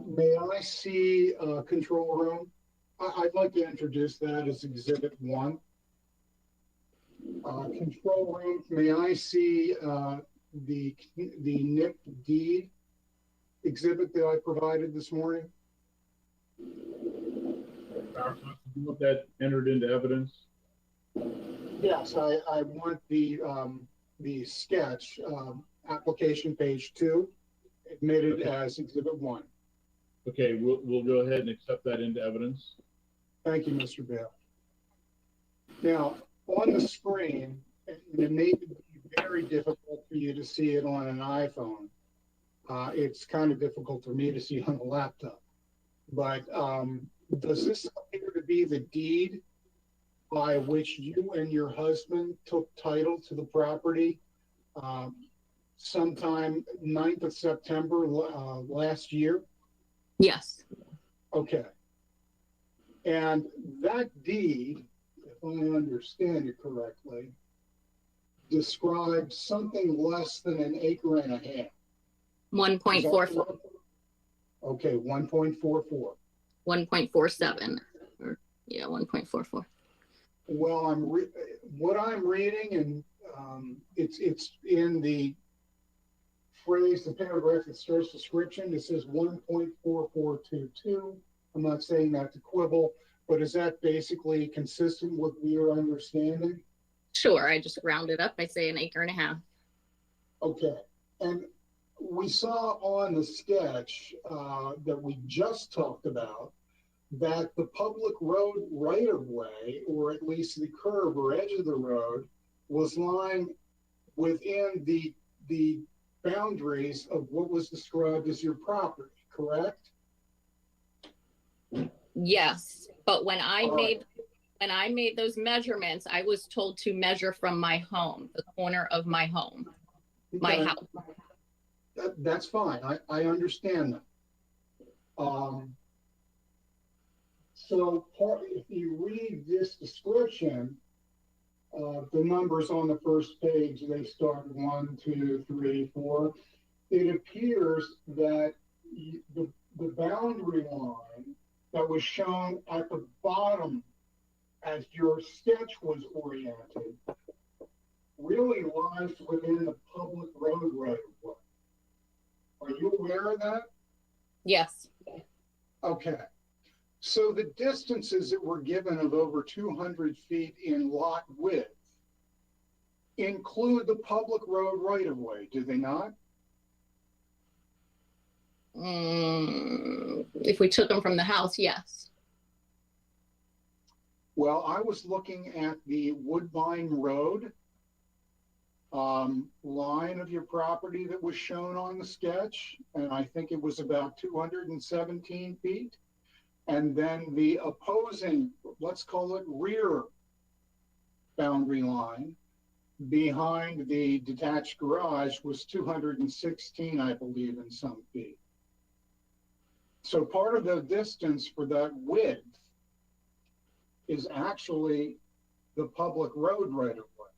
May I see control room? I'd like to introduce that as Exhibit 1. Control room, may I see the NIP deed exhibit that I provided this morning? You want that entered into evidence? Yes, I want the sketch, application page 2, admitted as Exhibit 1. Okay, we'll go ahead and accept that into evidence. Thank you, Mr. Bale. Now, on the screen, and it may be very difficult for you to see it on an iPhone. It's kind of difficult for me to see on a laptop. But does this appear to be the deed by which you and your husband took title to the property sometime 9th of September last year? Yes. Okay. And that deed, if I understand it correctly, describes something less than an acre and a half. 1.44. Okay, 1.44. 1.47. Or, yeah, 1.44. Well, what I'm reading, and it's in the phrase, the paragraph that starts description. It says 1.4422. I'm not saying that to quibble, but is that basically consistent with your understanding? Sure, I just rounded up. I say an acre and a half. Okay, and we saw on the sketch that we just talked about that the public road right-of-way, or at least the curb or edge of the road, was lying within the boundaries of what was described as your property, correct? Yes, but when I made those measurements, I was told to measure from my home, the corner of my home, my house. That's fine. I understand that. So if you read this description, the numbers on the first page, they start 1, 2, 3, 4. It appears that the boundary line that was shown at the bottom as your sketch was oriented really lies within the public road right-of-way. Are you aware of that? Yes. Okay. So the distances that were given of over 200 feet in lot width include the public road right-of-way, do they not? If we took them from the house, yes. Well, I was looking at the Woodbine Road line of your property that was shown on the sketch, and I think it was about 217 feet. And then the opposing, let's call it rear boundary line behind the detached garage was 216, I believe, in some feet. So part of the distance for that width is actually the public road right-of-way,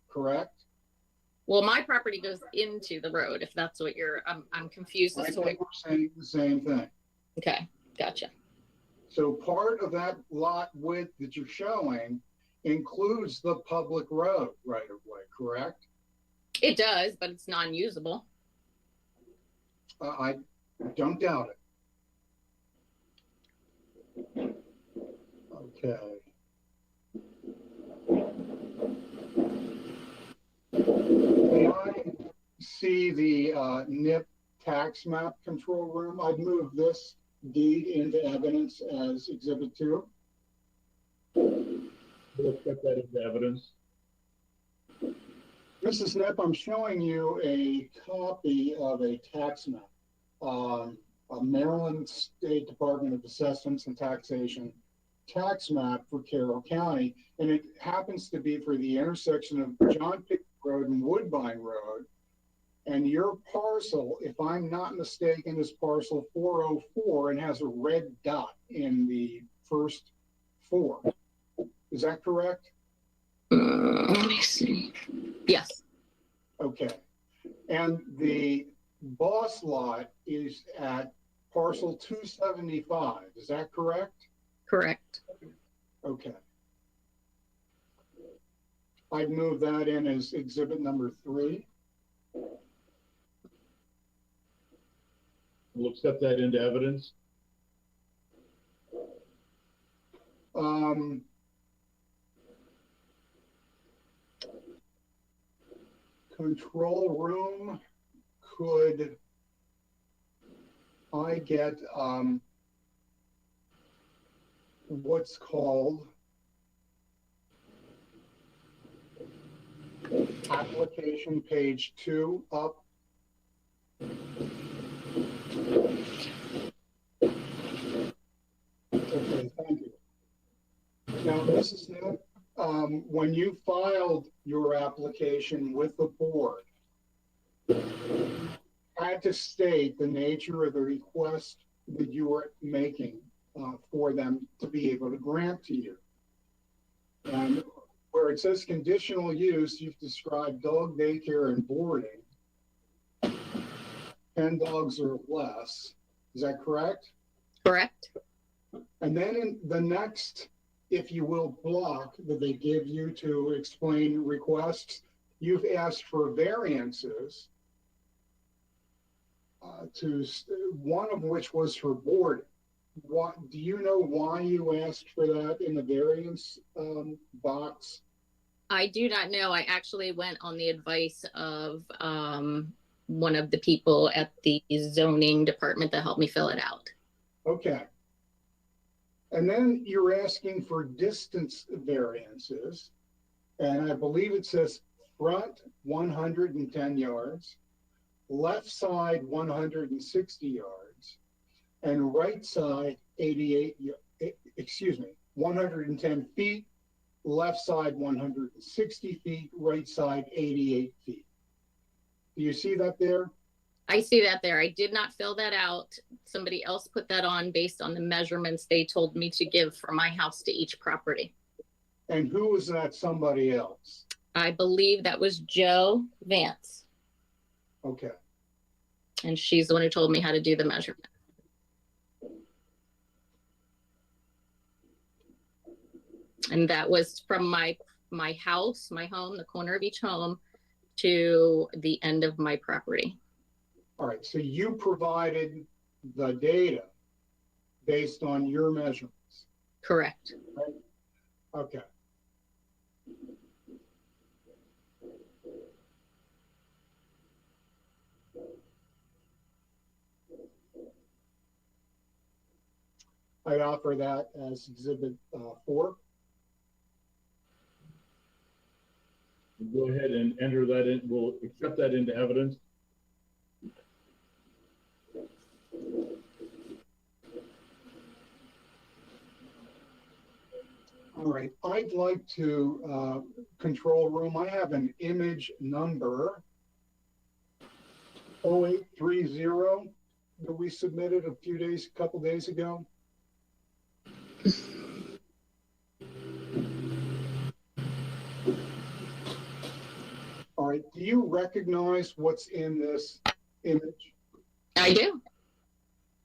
correct? Well, my property goes into the road, if that's what you're, I'm confused as to what. We're saying the same thing. Okay, gotcha. So part of that lot width that you're showing includes the public road right-of-way, correct? It does, but it's non-usable. I don't doubt it. Okay. May I see the NIP tax map control room? I'd move this deed into evidence as Exhibit 2. We'll accept that into evidence. Mrs. Knapp, I'm showing you a copy of a tax map, a Maryland State Department of Assessments and Taxation tax map for Carroll County, and it happens to be for the intersection of John Pickett Road and Woodbine Road. And your parcel, if I'm not mistaken, is parcel 404 and has a red dot in the first 4. Is that correct? Let me see. Yes. Okay. And the boss lot is at parcel 275. Is that correct? Correct. Okay. I'd move that in as exhibit number 3. We'll accept that into evidence. Control room, could I get what's called application page 2 up? Okay, thank you. Now, Mrs. Knapp, when you filed your application with the board, had to state the nature of the request that you were making for them to be able to grant to you. And where it says conditional use, you've described dog daycare and boarding, 10 dogs or less. Is that correct? Correct. And then in the next, if you will, block that they give you to explain requests, you've asked for variances, one of which was for boarding. What, do you know why you asked for that in the variance box? I do not know. I actually went on the advice of one of the people at the zoning department that helped me fill it out. Okay. And then you're asking for distance variances. And I believe it says front 110 yards, left side 160 yards, and right side 110 feet, left side 160 feet, right side 88 feet. Do you see that there? I see that there. I did not fill that out. Somebody else put that on based on the measurements they told me to give for my house to each property. And who was that somebody else? I believe that was Joe Vance. Okay. And she's the one who told me how to do the measurement. And that was from my house, my home, the corner of each home, to the end of my property. All right, so you provided the data based on your measurements. Correct. Right? Okay. I offer that as exhibit 4. We'll go ahead and enter that in. We'll accept that into evidence. All right, I'd like to control room. I have an image number 0830 that we submitted a couple days ago. All right, do you recognize what's in this image? I do.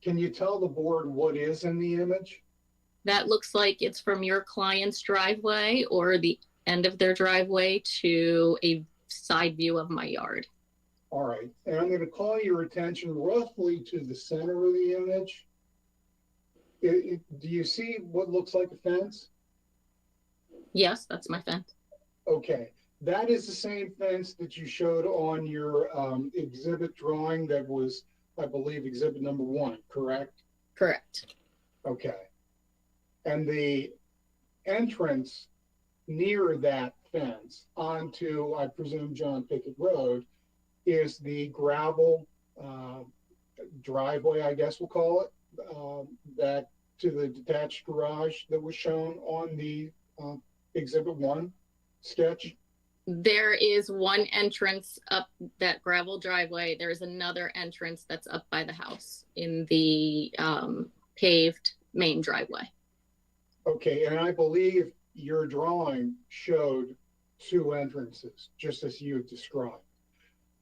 Can you tell the board what is in the image? That looks like it's from your client's driveway or the end of their driveway to a side view of my yard. All right, and I'm going to call your attention roughly to the center of the image. Do you see what looks like a fence? Yes, that's my fence. Okay, that is the same fence that you showed on your exhibit drawing that was, I believe, exhibit number 1, correct? Correct. Okay. And the entrance near that fence onto, I presume, John Pickett Road is the gravel driveway, I guess we'll call it, that to the detached garage that was shown on the exhibit 1 sketch. There is one entrance up that gravel driveway. There's another entrance that's up by the house in the paved main driveway. Okay, and I believe your drawing showed 2 entrances, just as you described.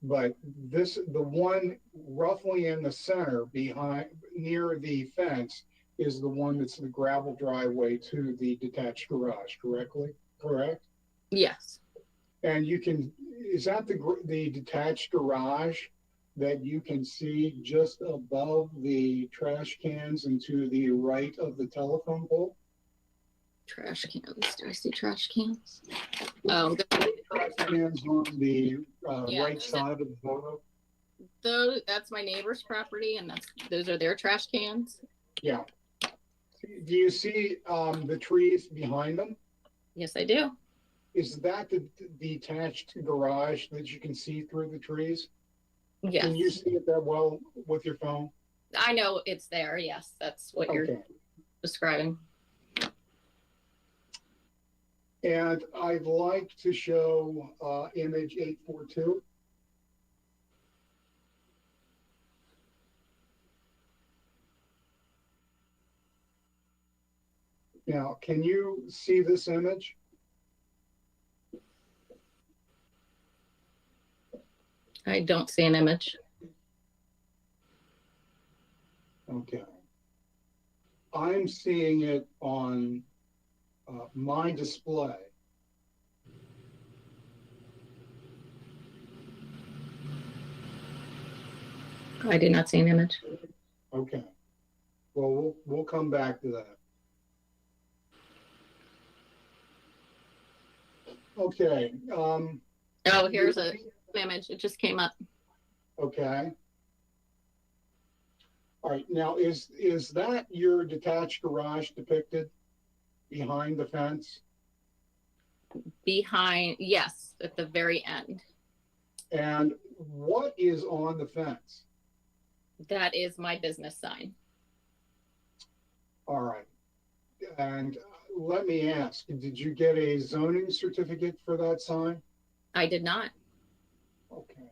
But the one roughly in the center behind, near the fence, is the one that's the gravel driveway to the detached garage, correct? Yes. And is that the detached garage that you can see just above the trash cans and to the right of the telephone pole? Trash cans. Do I see trash cans? Trash cans on the right side of the photo. That's my neighbor's property, and those are their trash cans. Yeah. Do you see the trees behind them? Yes, I do. Is that the detached garage that you can see through the trees? Yes. Can you see it that well with your phone? I know it's there. Yes, that's what you're describing. And I'd like to show image 842. Now, can you see this image? I don't see an image. Okay. I'm seeing it on my display. I do not see an image. Okay. Well, we'll come back to that. Okay. Oh, here's an image. It just came up. Okay. All right. Now, is that your detached garage depicted behind the fence? Behind, yes, at the very end. And what is on the fence? That is my business sign. All right. And let me ask, did you get a zoning certificate for that sign? I did not. Okay.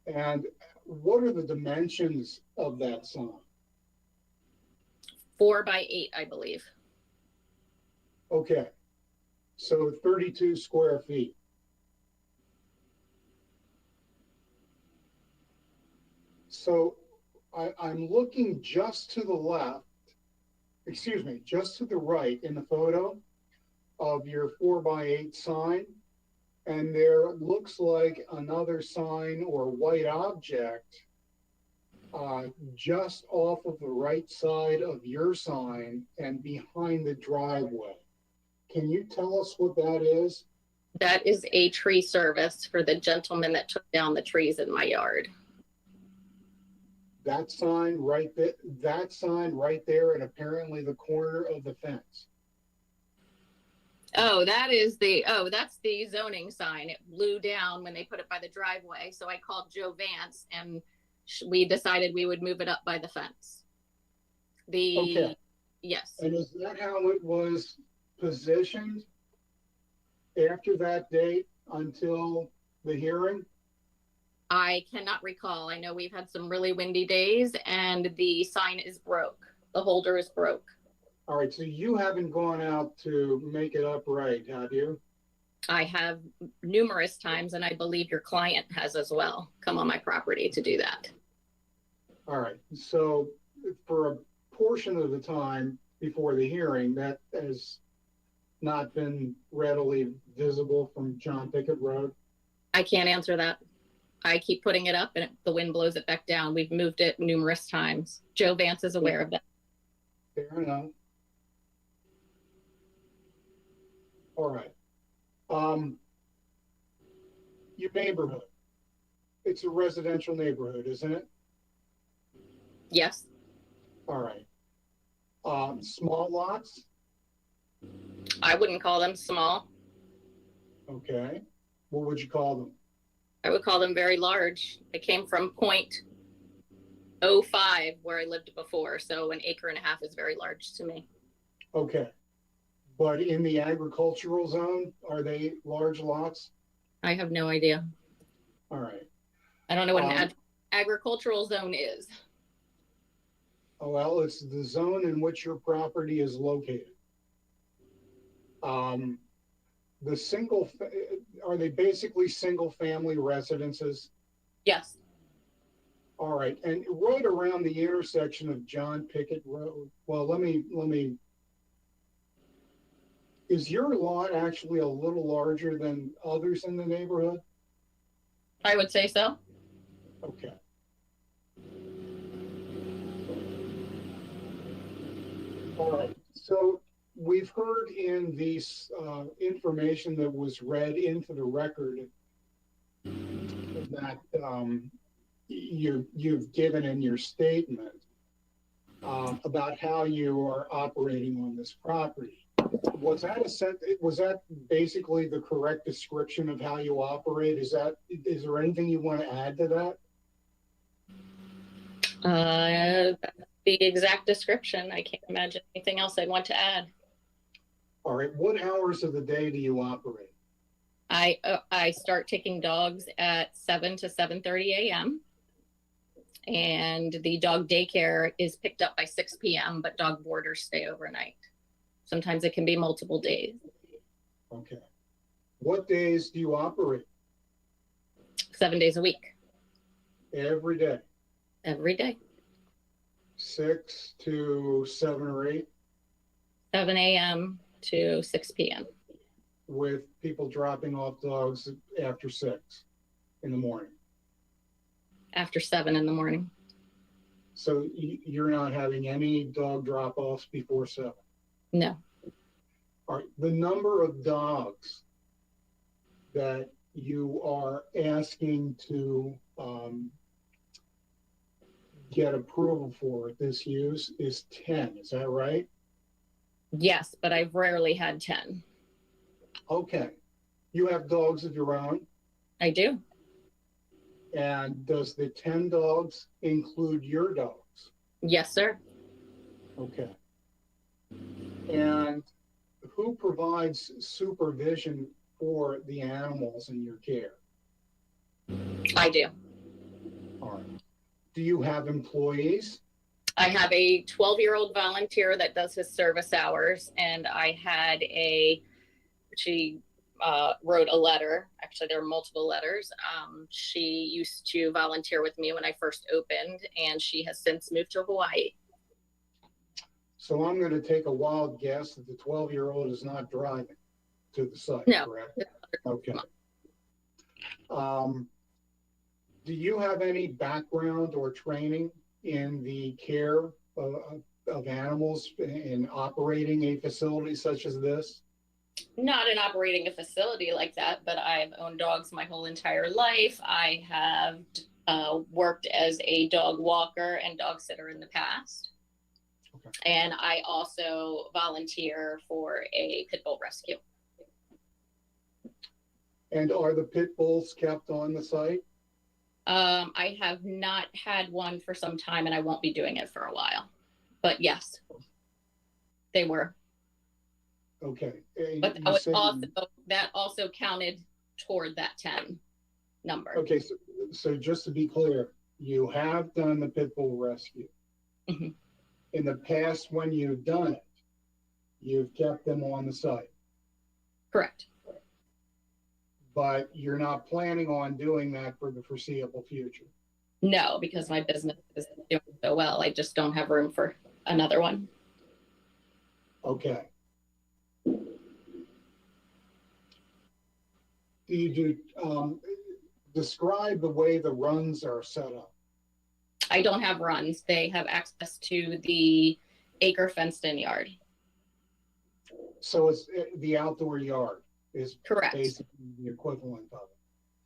And what are the dimensions of that sign? 4 by 8, I believe. Okay. So 32 square feet. So I'm looking just to the left, excuse me, just to the right in the photo of your 4 by 8 sign. And there looks like another sign or white object just off of the right side of your sign and behind the driveway. Can you tell us what that is? That is a tree service for the gentleman that took down the trees in my yard. That sign right there, and apparently the corner of the fence. Oh, that's the zoning sign. It blew down when they put it by the driveway. So I called Joe Vance and we decided we would move it up by the fence. Okay. Yes. And is that how it was positioned after that date until the hearing? I cannot recall. I know we've had some really windy days and the sign is broke. The holder is broke. All right, so you haven't gone out to make it upright, have you? I have numerous times, and I believe your client has as well, come on my property to do that. All right, so for a portion of the time before the hearing, that has not been readily visible from John Pickett Road? I can't answer that. I keep putting it up and the wind blows it back down. We've moved it numerous times. Joe Vance is aware of that. Fair enough. All right. Your neighborhood. It's a residential neighborhood, isn't it? Yes. All right. Small lots? I wouldn't call them small. Okay. What would you call them? I would call them very large. I came from 0.05 where I lived before, so an acre and a half is very large to me. Okay. But in the agricultural zone, are they large lots? I have no idea. All right. I don't know what an agricultural zone is. Oh, well, it's the zone in which your property is located. Are they basically single family residences? Yes. All right. And right around the intersection of John Pickett Road, well, let me, is your lot actually a little larger than others in the neighborhood? I would say so. Okay. All right. So we've heard in these information that was read into the record that you've given in your statement about how you are operating on this property. Was that basically the correct description of how you operate? Is there anything you want to add to that? That's the exact description. I can't imagine anything else I'd want to add. All right. What hours of the day do you operate? I start taking dogs at 7 to 7:30 a.m. and the dog daycare is picked up by 6 p.m., but dog boarders stay overnight. Sometimes it can be multiple days. Okay. What days do you operate? 7 days a week. Every day? Every day. 6 to 7 or 8? 7 a.m. to 6 p.m. With people dropping off dogs after 6 in the morning? After 7 in the morning. So you're not having any dog drop-offs before 7? No. All right. The number of dogs that you are asking to get approval for this use is 10. Is that right? Yes, but I've rarely had 10. Okay. You have dogs of your own? I do. And does the 10 dogs include your dogs? Yes, sir. Okay. And who provides supervision for the animals in your care? I do. All right. Do you have employees? I have a 12-year-old volunteer that does his service hours, and I had she wrote a letter. Actually, there were multiple letters. She used to volunteer with me when I first opened, and she has since moved to Hawaii. So I'm going to take a wild guess that the 12-year-old is not driving to the site, no. Correct? Okay. Do you have any background or training in the care of animals in operating a facility such as this? Not in operating a facility like that, but I've owned dogs my whole entire life. I have worked as a dog walker and dog sitter in the past. Okay. And I also volunteer for a pit bull rescue. And are the pit bulls kept on the site? I have not had one for some time, and I won't be doing it for a while. But yes, they were. Okay. But that also counted toward that 10 number. Okay, so just to be clear, you have done the pit bull rescue. Mm-hmm. In the past, when you've done it, you've kept them on the site. Correct. But you're not planning on doing that for the foreseeable future? No, because my business is doing so well. I just don't have room for another one. Okay. Do you do, describe the way the runs are set up. I don't have runs. They have access to the acre fenced in yard. So it's the outdoor yard is Correct. basically the equivalent of it.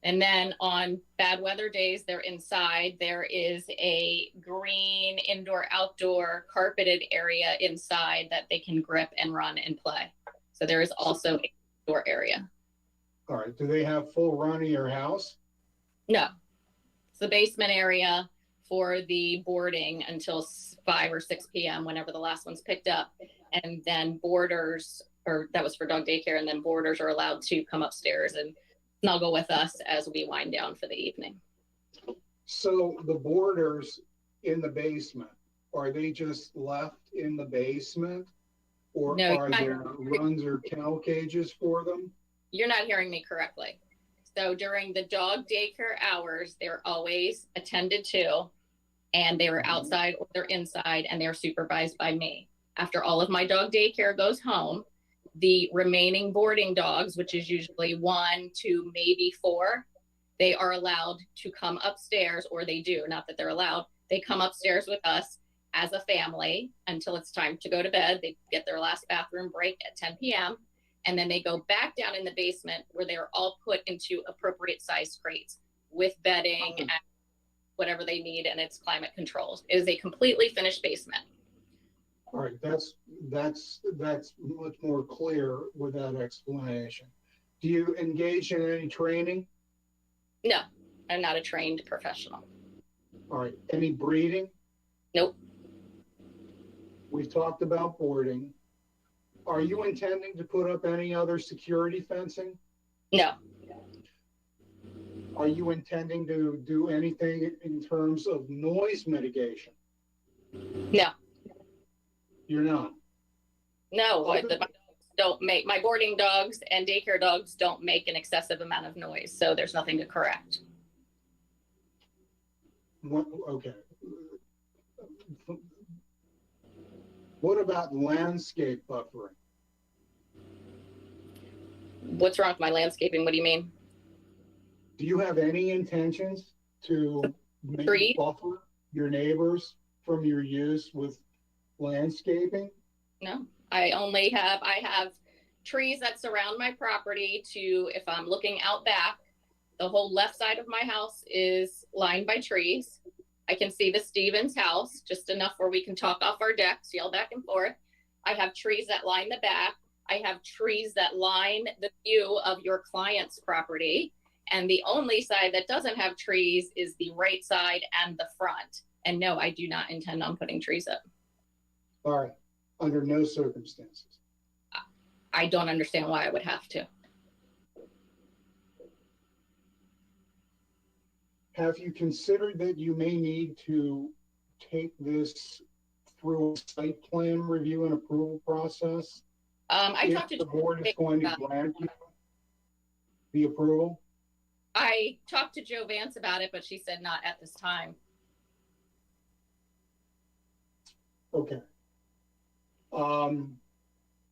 And then on bad weather days, they're inside. There is a green indoor outdoor carpeted area inside that they can grip and run and play. So there is also an indoor area. All right. Do they have full run of your house? No. It's the basement area for the boarding until 5 or 6 p.m. whenever the last one's picked up. And then boarders, or that was for dog daycare, and then boarders are allowed to come upstairs and snuggle with us as we wind down for the evening. So the boarders in the basement, are they just left in the basement? Or No, are there runs or kennel cages for them? You're not hearing me correctly. So during the dog daycare hours, they're always attended to, and they were outside or they're inside, and they're supervised by me. After all of my dog daycare goes home, the remaining boarding dogs, which is usually 1, 2, maybe 4, they are allowed to come upstairs, or they do, not that they're allowed. They come upstairs with us as a family until it's time to go to bed. They get their last bathroom break at 10 p.m. And then they go back down in the basement where they're all put into appropriate size crates with bedding and whatever they need, and it's climate controlled. It is a completely finished basement. All right, that's much more clear with that explanation. Do you engage in any training? No, I'm not a trained professional. All right, any breeding? Nope. We've talked about boarding. Are you intending to put up any other security fencing? No. Are you intending to do anything in terms of noise mitigation? No. You're not? No, my dogs don't make, my boarding dogs and daycare dogs don't make an excessive amount of noise, so there's nothing to correct. Okay. What about landscape buffering? What's wrong with my landscaping? What do you mean? Do you have any intentions to maybe buffer your neighbors from your use with landscaping? No, I have trees that surround my property to, if I'm looking out back, the whole left side of my house is lined by trees. I can see the Stevens house, just enough where we can talk off our decks, yell back and forth. I have trees that line the back. I have trees that line the view of your client's property. And the only side that doesn't have trees is the right side and the front. And no, I do not intend on putting trees up. All right, under no circumstances. I don't understand why I would have to. Have you considered that you may need to take this through a site plan review and approval process? I if talked to the board is going to grant you the approval? I talked to Joe Vance about it, but she said not at this time. Okay.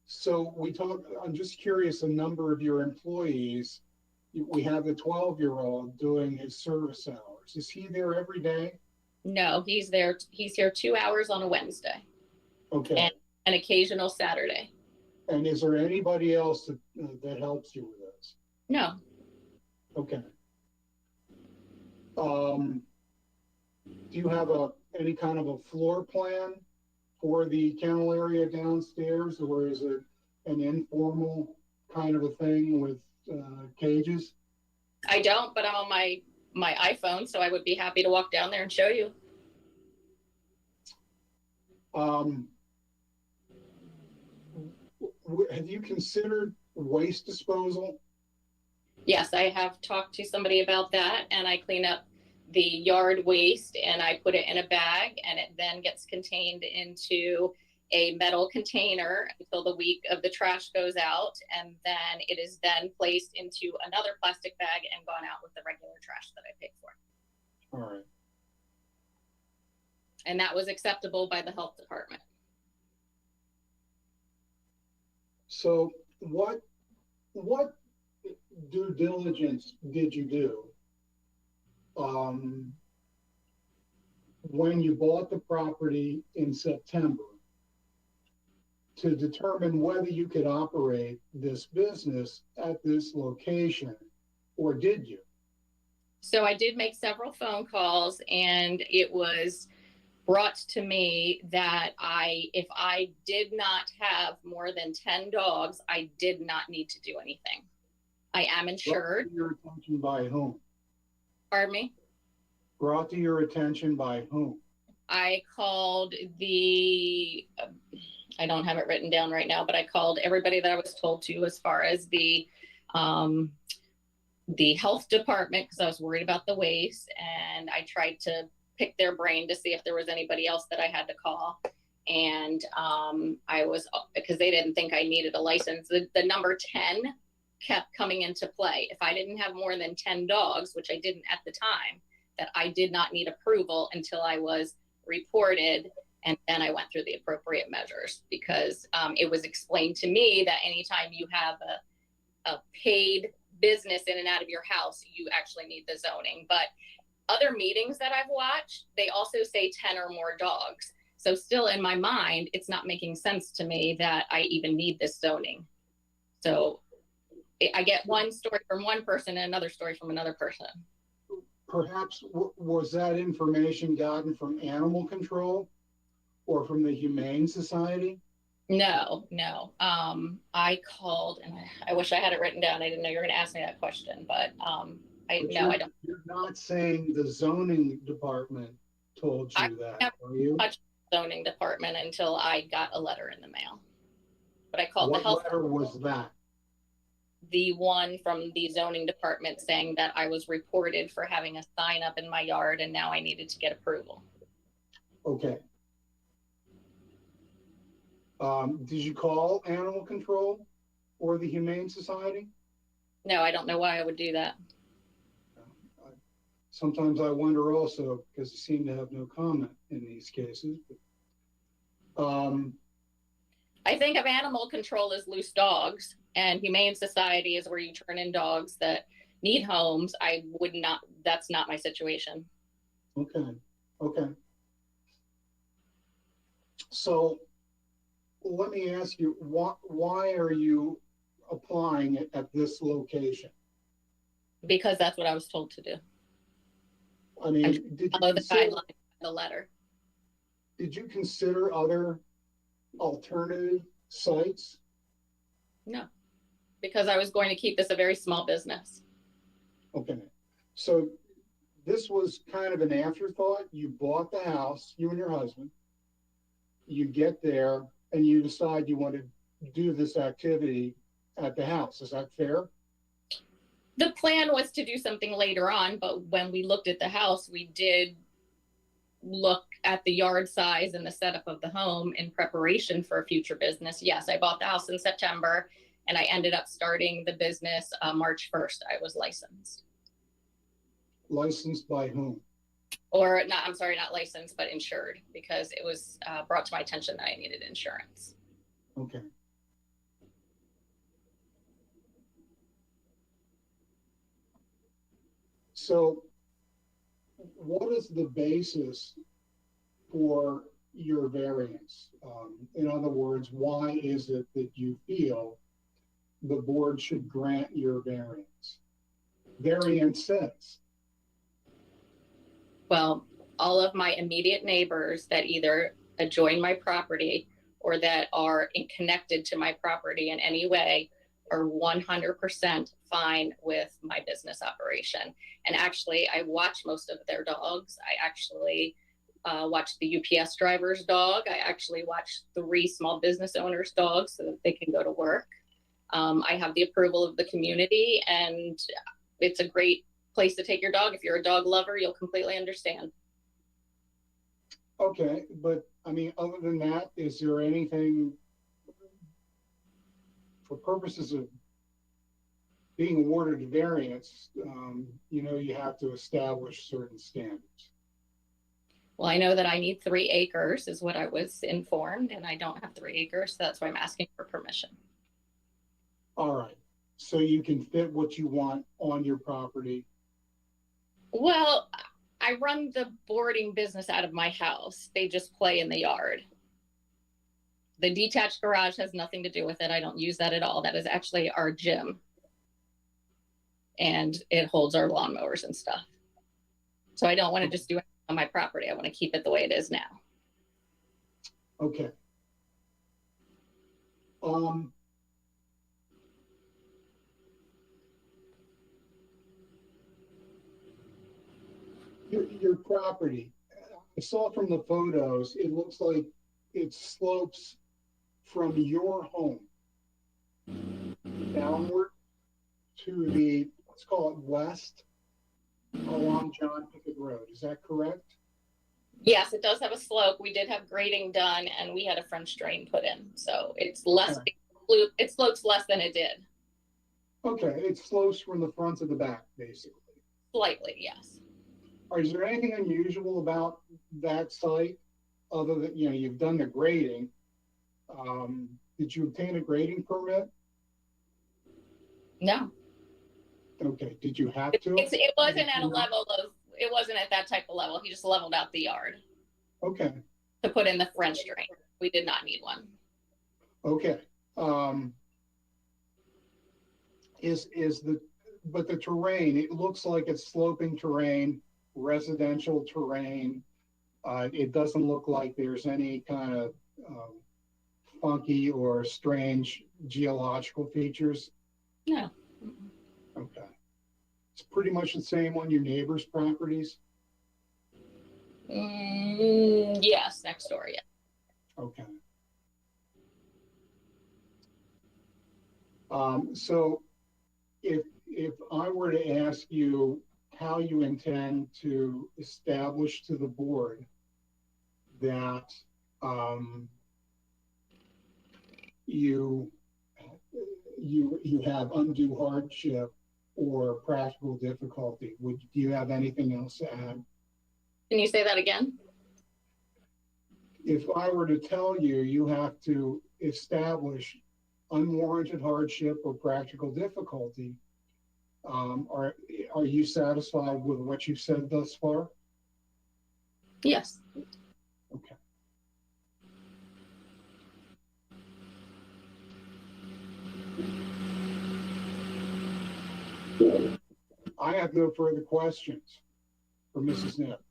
So I'm just curious, a number of your employees, we have the 12-year-old doing his service hours. Is he there every day? No, he's there. He's here 2 hours on a Wednesday. Okay. And an occasional Saturday. And is there anybody else that helps you with this? No. Okay. Do you have any kind of a floor plan for the kennel area downstairs, or is it an informal kind of a thing with cages? I don't, but I'm on my iPhone, so I would be happy to walk down there and show you. Have you considered waste disposal? Yes, I have talked to somebody about that, and I clean up the yard waste and I put it in a bag, and it then gets contained into a metal container until the week of the trash goes out, and then it is then placed into another plastic bag and gone out with the regular trash that I paid for. All right. And that was acceptable by the health department. So what due diligence did you do when you bought the property in September to determine whether you could operate this business at this location, or did you? So I did make several phone calls, and it was brought to me that if I did not have more than 10 dogs, I did not need to do anything. I am insured. Brought to your attention by whom? Pardon me? Brought to your attention by whom? I called I don't have it written down right now, but I called everybody that I was told to, as far as the health department, because I was worried about the waste, and I tried to pick their brain to see if there was anybody else that I had to call. And because they didn't think I needed a license, the number 10 kept coming into play. If I didn't have more than 10 dogs, which I didn't at the time, that I did not need approval until I was reported, and then I went through the appropriate measures, because it was explained to me that anytime you have a paid business in and out of your house, you actually need the zoning. But other meetings that I've watched, they also say 10 or more dogs. So still in my mind, it's not making sense to me that I even need this zoning. So I get one story from one person and another story from another person. Perhaps was that information gotten from animal control or from the Humane Society? No. I called, and I wish I had it written down. I didn't know you were going to ask me that question, but I don't. You're not saying the zoning department told you that, are you? I touched the zoning department until I got a letter in the mail. But I called what the health. What letter was that? The one from the zoning department saying that I was reported for having a sign up in my yard, and now I needed to get approval. Okay. Did you call animal control or the Humane Society? No, I don't know why I would do that. Sometimes I wonder also, because you seem to have no comment in these cases. But, I think of animal control as loose dogs, and Humane Society is where you turn in dogs that need homes. I would not, that's not my situation. Okay. So let me ask you, why are you applying it at this location? Because that's what I was told to do. I mean, did you follow the consider, guidelines in the letter. did you consider other alternative sites? No, because I was going to keep this a very small business. Okay, so this was kind of an afterthought. You bought the house, you and your husband. You get there and you decide you want to do this activity at the house. Is that fair? The plan was to do something later on, but when we looked at the house, we did look at the yard size and the setup of the home in preparation for a future business. Yes, I bought the house in September, and I ended up starting the business March 1st. I was licensed. Licensed by whom? Or not, I'm sorry, not licensed, but insured, because it was brought to my attention that I needed insurance. Okay. So what is the basis for your variance? In other words, why is it that you feel the board should grant your variance? Variance says. Well, all of my immediate neighbors that either adjoin my property or that are connected to my property in any way are 100% fine with my business operation. And actually, I watch most of their dogs. I actually watch the UPS driver's dog. I actually watch 3 small business owners' dogs so that they can go to work. I have the approval of the community, and it's a great place to take your dog. If you're a dog lover, you'll completely understand. Okay, but I mean, other than that, is there anything, for purposes of being awarded a variance, you have to establish certain standards? Well, I know that I need 3 acres is what I was informed, and I don't have 3 acres, so that's why I'm asking for permission. All right, so you can fit what you want on your property. Well, I run the boarding business out of my house. They just play in the yard. The detached garage has nothing to do with it. I don't use that at all. That is actually our gym. And it holds our lawnmowers and stuff. So I don't want to just do it on my property. I want to keep it the way it is now. Okay. Your property, I saw from the photos, it looks like it slopes from your home downward to the, let's call it west, along John Pickett Road. Is that correct? Yes, it does have a slope. We did have grading done and we had a French drain put in. So it's less, it slopes less than it did. Okay, it slopes from the front to the back, basically. Slightly, yes. Is there anything unusual about that site other than, you know, you've done the grading? Did you obtain a grading permit? No. Okay, did you have to? It wasn't at a level of, it wasn't at that type of level. He just leveled out the yard. Okay. To put in the French drain. We did not need one. Okay. But the terrain, it looks like it's sloping terrain, residential terrain. It doesn't look like there's any kind of funky or strange geological features. No. Okay. It's pretty much the same on your neighbors' properties? Yes, next door, yeah. Okay. So if I were to ask you how you intend to establish to the board that you have undue hardship or practical difficulty, do you have anything else to add? Can you say that again? If I were to tell you, you have to establish unwarranted hardship or practical difficulty, are you satisfied with what you've said thus far? Yes. Okay. I have no further questions for Mrs. Knipp.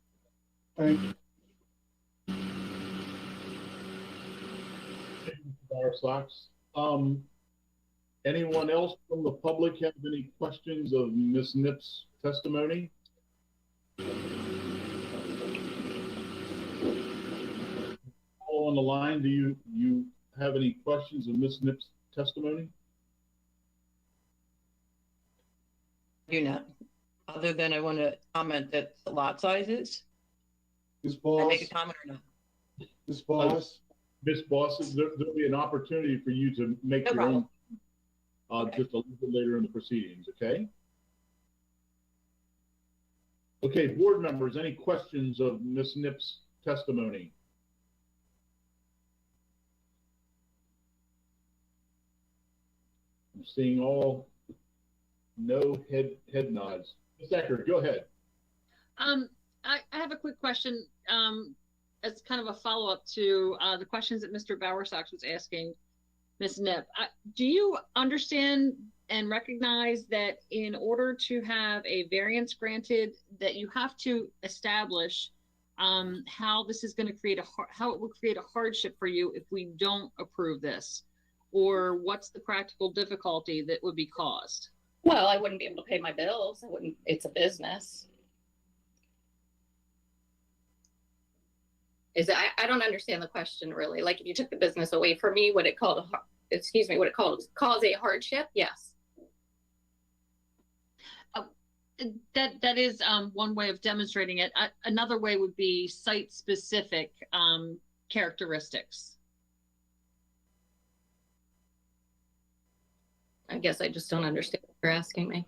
Thank you. Sox. Anyone else from the public have any questions of Ms. Knipp's testimony? All on the line, do you have any questions of Ms. Knipp's testimony? I do not, other than I want to comment that the lot sizes. Ms. Boss? I make a comment or not? Ms. Boss? Ms. Boss, there'll be an opportunity for you to make No your problem. own just a little bit later in the proceedings, okay? Okay, board members, any questions of Ms. Knipp's testimony? I'm seeing all no head nods. Ms. Eckert, go ahead. I have a quick question as kind of a follow-up to the questions that Mr. Bowersox was asking Ms. Knipp. Do you understand and recognize that in order to have a variance granted, that you have to establish how this is going to create how it will create a hardship for you if we don't approve this, or what's the practical difficulty that would be caused? Well, I wouldn't be able to pay my bills. I wouldn't. It's a business. I don't understand the question really. Like, if you took the business away from me, would it cause a hardship? Yes. That is one way of demonstrating it. Another way would be site-specific characteristics. I guess I just don't understand what you're asking me.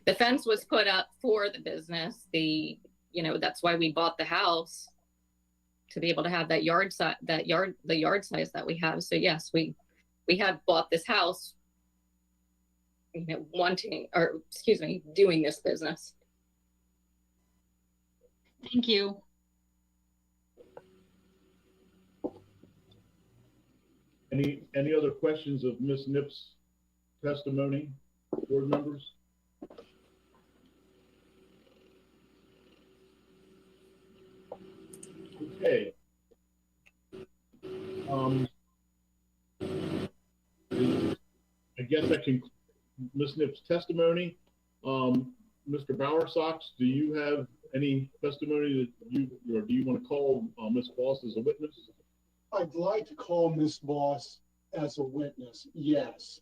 The fence was put up for the business. That's why we bought the house, to be able to have that yard size, the yard size that we have. So yes, we have bought this house, doing this business. Thank you. Any other questions of Ms. Nipp's testimony, board members? Okay. I guess that concludes Ms. Nipp's testimony. Mr. Bowersox, do you have any testimony that or do you want to call Ms. Boss as a witness? I'd like to call Ms. Boss as a witness, yes.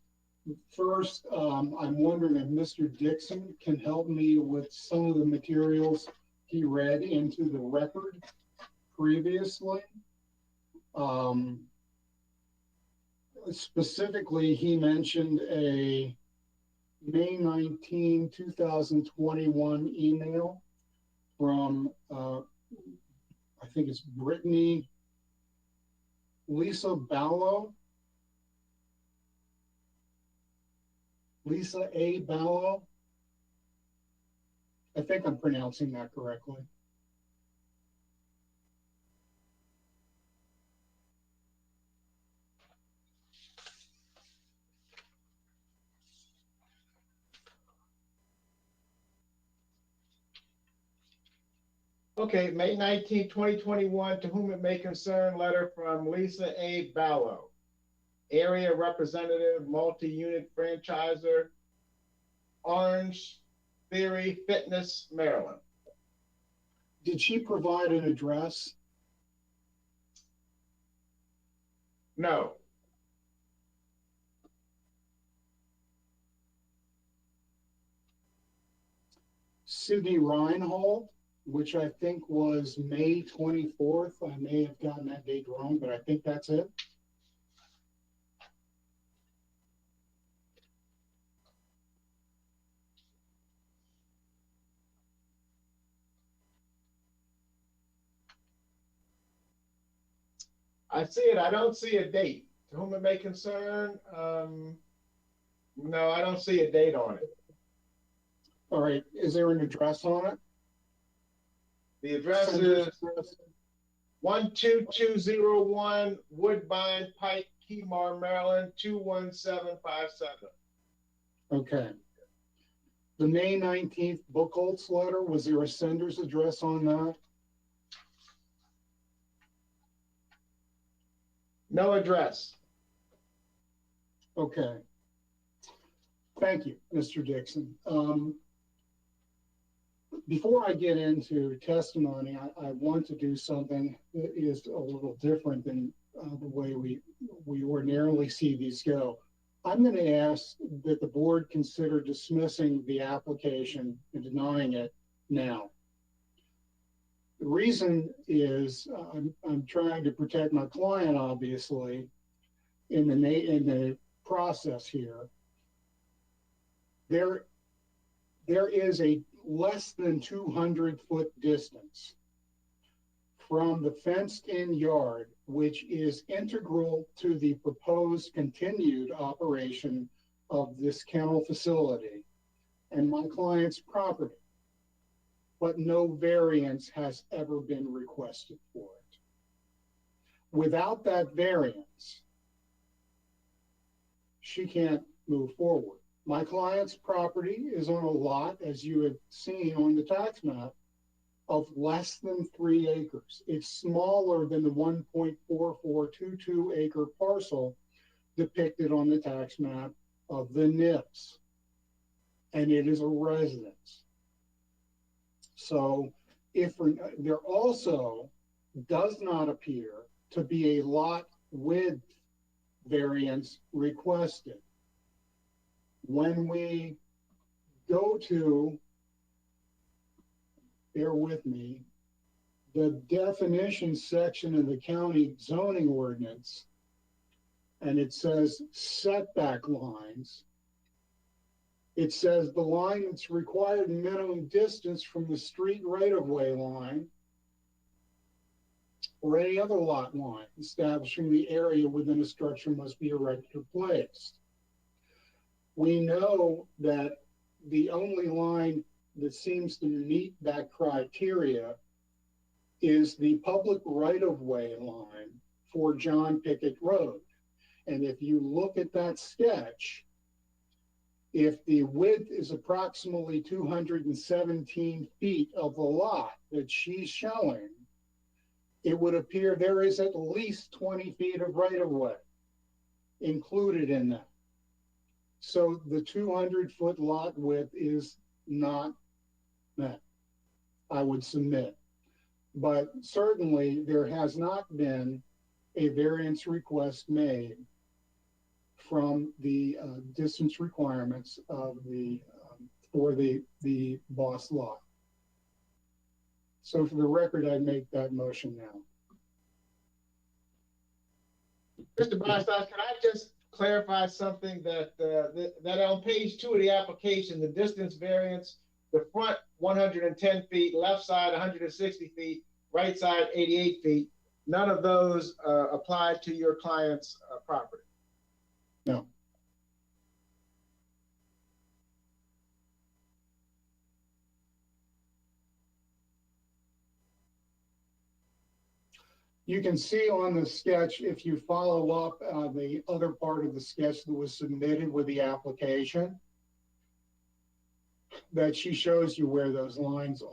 First, I'm wondering if Mr. Dixon can help me with some of the materials he read into the record previously. Specifically, he mentioned a May 19, 2021 email from, I think it's Brittany Lisa Ballo. Lisa A. Ballo. I think I'm pronouncing that correctly. Okay, May 19, 2021, to whom it may concern, letter from Lisa A. Ballo, area representative, multi-unit franchisor, Orange Theory Fitness, Maryland. Did she provide an address? No. Sydney Reinhold, which I think was May 24th. I may have gotten that date wrong, but I think that's it. I see it. I don't see a date. To whom it may concern, no, I don't see a date on it. All right. Is there an address on it? The address is 12201 Woodbine Pike, Kemar, Maryland, 21757. Okay. The May 19th Buchholz letter, was there a sender's address on that? No address. Okay. Thank you, Mr. Dixon. Before I get into testimony, I want to do something that is a little different than the way we ordinarily see these go. I'm going to ask that the board consider dismissing the application and denying it now. The reason is I'm trying to protect my client, obviously, in the process here. There is a less than 200-foot distance from the fenced-in yard, which is integral to the proposed continued operation of this kennel facility and my client's property, but no variance has ever been requested for it. Without that variance, she can't move forward. My client's property is on a lot, as you have seen on the tax map, of less than 3 acres. It's smaller than the 1.4422 acre parcel depicted on the tax map of the Nips, and it is a residence. So if there also does not appear to be a lot width variance requested. When we go to, bear with me, the definition section of the county zoning ordinance, and it says setback lines, it says the line that's required minimum distance from the street right-of-way line or any other lot line establishing the area within a structure must be erected or placed. We know that the only line that seems to meet that criteria is the public right-of-way line for John Pickett Road. And if you look at that sketch, if the width is approximately 217 feet of the lot that she's showing, it would appear there is at least 20 feet of right-of-way included in that. So the 200-foot lot width is not met, I would submit. But certainly there has not been a variance request made from the distance requirements of the for the Boss lot. So for the record, I make that motion now. Mr. Bonsass, can I just clarify something that that on page 2 of the application, the distance variance, the front 110 feet, left side 160 feet, right side 88 feet, none of those apply to your client's property? No. You can see on the sketch, if you follow up the other part of the sketch that was submitted with the application, that she shows you where those lines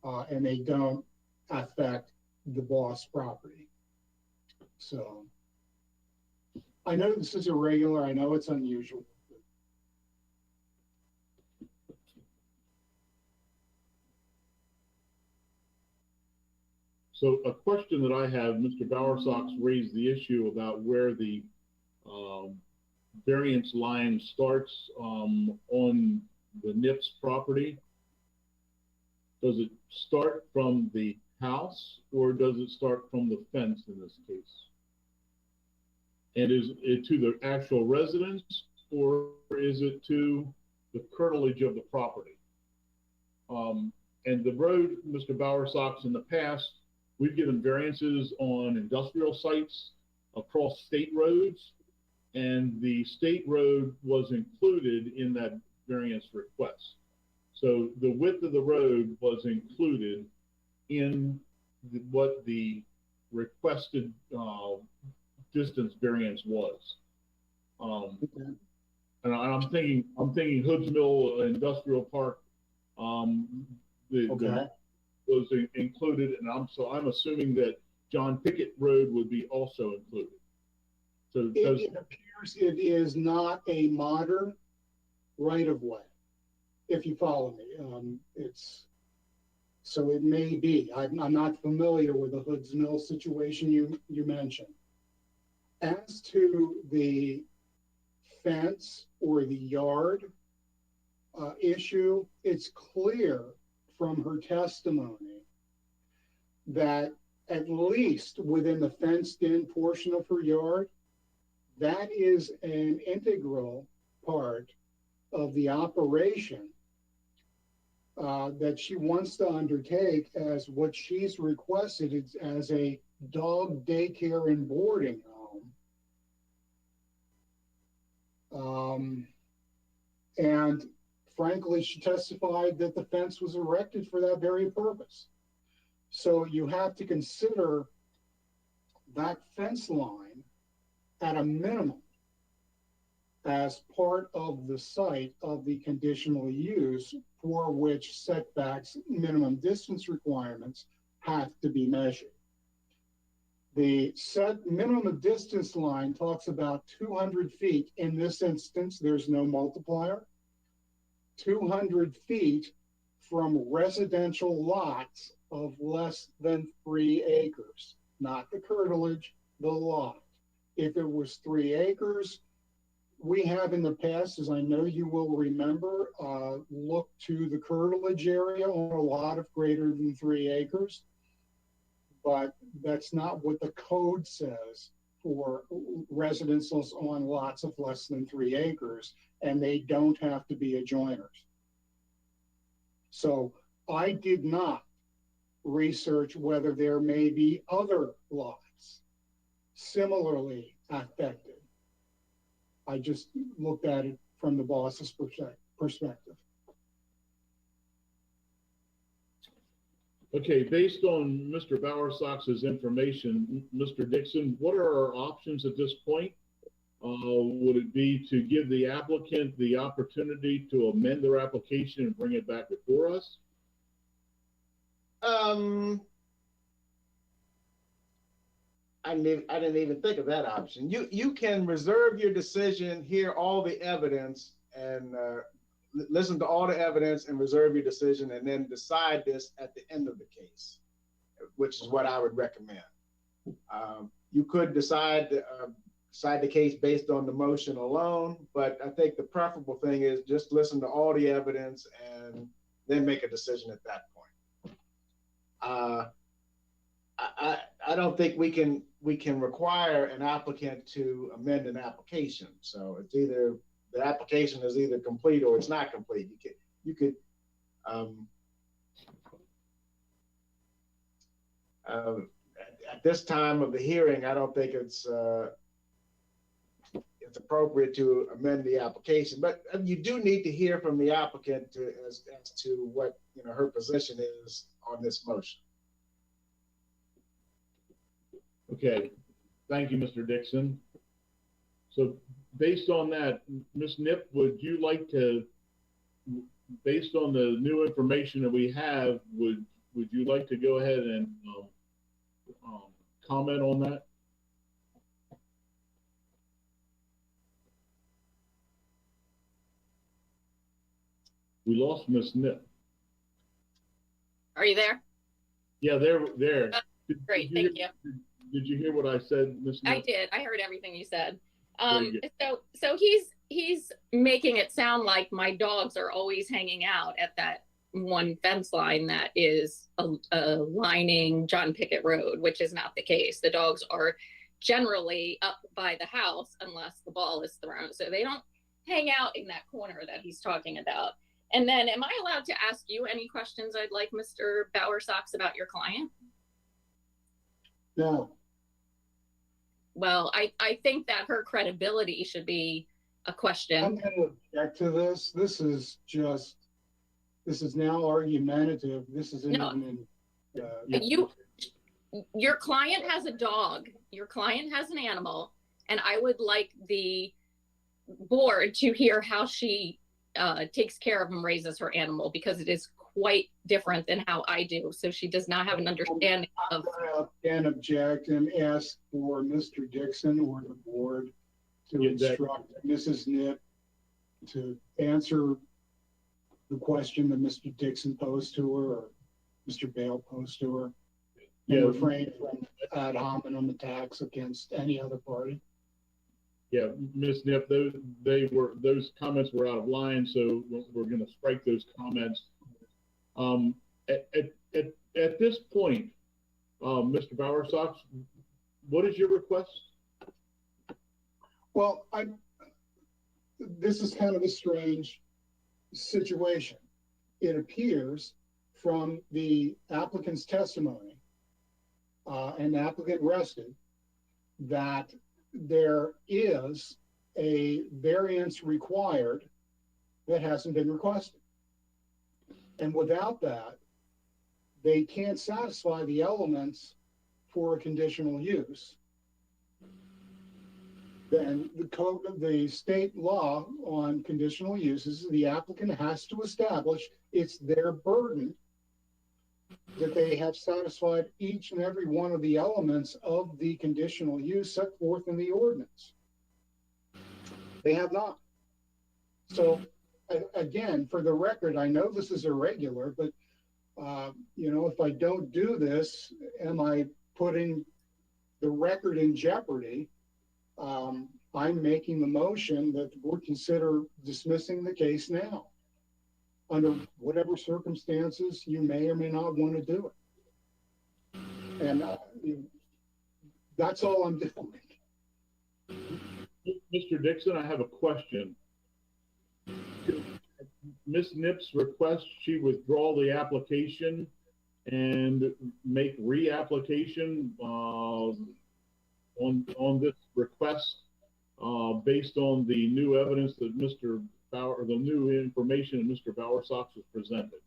are, and they don't affect the Boss property. So I know this is irregular. I know it's unusual. So a question that I have, Mr. Bowersox raised the issue about where the variance line starts on the NIPS property. Does it start from the house or does it start from the fence in this case? And is it to the actual residence or is it to the curtilage of the property? And the road, Mr. Bowersox, in the past, we've given variances on industrial sites across state roads, and the state road was included in that variance request. So the width of the road was included in what the requested distance variance was. And I'm thinking Hoods Mill Industrial Park was included, and I'm assuming that John Pickett Road would be also included. So it appears it is not a modern right-of-way, if you follow me. So it may be. I'm not familiar with the Hoods Mill situation you mentioned. As to the fence or the yard issue, it's clear from her testimony that at least within the fenced-in portion of her yard, that is an integral part of the operation that she wants to undertake as what she's requested as a dog daycare and boarding home. And frankly, she testified that the fence was erected for that very purpose. So you have to consider that fence line at a minimum as part of the site of the conditional use for which setbacks, minimum distance requirements have to be measured. The minimum distance line talks about 200 feet. In this instance, there's no multiplier. 200 feet from residential lots of less than 3 acres, not the curtilage, the lot. If it was 3 acres, we have in the past, as I know you will remember, looked to the curtilage area on a lot of greater than 3 acres, but that's not what the code says for residences on lots of less than 3 acres, and they don't have to be adjoiners. So I did not research whether there may be other lots similarly affected. I just looked at it from the boss's perspective. Okay, based on Mr. Bowersox's information, Mr. Dixon, what are our options at this point? Would it be to give the applicant the opportunity to amend their application and bring it back before us? I didn't even think of that option. You can reserve your decision, hear all the evidence, and listen to all the evidence and reserve your decision, and then decide this at the end of the case, which is what I would recommend. You could decide the case based on the motion alone, but I think the preferable thing is just listen to all the evidence and then make a decision at that point. I don't think we can require an applicant to amend an application. So it's either the application is either complete or it's not complete. You could at this time of the hearing, I don't think it's appropriate to amend the application, but you do need to hear from the applicant as to what her position is on this motion. Okay, thank you, Mr. Dixon. So based on that, Ms. Nip, would you like to, based on the new information that we have, would you like to go ahead and comment on that? We lost Ms. Nip. Are you there? Yeah, there. Great, thank you. Did you hear what I said, Ms. Nip? I did. I heard everything you said. Very good. So he's making it sound like my dogs are always hanging out at that one fence line that is lining John Pickett Road, which is not the case. The dogs are generally up by the house unless the ball is thrown. So they don't hang out in that corner that he's talking about. And then am I allowed to ask you any questions I'd like Mr. Bowersox about your client? No. Well, I think that her credibility should be a question. I'm going to object to this. This is now argumentative. This isn't even your client has a dog. Your client has an animal, and I would like the board to hear how she takes care of and raises her animal, because it is quite different than how I do. So she does not have an understanding of. And object and ask for Mr. Dixon or the board to instruct Mrs. Nip to answer the question that Mr. Dixon posed to her or Mr. Bale posed to her, and refrain from ad hominem attacks against any other party. Yeah, Ms. Nip, those comments were out of line, so we're going to strike those comments. At this point, Mr. Bowersox, what is your request? Well, this is kind of a strange situation. It appears from the applicant's testimony, and the applicant rested, that there is a variance required that hasn't been requested. And without that, they can't satisfy the elements for a conditional use. Then the state law on conditional uses, the applicant has to establish it's their burden that they have satisfied each and every one of the elements of the conditional use set forth in the ordinance. They have not. So again, for the record, I know this is irregular, but if I don't do this, am I putting the record in jeopardy? I'm making the motion that the board consider dismissing the case now. Under whatever circumstances you may or may not want to do it. And that's all I'm doing. Mr. Dixon, I have a question. Ms. Nip's request, she withdraw the application and make re-application on this request based on the new evidence that Mr. Bauer, the new information that Mr. Bowersox has presented.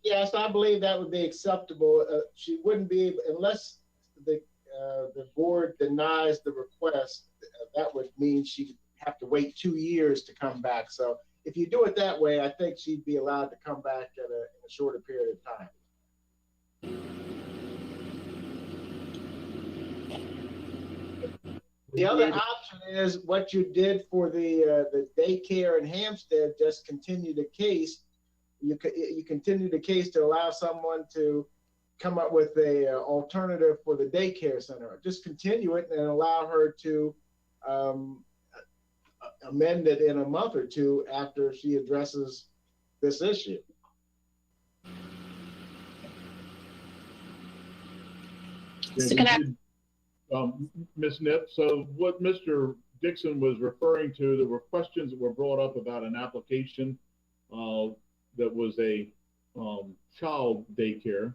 Yes, I believe that would be acceptable. She wouldn't be, unless the board denies the request, that would mean she'd have to wait 2 years to come back. So if you do it that way, I think she'd be allowed to come back in a shorter period of time. The other option is what you did for the daycare in Hampstead, just continue the case. You continue the case to allow someone to come up with a alternative for the daycare center. Just continue it and allow her to amend it in a month or two after she addresses this issue. Ms. Nip, so what Mr. Dixon was referring to, there were questions that were brought up about an application that was a child daycare,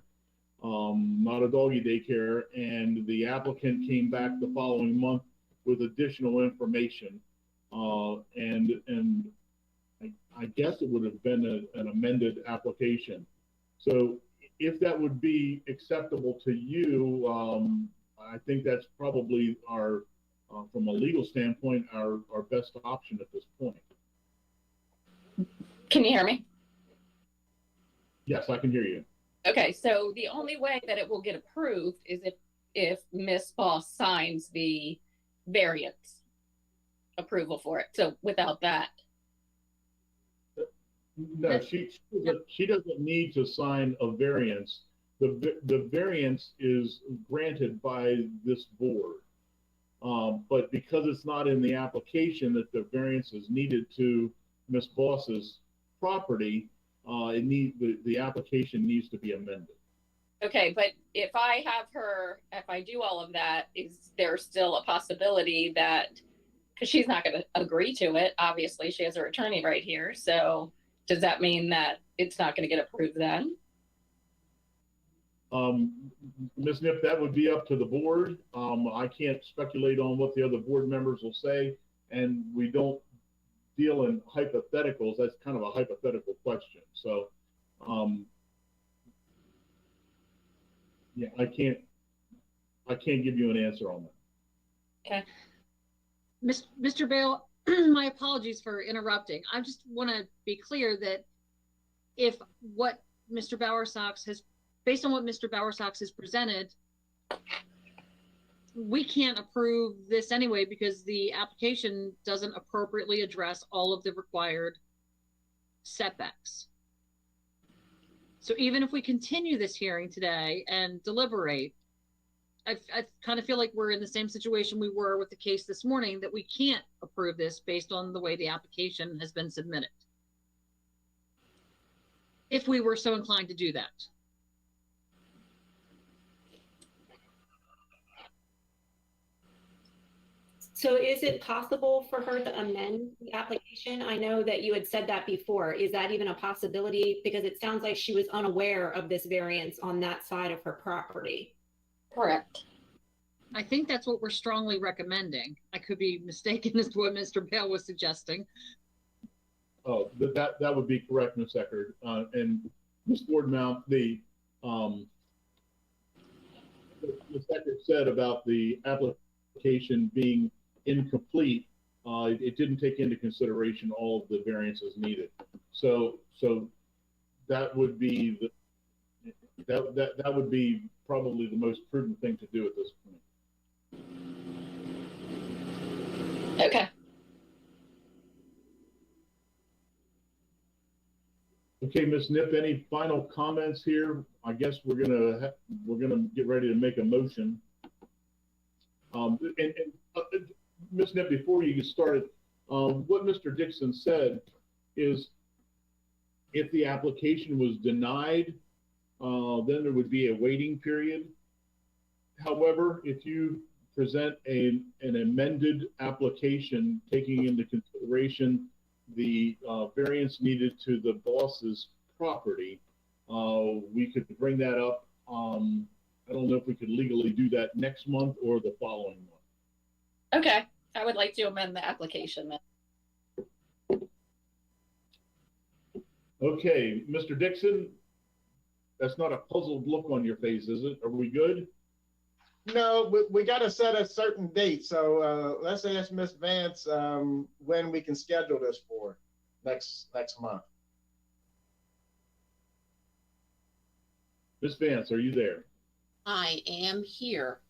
not a doggy daycare, and the applicant came back the following month with additional information, and I guess it would have been an amended application. So if that would be acceptable to you, I think that's probably our, from a legal standpoint, our best option at this point. Can you hear me? Yes, I can hear you. Okay, so the only way that it will get approved is if Ms. Boss signs the variance approval for it. So without that. No, she doesn't need to sign a variance. The variance is granted by this board. But because it's not in the application that the variance is needed to Ms. Boss's property, the application needs to be amended. Okay, but if I do all of that, is there still a possibility that, because she's not going to agree to it, obviously she has her attorney right here, so does that mean that it's not going to get approved then? Ms. Nip, that would be up to the board. I can't speculate on what the other board members will say, and we don't deal in hypotheticals. That's kind of a hypothetical question. So, yeah, I can't give you an answer on that. Okay. Mr. Bale, my apologies for interrupting. I just want to be clear that if what Mr. Bowersox has, based on what Mr. Bowersox has presented, we can't approve this anyway because the application doesn't appropriately address all of the required setbacks. So even if we continue this hearing today and deliberate, I kind of feel like we're in the same situation we were with the case this morning, that we can't approve this based on the way the application has been submitted, if we were so inclined to do that. So is it possible for her to amend the application? I know that you had said that before. Is that even a possibility? Because it sounds like she was unaware of this variance on that side of her property. Correct. I think that's what we're strongly recommending. I could be mistaken as to what Mr. Bale was suggesting. Oh, that would be correct, Ms. Eckert. And Ms. Boardmount, Ms. Eckert said about the application being incomplete, it didn't take into consideration all of the variances needed. So that would be that would be probably the most prudent thing to do at this point. Okay. Okay, Ms. Nip, any final comments here? I guess we're gonna get ready to make a motion. Ms. Nip, before you get started, what Mr. Dixon said is if the application was denied, then there would be a waiting period. However, if you present an amended application taking into consideration the variance needed to the boss's property, we could bring that up. I don't know if we could legally do that next month or the following month. Okay, I would like to amend the application then. Okay, Mr. Dixon, that's not a puzzled look on your face, is it? Are we good? No, we got to set a certain date. So let's ask Ms. Vance when we can schedule this for next month. Ms. Vance, are you there? I am here.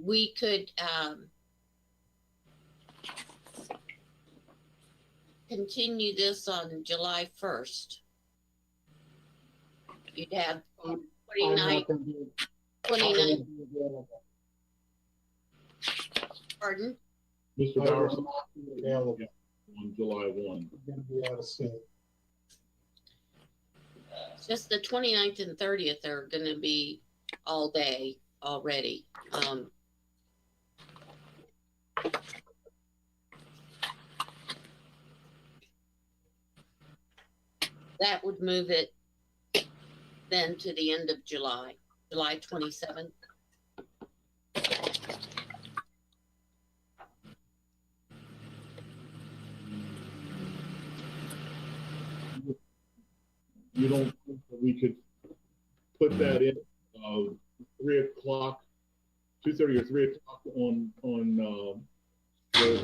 We could continue this on July 1st. You'd have 29th. 29th. Pardon? Mr. Bowers on July 1. Going to be out of state. Just the 29th and 30th are going to be all day already. That would move it then to the end of July, July 27th. You don't think that we could put that in 3 o'clock, 2:30 or 3 o'clock on the end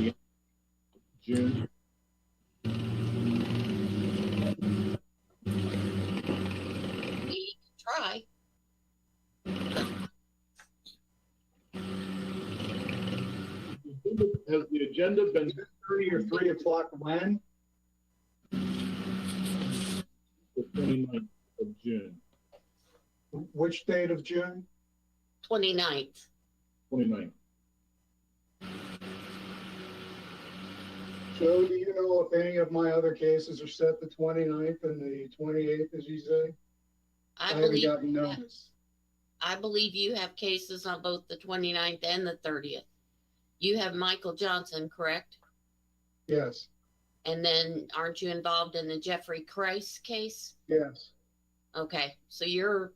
of June? We can try. Has the agenda been 30 or 3 o'clock when? The 29th of June? Which date of June? 29th. 29th. Joe, do you know if any of my other cases are set the 29th and the 28th, as you say? I haven't believe gotten notice. I believe you have cases on both the 29th and the 30th. You have Michael Johnson, correct? Yes. And then aren't you involved in the Jeffrey Kreis case? Yes. Okay, so you're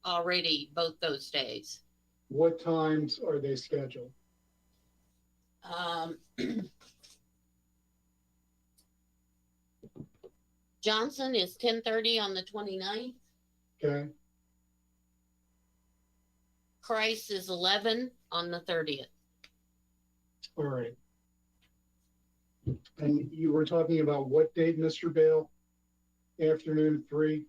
already both those days. What times are they scheduled? Johnson is 10:30 on the 29th. Okay. Kreis is 11 on the 30th. All right. And you were talking about what date, Mr. Bale? Afternoon 3?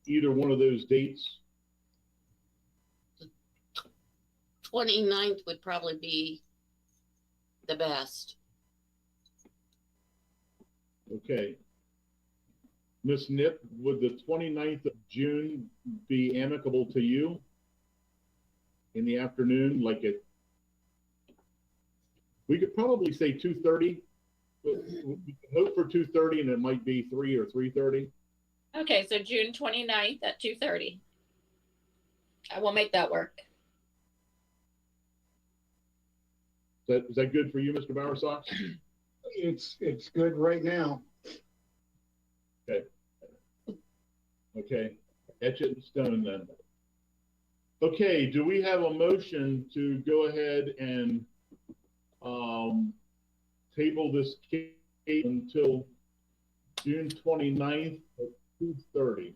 Either one of those dates. 29th would probably be the best. Okay. Ms. Nip, would the 29th of June be amicable to you? In the afternoon, like we could probably say 2:30. We could hope for 2:30 and it might be 3 or 3:30. Okay, so June 29th at 2:30. I will make that work. Is that good for you, Mr. Bowersox? It's good right now. Okay. Okay. Etch it in stone then. Okay, do we have a motion to go ahead and table this case until June 29th at 2:30?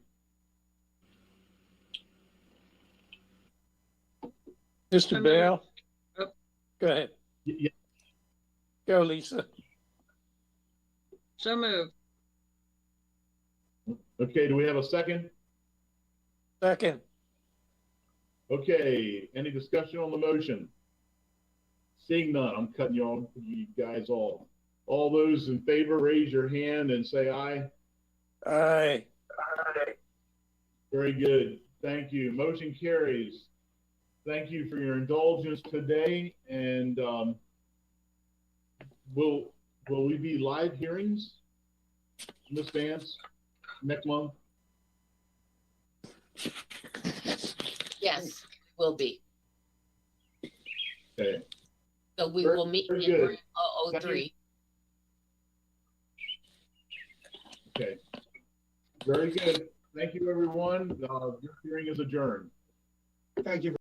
Mr. Bale? Go ahead. Yeah. Go, Lisa. So moved. Okay, do we have a second? Second. Okay, any discussion on the motion? Seeing none, I'm cutting you guys off. All those in favor, raise your hand and say aye. Aye. Very good. Thank you. Motion carries. Thank you for your indulgence today. And will we be live hearings, Ms. Vance, next month? Yes, will be. Okay. So we will meet in room 003. Okay. Very good. Thank you, everyone. Your hearing is adjourned. Thank you.